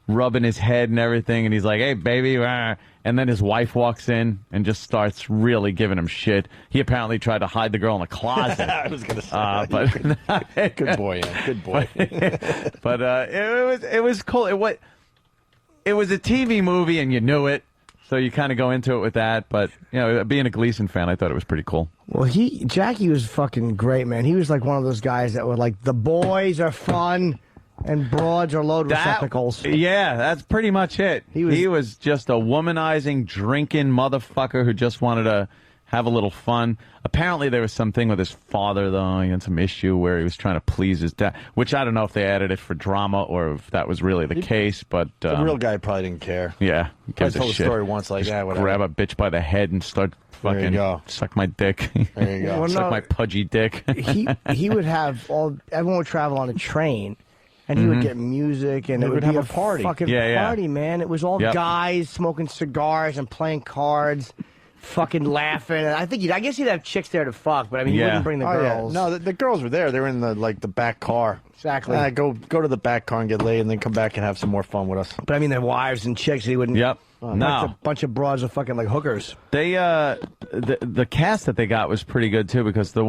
rubbing his head and everything, and he's like, "Hey, baby," rah. And then his wife walks in and just starts really giving him shit. He apparently tried to hide the girl in the closet. I was going to say, but good boy, Ian. Good boy. but it was cool. It was a TV movie, and you knew it, so you kind of go into it with that. But being a Gleason fan, I thought it was pretty cool. Well, Jackie was fucking great, man. He was like one of those guys that were like, the boys are fun and broads are load receptacles. Yeah, that's pretty much it. He was just a womanizing, drinking motherfucker who just wanted to have a little fun. Apparently, there was something with his father, though. He had some issue where he was trying to please his dad, which I don't know if they added it for drama or if that was really the case. But The real guy probably didn't care. yeah, who gives I a told the shit. story once, like, Just yeah, whatever. grab a bitch by the head and start There you fucking go. suck my dick. There you go. Well, suck no. my pudgy dick. he would have everyone would travel on a train, and he would get music, and They it would would be have a party. fucking Yeah, yeah. party, man. It was all Yep. guys smoking cigars and playing cards, fucking laughing. And I guess he'd have chicks there to fuck, but I mean, he Yeah. wouldn't bring the Oh, yeah. girls. No, the girls were there. They were in the back car. Exactly. Go to the back car and get laid, and then come back and have some more fun with us. But I mean, their wives and chicks. He wouldn't. Yep. Bunch of broads are fucking like hookers. They the cast that they got was pretty good too, because the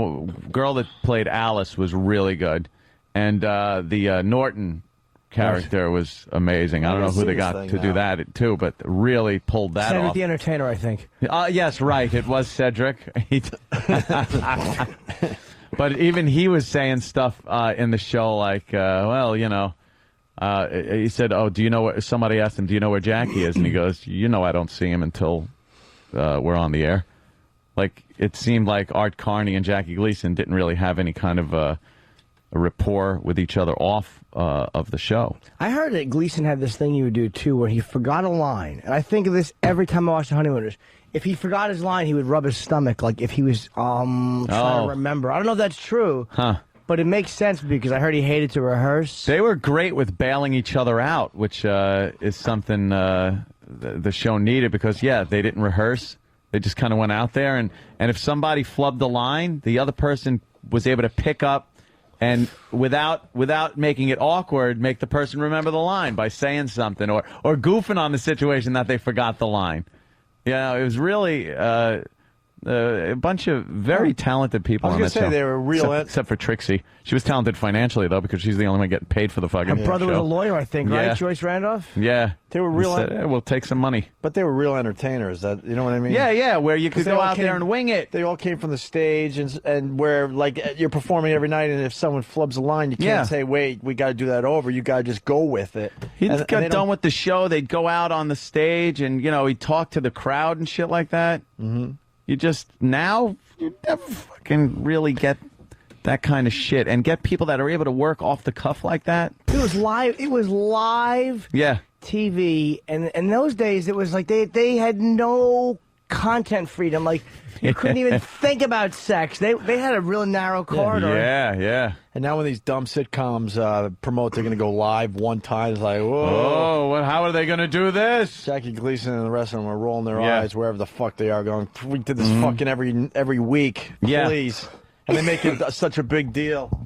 girl that played Alice was really good, and the Norton character was amazing. I don't know who they got to do that too, but really pulled that Cedric off. the Entertainer, I think. Yes, right. It was Cedric. But even he was saying stuff in the show like, he said, "Oh, do you know where?" Somebody asked him, "Do you know where Jackie is?" And he goes, "I don't see him until we're on the air." Like it seemed like Art Carney and Jackie Gleason didn't really have any kind of a rapport with each other off of the show. I heard that Gleason had this thing he would do too, where he forgot a line, and I think of this every time I watch The Honeymooners. If he forgot his line, he would rub his stomach, like if he was trying to remember. I don't know if that's true, but it makes sense because I heard he hated to rehearse. They were great with bailing each other out, which is something the show needed because, they didn't rehearse. They just kind of went out there, and if somebody flubbed the line, the other person was able to pick up and without making it awkward, make the person remember the line by saying something or goofing on the situation that they forgot the line. It was really a bunch of very talented people on that show. they were real, except for Trixie. She was talented financially though because she's the only one getting paid for the fucking. Her brother was show. a lawyer, I think, Yeah. right? Joyce Randolph. Yeah, They were real. He said, "We'll take some money." But they were real entertainers. That you know what I mean? Yeah, where you 'Cause could they go all out there came- and wing it. They all came from the stage, and where like you're performing every night, and if someone flubs a line, you can't Yeah. say, "Wait, we got to do that over." You got to just go with it. He And- and got they done don't- with the show. They'd go out on the stage and, he'd talk to the crowd and shit like that. Mm-hmm. You never fucking really get that kind of shit and get people that are able to work off the cuff like that. It was live. It was live Yeah. TV, and in those days, it was like they had no content freedom. Like you couldn't even think about sex. They had a real narrow corridor. Yeah. And now when these dumb sitcoms promote, they're going to go live one time. It's like, whoa. Oh, well, how are they going to do this? Jackie Gleason and the rest of them are rolling their Yeah. eyes wherever the fuck they are going. We did this fucking every week. Yeah. Please. And they make it such a big deal.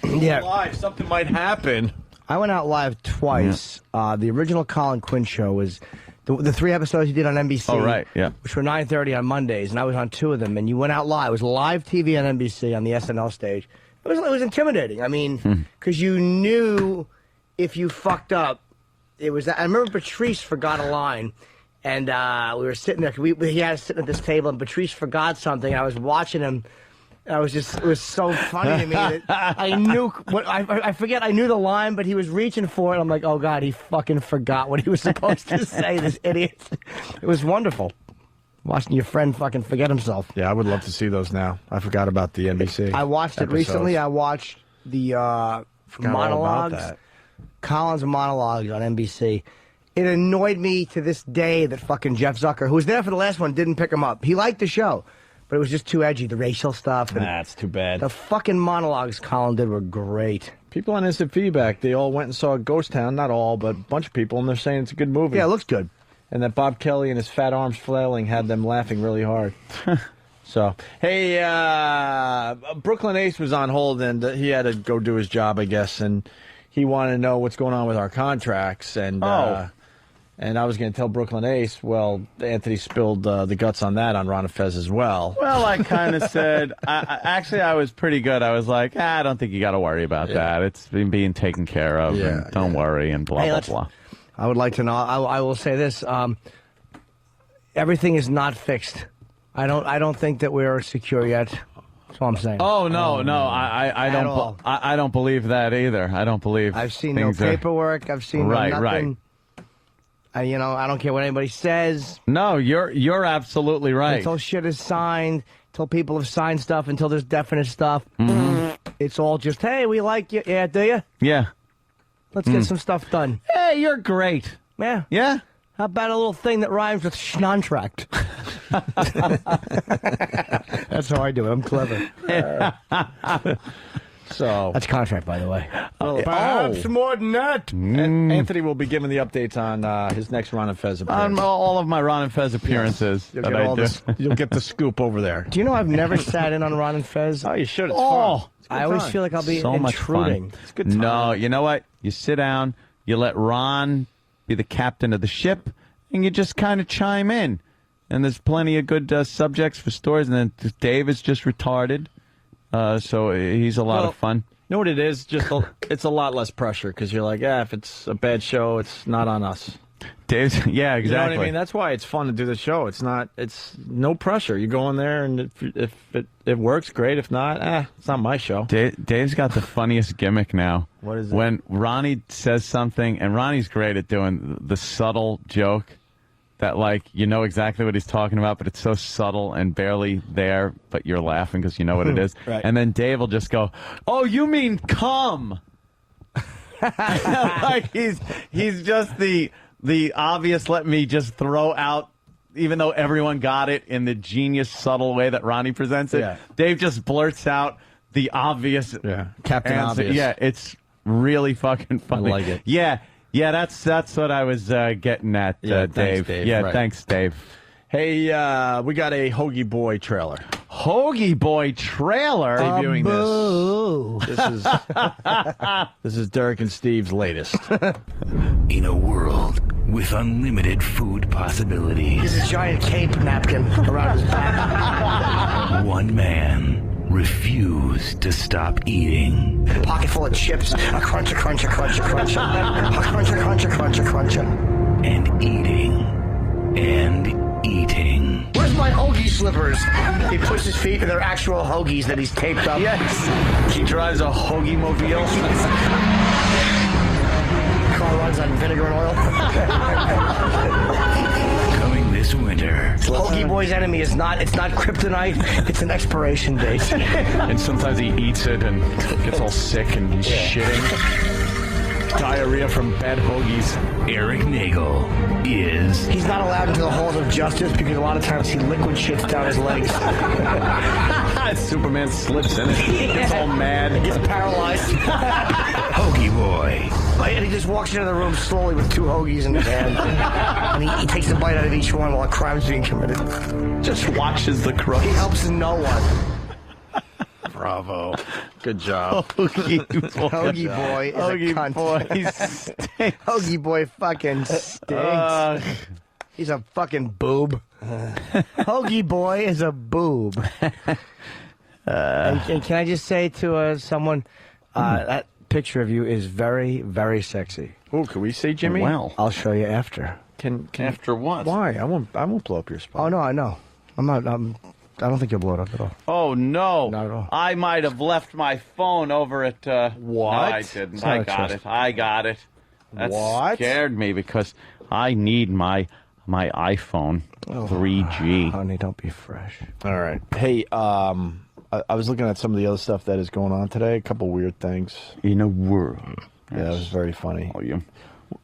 Yeah. Live, something might happen. I went out live twice. The original Colin Quinn show was the 3 episodes he did on NBC. Oh, right, yeah. Which were 9:30 on Mondays, and I was on 2 of them. And you went out live. It was live TV on NBC on the SNL stage. It was intimidating. I mean, because you knew if you fucked up, it was. I remember Patrice forgot a line, and we were sitting there. He had us sitting at this table, and Patrice forgot something. And I was watching him. And it was so funny to me that I knew what I forget. I knew the line, but he was reaching for it. I'm like, oh God, he fucking forgot what he was supposed to say. This idiot. It was wonderful. Watching your friend fucking forget himself. Yeah, I would love to see those now. I forgot about the NBC. I watched it episodes. recently. I watched the Forgot all about monologues, that. Colin's monologues on NBC. It annoyed me to this day that fucking Jeff Zucker, who was there for the last one, didn't pick him up. He liked the show, but it was just too edgy, the racial stuff. And That's too bad. the fucking monologues Colin did were great. People on Instant Feedback, they all went and saw Ghost Town. Not all, but a bunch of people, and they're saying it's a good movie. Yeah, it looks good. And that Bob Kelly and his fat arms flailing had them laughing really hard. So, hey, Brooklyn Ace was on hold, and he had to go do his job, I guess, and he wanted to know what's going on with our contracts, and and I was going to tell Brooklyn Ace, well, Anthony spilled the guts on that on Ron and Fez as well. Well, I kind of said, I was pretty good. I was like, I don't think you got to worry about that. It's been being taken care of, and don't worry, and blah, Hey, blah, blah. I would like to know. I will say this: everything is not fixed. I don't think that we're secure yet. That's all I'm saying. Oh no, I At all. don't. I don't believe that either. I don't believe. I've seen no things are- paperwork. I've seen Right, no nothing. I don't care what anybody says. No, you're absolutely right. Until shit is signed, until people have signed stuff, until there's definite stuff. It's all just, hey, we like you. Yeah, do you? Yeah. Let's get some stuff done. Hey, you're great. Yeah. Yeah. How about a little thing that rhymes with schnontract? That's how I do it. I'm clever. So that's contract, by the way. Perhaps more than that. Anthony will be giving the updates on his next Ron and Fez appearance. On all of my Ron and Fez appearances You'll that get I all do. this- you'll get the scoop over there. Do you know I've never sat in on Ron and Fez? Oh, you should. It's Oh, fun. It's a good I always time. feel like I'll be so much intruding. fun. It's a good time. No, you know what? You sit down, you let Ron be the captain of the ship, and you just kind of chime in. And there's plenty of good subjects for stories. And then Dave is just retarded, so he's a lot of fun. You know what it is? It's a lot less pressure because you're like, if it's a bad show, it's not on us. Dave's, yeah, exactly. You know what I mean? That's why it's fun to do the show. It's no pressure. You go in there, and if it works, great. If not, it's not my show. Dave's got the funniest gimmick now. What is it? When Ronnie says something, and Ronnie's great at doing the subtle joke that, like, you know exactly what he's talking about, but it's so subtle and barely there, but you're laughing because you know what it is. Right. And then Dave will just go, "Oh, you mean come?" Like he's just the obvious. Let me just throw out. Even though everyone got it in the genius, subtle way that Ronnie presents it, Yeah. Dave just blurts out the obvious Captain answer. Obvious. Yeah, it's really fucking funny. like it. Yeah, that's what I was getting at, Thanks, Dave. Dave. Yeah, Right. thanks, Dave. Hey, we got a Hoagie Boy trailer. Hoagie Boy trailer. Debuting this is Derek and Steve's latest. In a world with unlimited food possibilities, He's a giant cape napkin around his back. one man refused to stop eating. Pocket full of chips. A crunch, a crunch, a crunch, a crunch. A crunch, a crunch, a crunch, a crunch. And eating. And eating. Where's my hoagie slippers? He puts his feet in their actual hoagies that he's taped up. Yes. He drives a hoagie mobile. Car runs on vinegar and oil. Coming this winter. Hoagie Boy's enemy is not kryptonite, it's an expiration date. And sometimes he eats it and gets all sick and he's shitting. Diarrhea from bad hoagies. Eric Nagel is... He's not allowed into the halls of justice because a lot of times he liquid shits down his legs. Superman slips in it. It's all mad. He gets paralyzed. Hoagie Boy. And he just walks into the room slowly with two hoagies in his hand. And he takes a bite out of each one while a crime's being committed. Just watches the crooks. He helps no one. Bravo. Good job. Hoagie Boy. Hoagie Boy is Hoagie a cunt. Boy stinks. Hoagie Boy fucking stinks. He's a fucking boob. Hoagie Boy is a boob. And can I just say to someone, that picture of you is very, very sexy. Oh, can we see Jimmy? Well, I'll show you after. Can after what? Why? I won't blow up your spot. Oh no, I know. I'm not. I don't think you'll blow it up at all. Oh no! Not at all. I might have left my phone over at. What? No, I didn't. It's not I got accessible. it. I got it. That What? scared me because I need my iPhone 3G. Honey, don't be fresh. All right. Hey, I was looking at some of the other stuff that is going on today. A couple weird things. In a world. Yeah, it was very funny. Volume.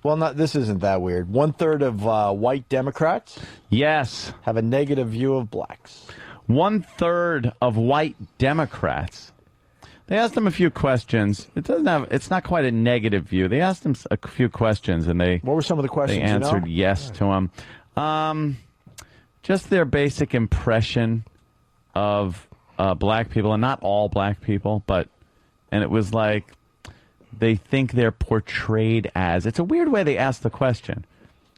Well, this isn't that weird. 1/3 of white Democrats, yes, have a negative view of blacks. 1/3 of white Democrats. They asked them a few questions. It's not quite a negative view. They asked them a few questions, and What were some of the questions? They answered yes to them. Just their basic impression of black people, and not all black people, and it was like they think they're portrayed as. It's a weird way they ask the question,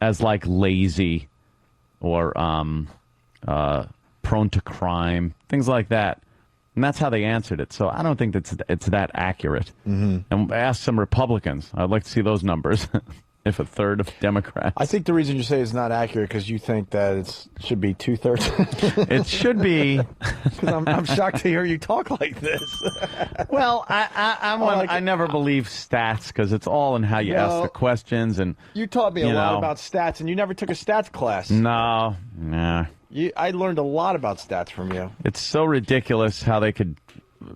as like lazy, or prone to crime, things like that. And that's how they answered it. So I don't think it's that accurate. Mm-hmm. And I asked some Republicans. I'd like to see those numbers. If 1/3 of Democrats. I think the reason you say it's not accurate because you think that it should be 2/3. It should be. Because I'm shocked to hear you talk like this. Well, I never believe stats because it's all in how you ask the questions. And you taught me a lot about stats, and you never took a stats class. No, nah. I learned a lot about stats from you. It's so ridiculous how they could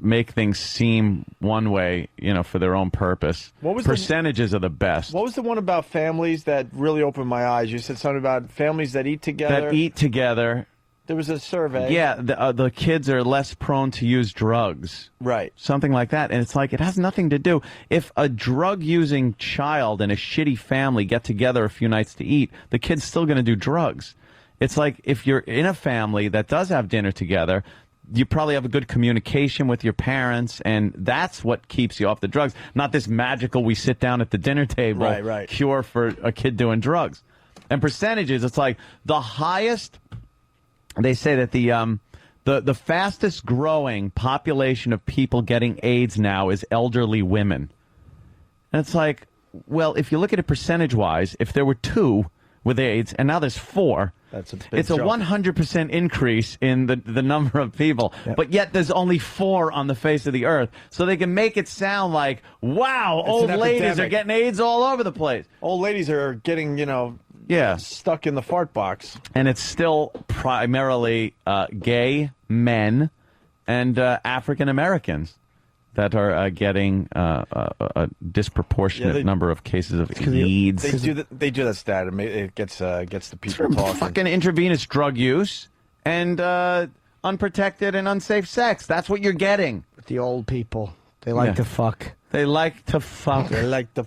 make things seem one way, for their own purpose. What was Percentages are the best. What was the one about families that really opened my eyes? You said something about families that eat together. There was a survey. Yeah, the kids are less prone to use drugs. Right. Something like that. And it's like, it has nothing to do. If a drug-using child and a shitty family get together a few nights to eat, the kid's still going to do drugs. It's like if you're in a family that does have dinner together, you probably have a good communication with your parents, and that's what keeps you off the drugs. Not this magical, we sit down at the dinner table cure for a kid doing drugs. And percentages, it's like the highest, they say that the fastest growing population of people getting AIDS now is elderly women. And it's like, well, if you look at it percentage-wise, if there were 2 with AIDS, and now there's 4. It's a 100% increase in the number of people, but yet there's only 4 on the face of the earth. So they can make it sound like, wow, old ladies are getting AIDS all over the place. Old ladies are getting, stuck in the fart box. And it's still primarily gay men and African Americans that are getting a disproportionate number of cases of AIDS. They do that stat. It gets the people talking. Fucking intravenous drug use and unprotected and unsafe sex. That's what you're getting. The old people. They like to fuck. They like to fuck. They like to...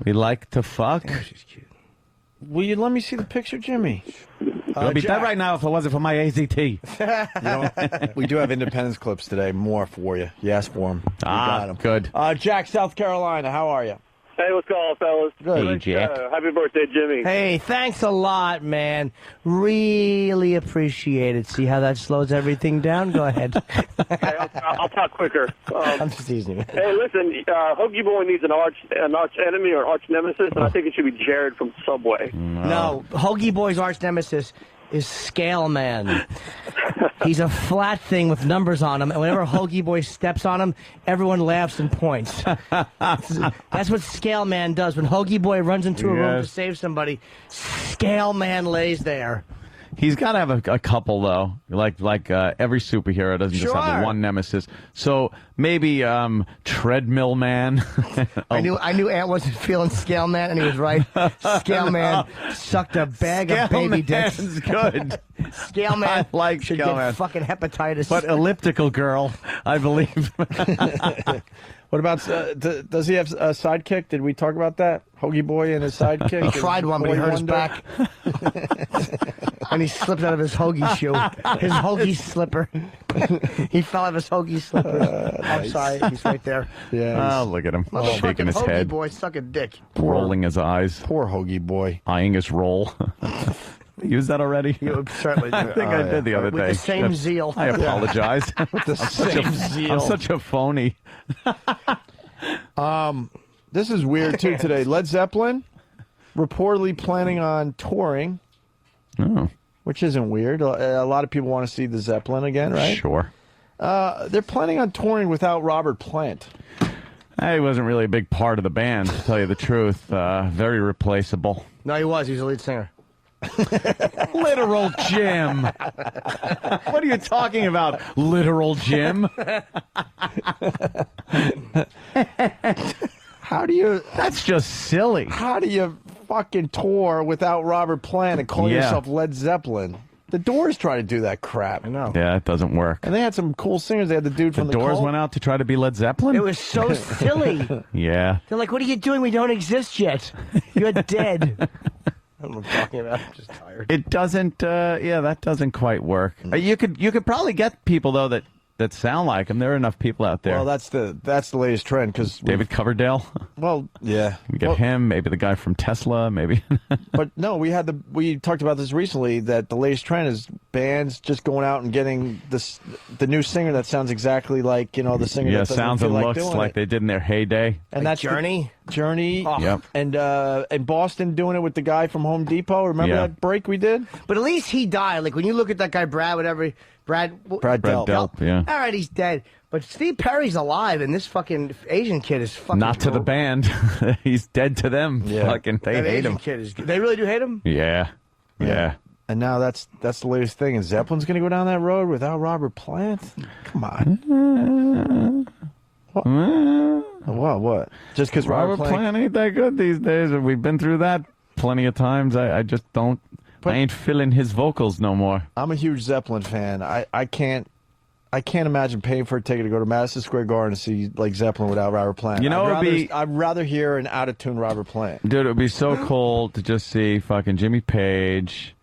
We like to fuck. Oh, she's cute. Will you let me see the picture, Jimmy? I'll be dead right now if it wasn't for my AZT. We do have Independence clips today. More for you. You asked for them. Got them. Good. Jack, South Carolina. How are you? Hey, what's going on, fellas? Good. Hey, Jack. Happy birthday, Jimmy. Hey, thanks a lot, man. Really appreciate it. See how that slows everything down? Go ahead. Hey, I'll talk quicker. I'm just teasing you. Hey, listen, Hoagie Boy needs an arch enemy or arch nemesis, and I think it should be Jared from Subway. No, Hoagie Boy's arch nemesis is Scale Man. He's a flat thing with numbers on him, and whenever Hoagie Boy steps on him, everyone laughs and points. That's what Scale Man does. When Hoagie Boy runs into a room to save somebody, Scale Man lays there. He's got to have a couple, though. Like every superhero doesn't just have one nemesis. So maybe Treadmill Man. I knew Ant wasn't feeling Scale Man, and he was right. Scale Man sucked a bag of baby dicks. Good. Scale Man should get fucking hepatitis. But Elliptical Girl, I believe. What about, does he have a sidekick? Did we talk about that? Hoagie Boy and his sidekick? He tried one, but he hurt his back. And he slipped out of his hoagie shoe. His hoagie slipper. He fell out of his hoagie slipper. I'm sorry, he's right there. Yeah. Oh, look at him. Shaking his Hoagie head. Boy suck a dick. Rolling his eyes. Poor Hoagie Boy. Eyeing his roll. Use that already? You certainly do. I think I did the other day. With the same zeal. I apologize. With the same zeal. I'm such a phony. This is weird, too, today. Led Zeppelin reportedly planning on touring. Oh. Which isn't weird. A lot of people want to see the Zeppelin again, right? Sure. They're planning on touring without Robert Plant. He wasn't really a big part of the band, to tell you the truth. Very replaceable. No, he was. He was the lead singer. Literal Jim. What are you talking about, literal Jim? How do you? That's just silly. How do you fucking tour without Robert Plant and call Yeah. yourself Led Zeppelin? The Doors try to do that crap. I know. Yeah, it doesn't work. And they had some cool singers. They had the dude from the Doors Cult. went out to try to be Led Zeppelin? It was so silly. Yeah. They're like, what are you doing? We don't exist yet. You're dead. I don't know what I'm talking about. I'm just tired. It doesn't. Yeah, that doesn't quite work. You could probably get people though that sound like him. There are enough people out there. Well, that's the latest trend because David Coverdale. Well, yeah, We get him. Maybe the guy from Tesla. Maybe. But no, we talked about this recently that the latest trend is bands just going out and getting the new singer that sounds exactly like the singer. Yeah, that doesn't sounds feel and like looks doing like it. they did in their heyday. And that's Journey. Journey. Oh. Yep. And Boston doing it with the guy from Home Depot. Remember Yeah. that break we did? But at least he died. Like when you look at that guy, Brad Delp, yeah. All right, he's dead. But Steve Perry's alive, and this fucking Asian kid is fucking. Not to the band. He's dead to them. Yeah. Fucking, they That hate Asian him. kid is. They really do hate him. Yeah. Yeah. And now that's the latest thing. And Zeppelin's going to go down that road without Robert Plant? Come on. What? Just because Robert Plant ain't that good these days. We've been through that plenty of times. I just don't. I ain't feeling his vocals no more. I'm a huge Zeppelin fan. I can't imagine paying for a ticket to go to Madison Square Garden to see like Zeppelin without Robert Plant. You know, I'd rather hear an out of tune Robert Plant. Dude, it would be so cool to just see fucking Jimmy Page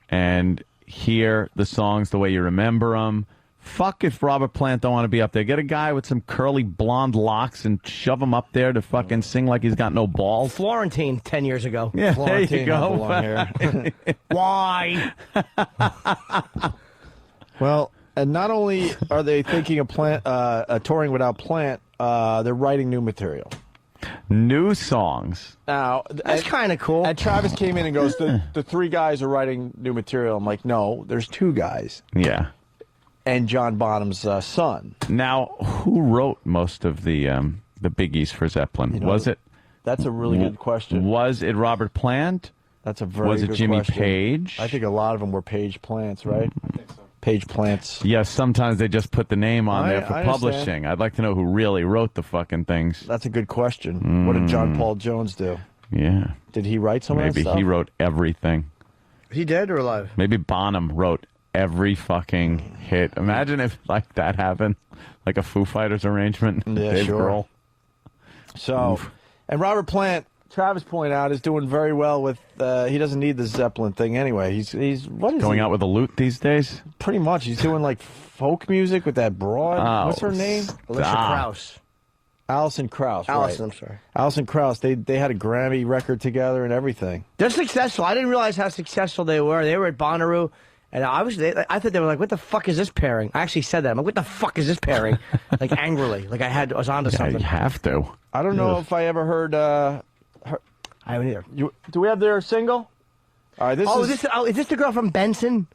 and hear the songs the way you remember them. Fuck if Robert Plant don't want to be up there. Get a guy with some curly blonde locks and shove him up there to fucking sing like he's got no balls. Florentine 10 years ago. Yeah, Florentine there had you the long hair. go. Why? Well, and not only are they thinking of touring without Plant, they're writing new material. New songs. Now That's kind of cool. And Travis came in and goes, the three guys are writing new material. I'm like, no, there's two guys. Yeah. And John Bonham's son. Now, who wrote most of the biggies for Zeppelin? Was it? That's a really good question. Was it Robert Plant? That's a very Was it good Jimmy question. Page? I think a lot of them were Page Plants, right? I think so. Page Plants. Yes, sometimes they just put the name on there for I understand. publishing. I'd like to know who really wrote the fucking things. That's a good question. What did John Paul Jones do? Yeah. Did he write some of that Maybe stuff? he wrote everything. Is he dead or alive? Maybe Bonham wrote every fucking hit. Imagine if like that happened, like a Foo Fighters arrangement. Yeah, Dave sure. Grohl. So, and Robert Plant, Travis pointed out, is doing very well with. He doesn't need the Zeppelin thing anyway. He's what is Going he? out with a lute these days? Pretty much. He's doing like folk music with that broad. Oh, What's her name? Alicia Krauss. Alison Krauss. Allison, right. I'm sorry. Alison Krauss. They had a Grammy record together and everything. They're successful. I didn't realize how successful they were. They were at Bonnaroo, and I thought they were like, "What the fuck is this pairing?" I actually said that. I'm like, "What the fuck is this pairing?" Like angrily, like I was onto Yeah, something. you have to. I don't know if I ever heard. I haven't either. Do we have their single? All right. Is this the girl from Benson?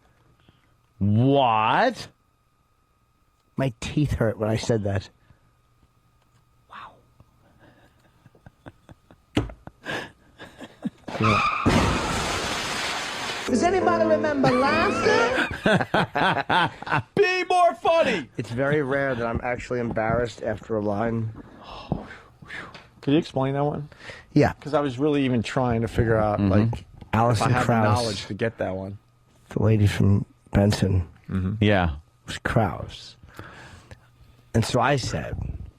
What? My teeth hurt when I said that. Does anybody remember laughter? Be more funny. It's very rare that I'm actually embarrassed after a line. Could you explain that one? Yeah. Because I was really even trying to figure out like Alison if I have the Krauss. knowledge to get that one. The lady from Benson Yeah. was Krauss. And so I said,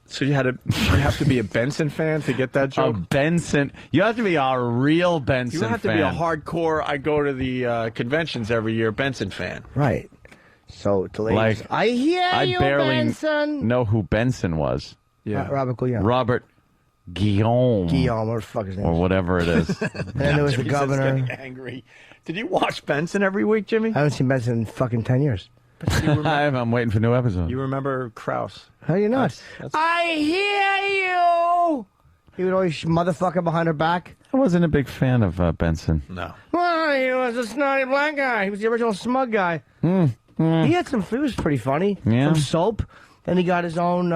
So you have to be a Benson fan to get that A joke. Benson. You have to be a real Benson You have to fan. be a hardcore. I go to the conventions every year. Benson fan. right. So the lady Like, was, I hear I you, barely Benson. know who Benson was. Robert Guillaume. Robert Guillaume. Guillaume, what the fuck his name Or is. whatever it is. And then there was the Jimmy says governor. getting angry. Did you watch Benson every week, Jimmy? I haven't seen Benson in fucking 10 years. I'm waiting for new episodes. You remember Krauss? How you not? I hear you. He would always motherfucker behind her back. I wasn't a big fan of Benson. No. Well, he was a snotty black guy. He was the original smug guy. He had some. He was pretty funny. Yeah. From Soap. Then he got his own.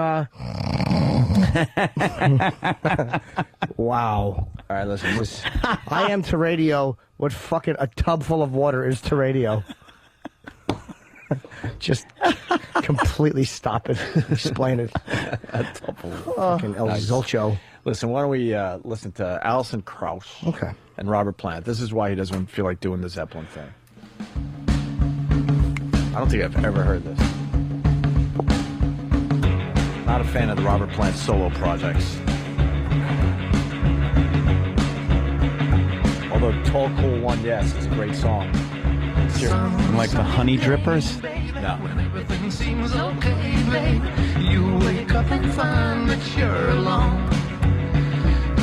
Wow. All right, listen. I Am to Radio what fucking a tub full of water is to radio. Just completely stop it. Explain it. Fucking El Zolcho. Listen, why don't we listen to Alison Krauss and Robert Plant. This is why he doesn't feel like doing the Zeppelin thing. I don't think I've ever heard this. Not a fan of the Robert Plant solo projects. Although Tall Cool One Yes is a great song. Like the Honey Drippers? No. Everything seems okay, babe. You wake up and find that you're alone.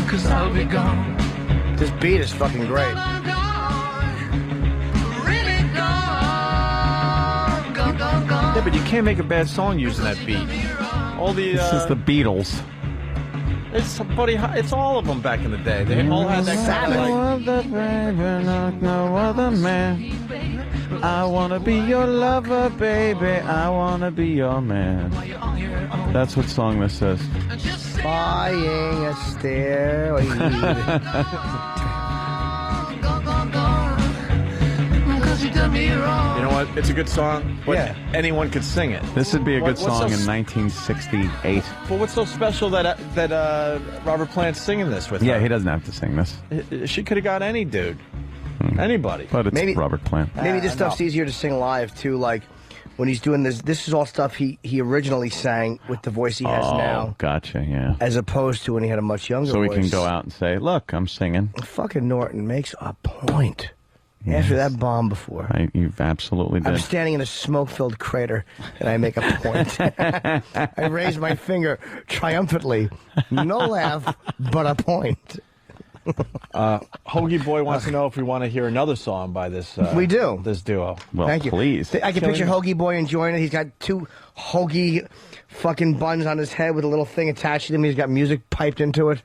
'Cause I'll be gone. This beat is fucking great. Yeah, but you can't make a bad song using that beat. All the This is the Beatles. It's all of them back in the day. They all had that kind of like. No other man. I wanna be your lover, baby. I wanna be your man. That's what song this is. Buying a stairway. You know what? It's a good song, but anyone could sing it. This would be a good What's song so in 1968. But what's so special that Robert Plant's singing this with Yeah, her? he doesn't have to sing this. She could have got any dude. Anybody. But it's Robert Plant. Maybe this stuff's easier to sing live too. Like when he's doing this. This is all stuff he originally sang with the voice he has now, Gotcha, yeah. as opposed to when he had a much younger So we voice. can go out and say, look, I'm singing. Fucking Norton makes a point. After that bomb before. You've absolutely did. I'm standing in a smoke-filled crater, and I make a point. I raise my finger triumphantly. No laugh, but a point. Hoagie Boy wants to know if we want to hear another song by this. We do. This duo. Well, Thank you. please. I can picture Hoagie Boy enjoying it. He's got two Hoagie fucking buns on his head with a little thing attached to them. He's got music piped into it.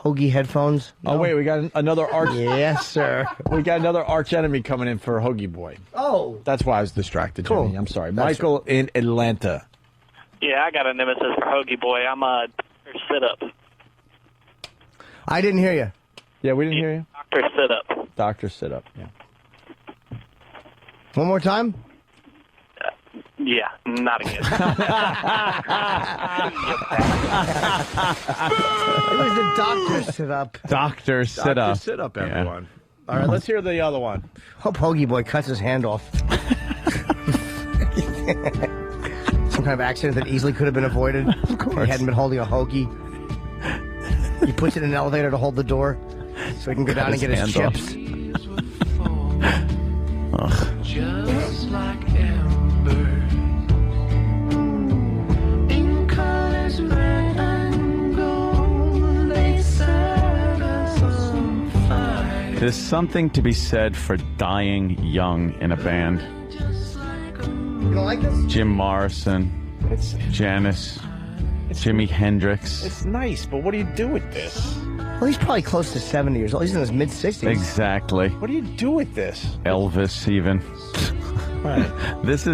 Hoagie headphones. Oh, wait, we got another arch. Yes, sir. We got another arch enemy coming in for Hoagie Boy. Oh. That's why I was distracted, Cool. Jimmy. I'm sorry. That's Michael in Atlanta. Yeah, I got a nemesis for Hoagie Boy. I'm a sit-up. I didn't hear you. Yeah, we didn't hear you. Dr. Sit-up. Dr. Sit-up, yeah. One more time? Yeah, not again. It was the doctor sit-up. Doctor Sit-up. Dr. Sit-up, everyone. All right, let's hear the other one. Hope Hoagie Boy cuts his hand off. Some kind of accident that easily could have been avoided. Of course. He hadn't been holding a hoagie. He puts it in an elevator to hold the door so he can go down and get his chips. Just like amber, in colors red and gold, they set us on fire. There's something to be said for dying young in a band. You don't like this? Jim Morrison, Janis, Jimi Hendrix. It's nice, but what do you do with this? Well, he's probably close to 70 years old. He's in his mid-60s. Exactly. What do you do with this? Elvis, even. Right. This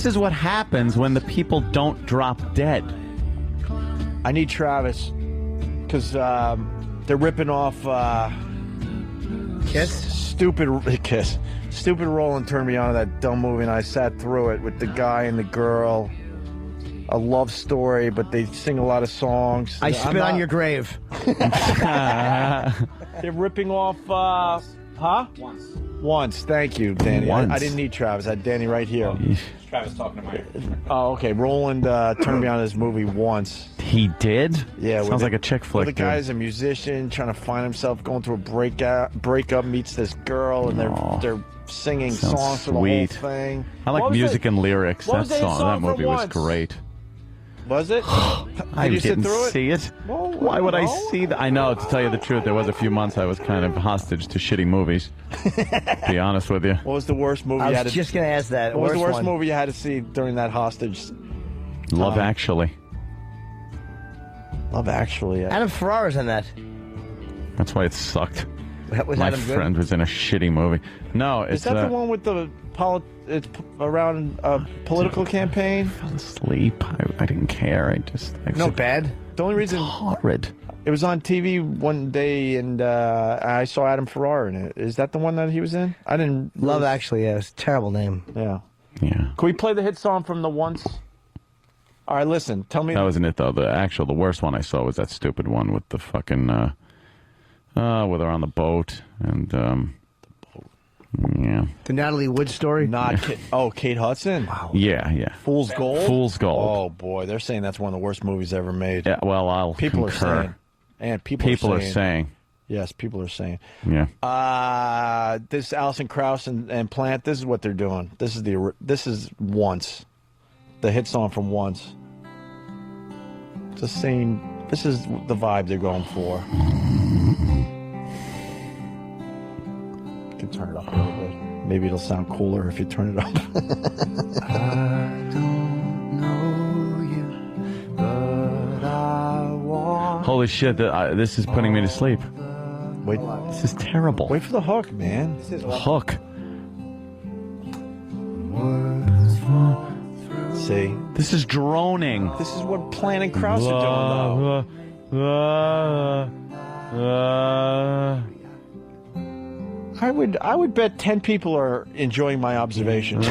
is what happens when the people don't drop dead. I need Travis because they're ripping off Kiss? Stupid Kiss. Stupid Roland turned me on to that dumb movie, and I sat through it with the guy and the girl. A love story, but they sing a lot of songs. I spit on your grave. They're ripping off, Once. Thank you, Danny. I didn't need Travis. I had Danny right here. Travis talking to my... Oh, okay. Roland turned me on to this movie Once. He did? Yeah. Sounds like a chick flick, The dude. guy's a musician trying to find himself, going through a breakup, meets this girl, and they're singing Sounds songs for the sweet. whole thing. I like music and lyrics. what was That that song for movie was Once? great. Was it? I Did you sit didn't through it? see it. Well, Why would I no. see that? I know, to tell you the truth, there was a few months I was kind of hostage to shitty movies. To be honest with you. What was the worst movie I you was had to just going to ask that. What was the worst one? movie you had to see during that hostage? Love Actually. Love Actually. Yeah. Adam Ferrara's in that. That's why it sucked. Was My Adam good? friend was in a shitty movie. No, Is it's that the one with the it's around a political campaign? Sleep. I didn't care. No, bad. The only reason horrid. It was on TV one day, and I saw Adam Ferrara in it. Is that the one that he was in? I didn't. Love Actually, yeah, it's a terrible name. Yeah. Yeah. Can we play the hit song from the Once? All right, listen. Tell me. That wasn't it, though. The worst one I saw was that stupid one with the fucking, where they're on the boat and, yeah. The Natalie Wood story? Not Kate Hudson? Wow. Yeah. Fool's Gold? Fool's Gold. Oh, boy. They're saying that's one of the worst movies ever made. Yeah, well, I'll People concur. are saying. And people are saying. Yes, people are saying. Yeah. This Alison Krauss and Plant, this is what they're doing. This is Once. The hit song from Once. It's the same. This is the vibe they're going for. You can turn it up a little bit. Maybe it'll sound cooler if you turn it up. I don't know you, but I want. Holy shit, this is putting me to sleep. Wait. This is terrible. Wait for the hook, man. Hook. See? This is droning. This is what Plant and Krauss are doing, though. I would bet 10 people are enjoying my observation. It's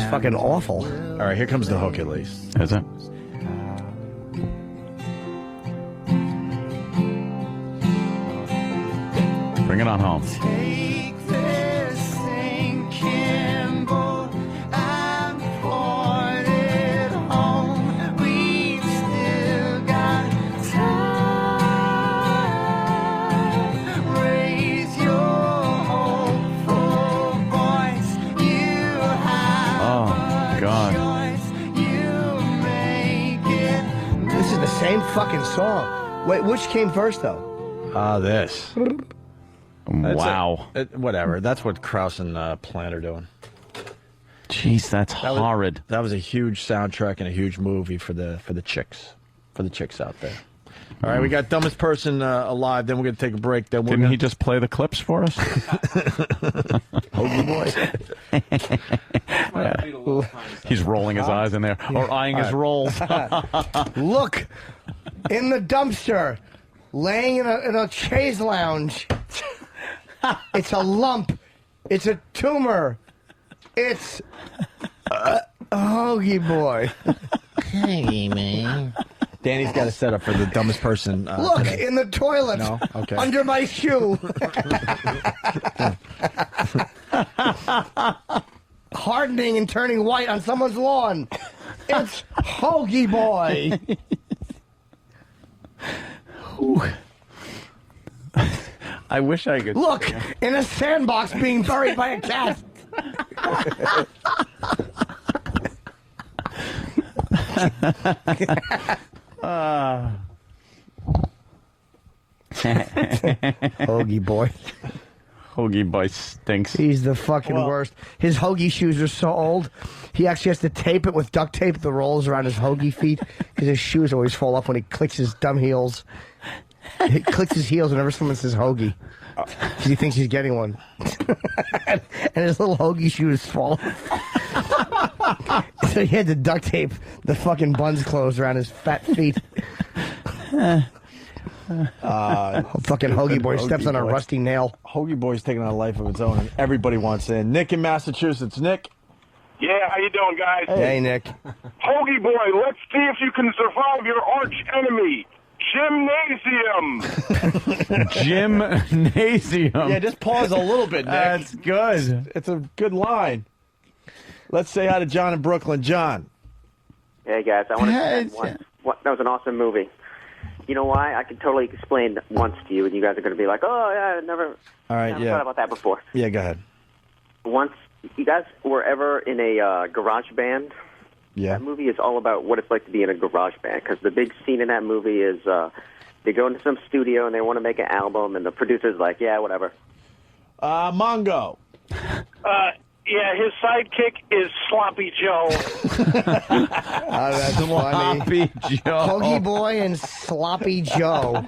fucking awful. All right, here comes the hook at least. Is it? Bring it on home. Take this sinking boat and port it home. We've still got time. Raise your hopeful voice. You have Oh, God. choice. You make it. This is the same fucking song. Wait, which came first, though? This. Wow. Whatever. That's what Krauss and Plant are doing. Jeez, that's horrid. That was a huge soundtrack and a huge movie for the chicks out there. All right, we got Dumbest Person alive. Then we're going to take a break. Then Didn't he just play the clips for us? Hoagie boy. He's rolling his eyes in there, or eyeing his rolls. Look, in the dumpster, laying in a chaise lounge. It's a lump. It's a tumor. It's a hoagie boy. Hey, man. Danny's got a setup for the Dumbest Person. Look, today. in the toilet. No? Okay. Under my shoe. Hardening and turning white on someone's lawn. It's hoagie boy. I wish I could. Look, in a sandbox being buried by a cat. Hoagie boy. Hoagie boy stinks. He's the fucking worst. His hoagie shoes are so old, he actually has to tape it with duct tape the rolls around his hoagie feet because his shoes always fall off when he clicks his dumb heels. He clicks his heels whenever someone says hoagie because he thinks he's getting one. And his little hoagie shoes fall off. So he had to duct tape the fucking buns closed around his fat feet. Fucking hoagie boy steps on a rusty nail. Hoagie boy's taking on a life of its own, and everybody wants in. Nick in Massachusetts. Nick. Yeah, how you doing, guys? Hey, Nick. Hoagie boy, let's see if you can survive your arch enemy, Gymnasium. Gymnasium. Yeah, just pause a little bit, Nick. That's good. It's a good line. Let's say hi to John in Brooklyn. John. Hey, guys, I want to say that was an awesome movie. You know why? I can totally explain Once to you, and you guys are going to be like, oh, yeah, I never thought about that before. Yeah, go ahead. Once, you guys were ever in a garage band? Yeah. That movie is all about what it's like to be in a garage band, because the big scene in that movie is they go into some studio and they want to make an album, and the producer's like, yeah, whatever. Mongo. Yeah, his sidekick is Sloppy Joe. That's funny. Joe. Hoagie Boy and Sloppy Joe.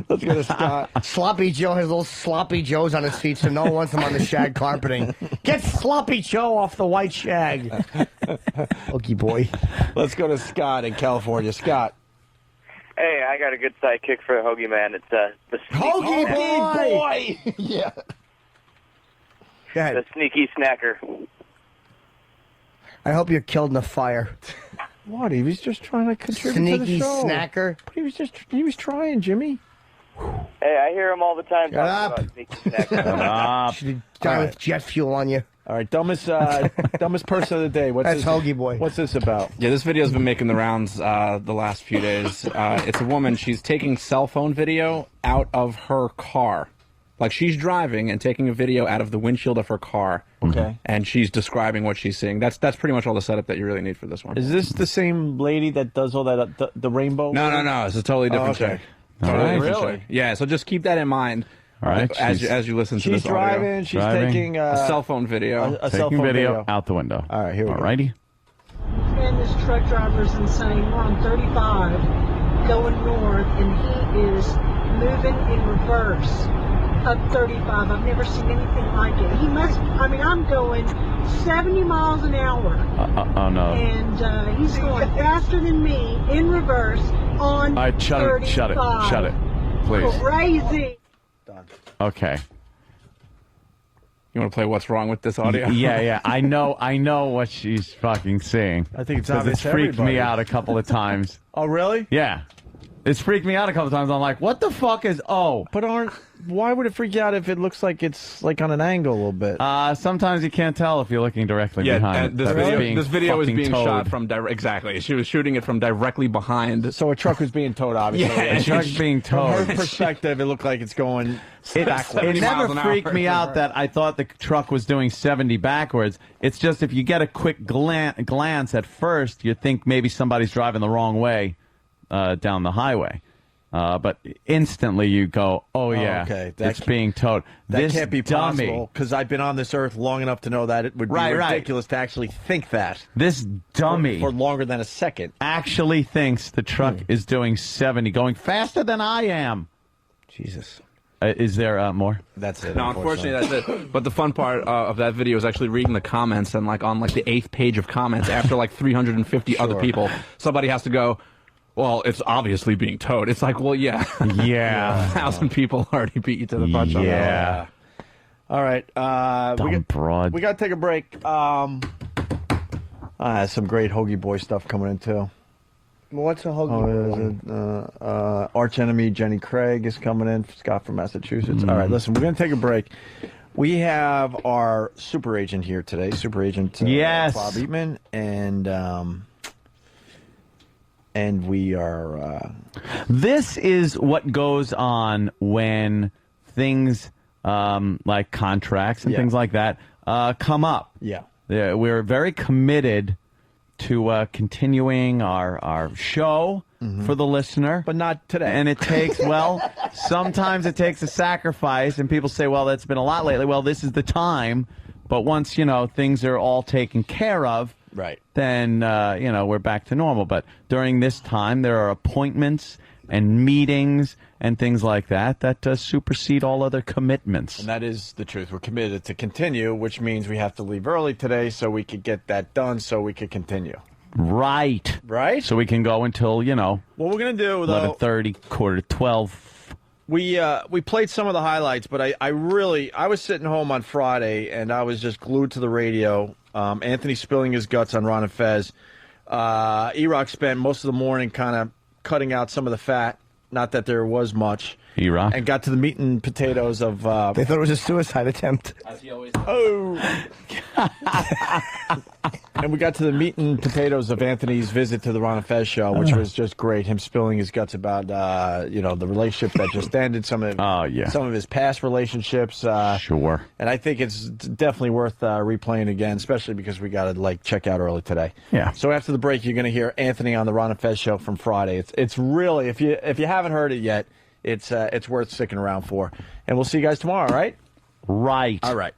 Let's go to Scott. Sloppy Joe has little Sloppy Joes on his feet, so no one wants him on the shag carpeting. Get Sloppy Joe off the white shag. Hoagie Boy. Let's go to Scott in California. Scott. Hey, I got a good sidekick for the Hoagie Man. It's the Hoagie Snacker. Boy! Yeah. Go ahead. The sneaky snacker. I hope you're killed in a fire. What? He was just trying to contribute to the Sneaky show. snacker. But he was trying, Jimmy. Hey, I hear him all the time Shut talking up. about sneaky snacker. Should have done with jet fuel on you. All right, dumbest person of the day. That's Hoagie Boy. What's this about? Yeah, this video's been making the rounds the last few days. It's a woman. She's taking cell phone video out of her car. Like, she's driving and taking a video out of the windshield of her car. Okay. And she's describing what she's seeing. That's pretty much all the setup that you really need for this one. Is this the same lady that does all that, the rainbow? No. It's a totally different chick. All Totally right. different Really? chick. Yeah, so just keep that in mind. All right. As you listen to She's this audio. driving. She's taking a cell phone video. A cell phone video out the window. All right, here we go. Alrighty. Man, this truck driver is insane. We're on 35 going north, and he is moving in reverse up 35. I've never seen anything like it. He must, I mean, I'm going 70 miles an hour. Oh, no. And he's going faster than me in reverse on All right, shut it. 35. Shut it. Please. Crazy. Okay. You want to play What's Wrong with This audio? Yeah. I know what she's fucking seeing. I think it's 'Cause obvious it's to freaked everybody. me out a couple of times. Oh, really? Yeah. It's freaked me out a couple of times. I'm like, what the fuck is... Oh. But why would it freak you out if it looks like it's like on an angle a little bit? Sometimes you can't tell if you're looking directly behind. This video is being shot towed. from exactly. She was shooting it from directly behind. So a truck was being towed, obviously. Yeah, a truck's being towed. From her perspective, it looked like it's going backwards. It never freaked me out that I thought the truck was doing 70 backwards. It's just if you get a quick glance at first, you think maybe somebody's driving the wrong way down the highway. But instantly you go, oh, yeah, okay. it's being towed. That This can't be dummy, possible because I've been on this earth long enough to know that it would be ridiculous to actually think that. This dummy for longer than a second actually thinks the truck is doing 70, going faster than I am. Jesus. Is there more? That's it. No, unfortunately, that's it. But the fun part of that video is actually reading the comments, and like on like the 8th page of comments, after like 350 other people, somebody has to go, well, it's obviously being towed. It's like, well, yeah. Yeah. 1,000 people already beat you to the punch on that. Yeah. All right. Dumb broad. We got to take a break. Some great Hoagie Boy stuff coming in, too. What's a Hoagie Boy? Arch enemy Jenny Craig is coming in. Scott from Massachusetts. All right, listen, we're going to take a break. We have our super agent here today, super agent Yes. Bob Eatman, and we are... This is what goes on when things like contracts and things like that come up. Yeah. We're very committed to continuing our show for the listener. But not today. And it takes, well, sometimes it takes a sacrifice, and people say, well, that's been a lot lately. Well, this is the time. But once, things are all taken care of, right, then, we're back to normal. But during this time, there are appointments and meetings and things like that supersede all other commitments. And that is the truth. We're committed to continue, which means we have to leave early today so we could get that done so we could continue. Right. Right? So we can go until, What we're going to do, though... 11:30, 11:45. We played some of the highlights, but I was sitting home on Friday, and I was just glued to the radio. Anthony spilling his guts on Ron and Fez. E-Rock spent most of the morning kind of cutting out some of the fat. Not that there was much. E-Rock. And got to the meat and potatoes of... They thought it was a suicide attempt. As he always And we got to the meat and potatoes of Anthony's visit to the Ron and Fez show, which was just great. Him spilling his guts about, the relationship that just ended, some of his past relationships. Sure. And I think it's definitely worth replaying again, especially because we got to check out early today. Yeah. So after the break, you're going to hear Anthony on the Ron and Fez show from Friday. It's really, if you haven't heard it yet, it's worth sticking around for. And we'll see you guys tomorrow, all right? Right. All right.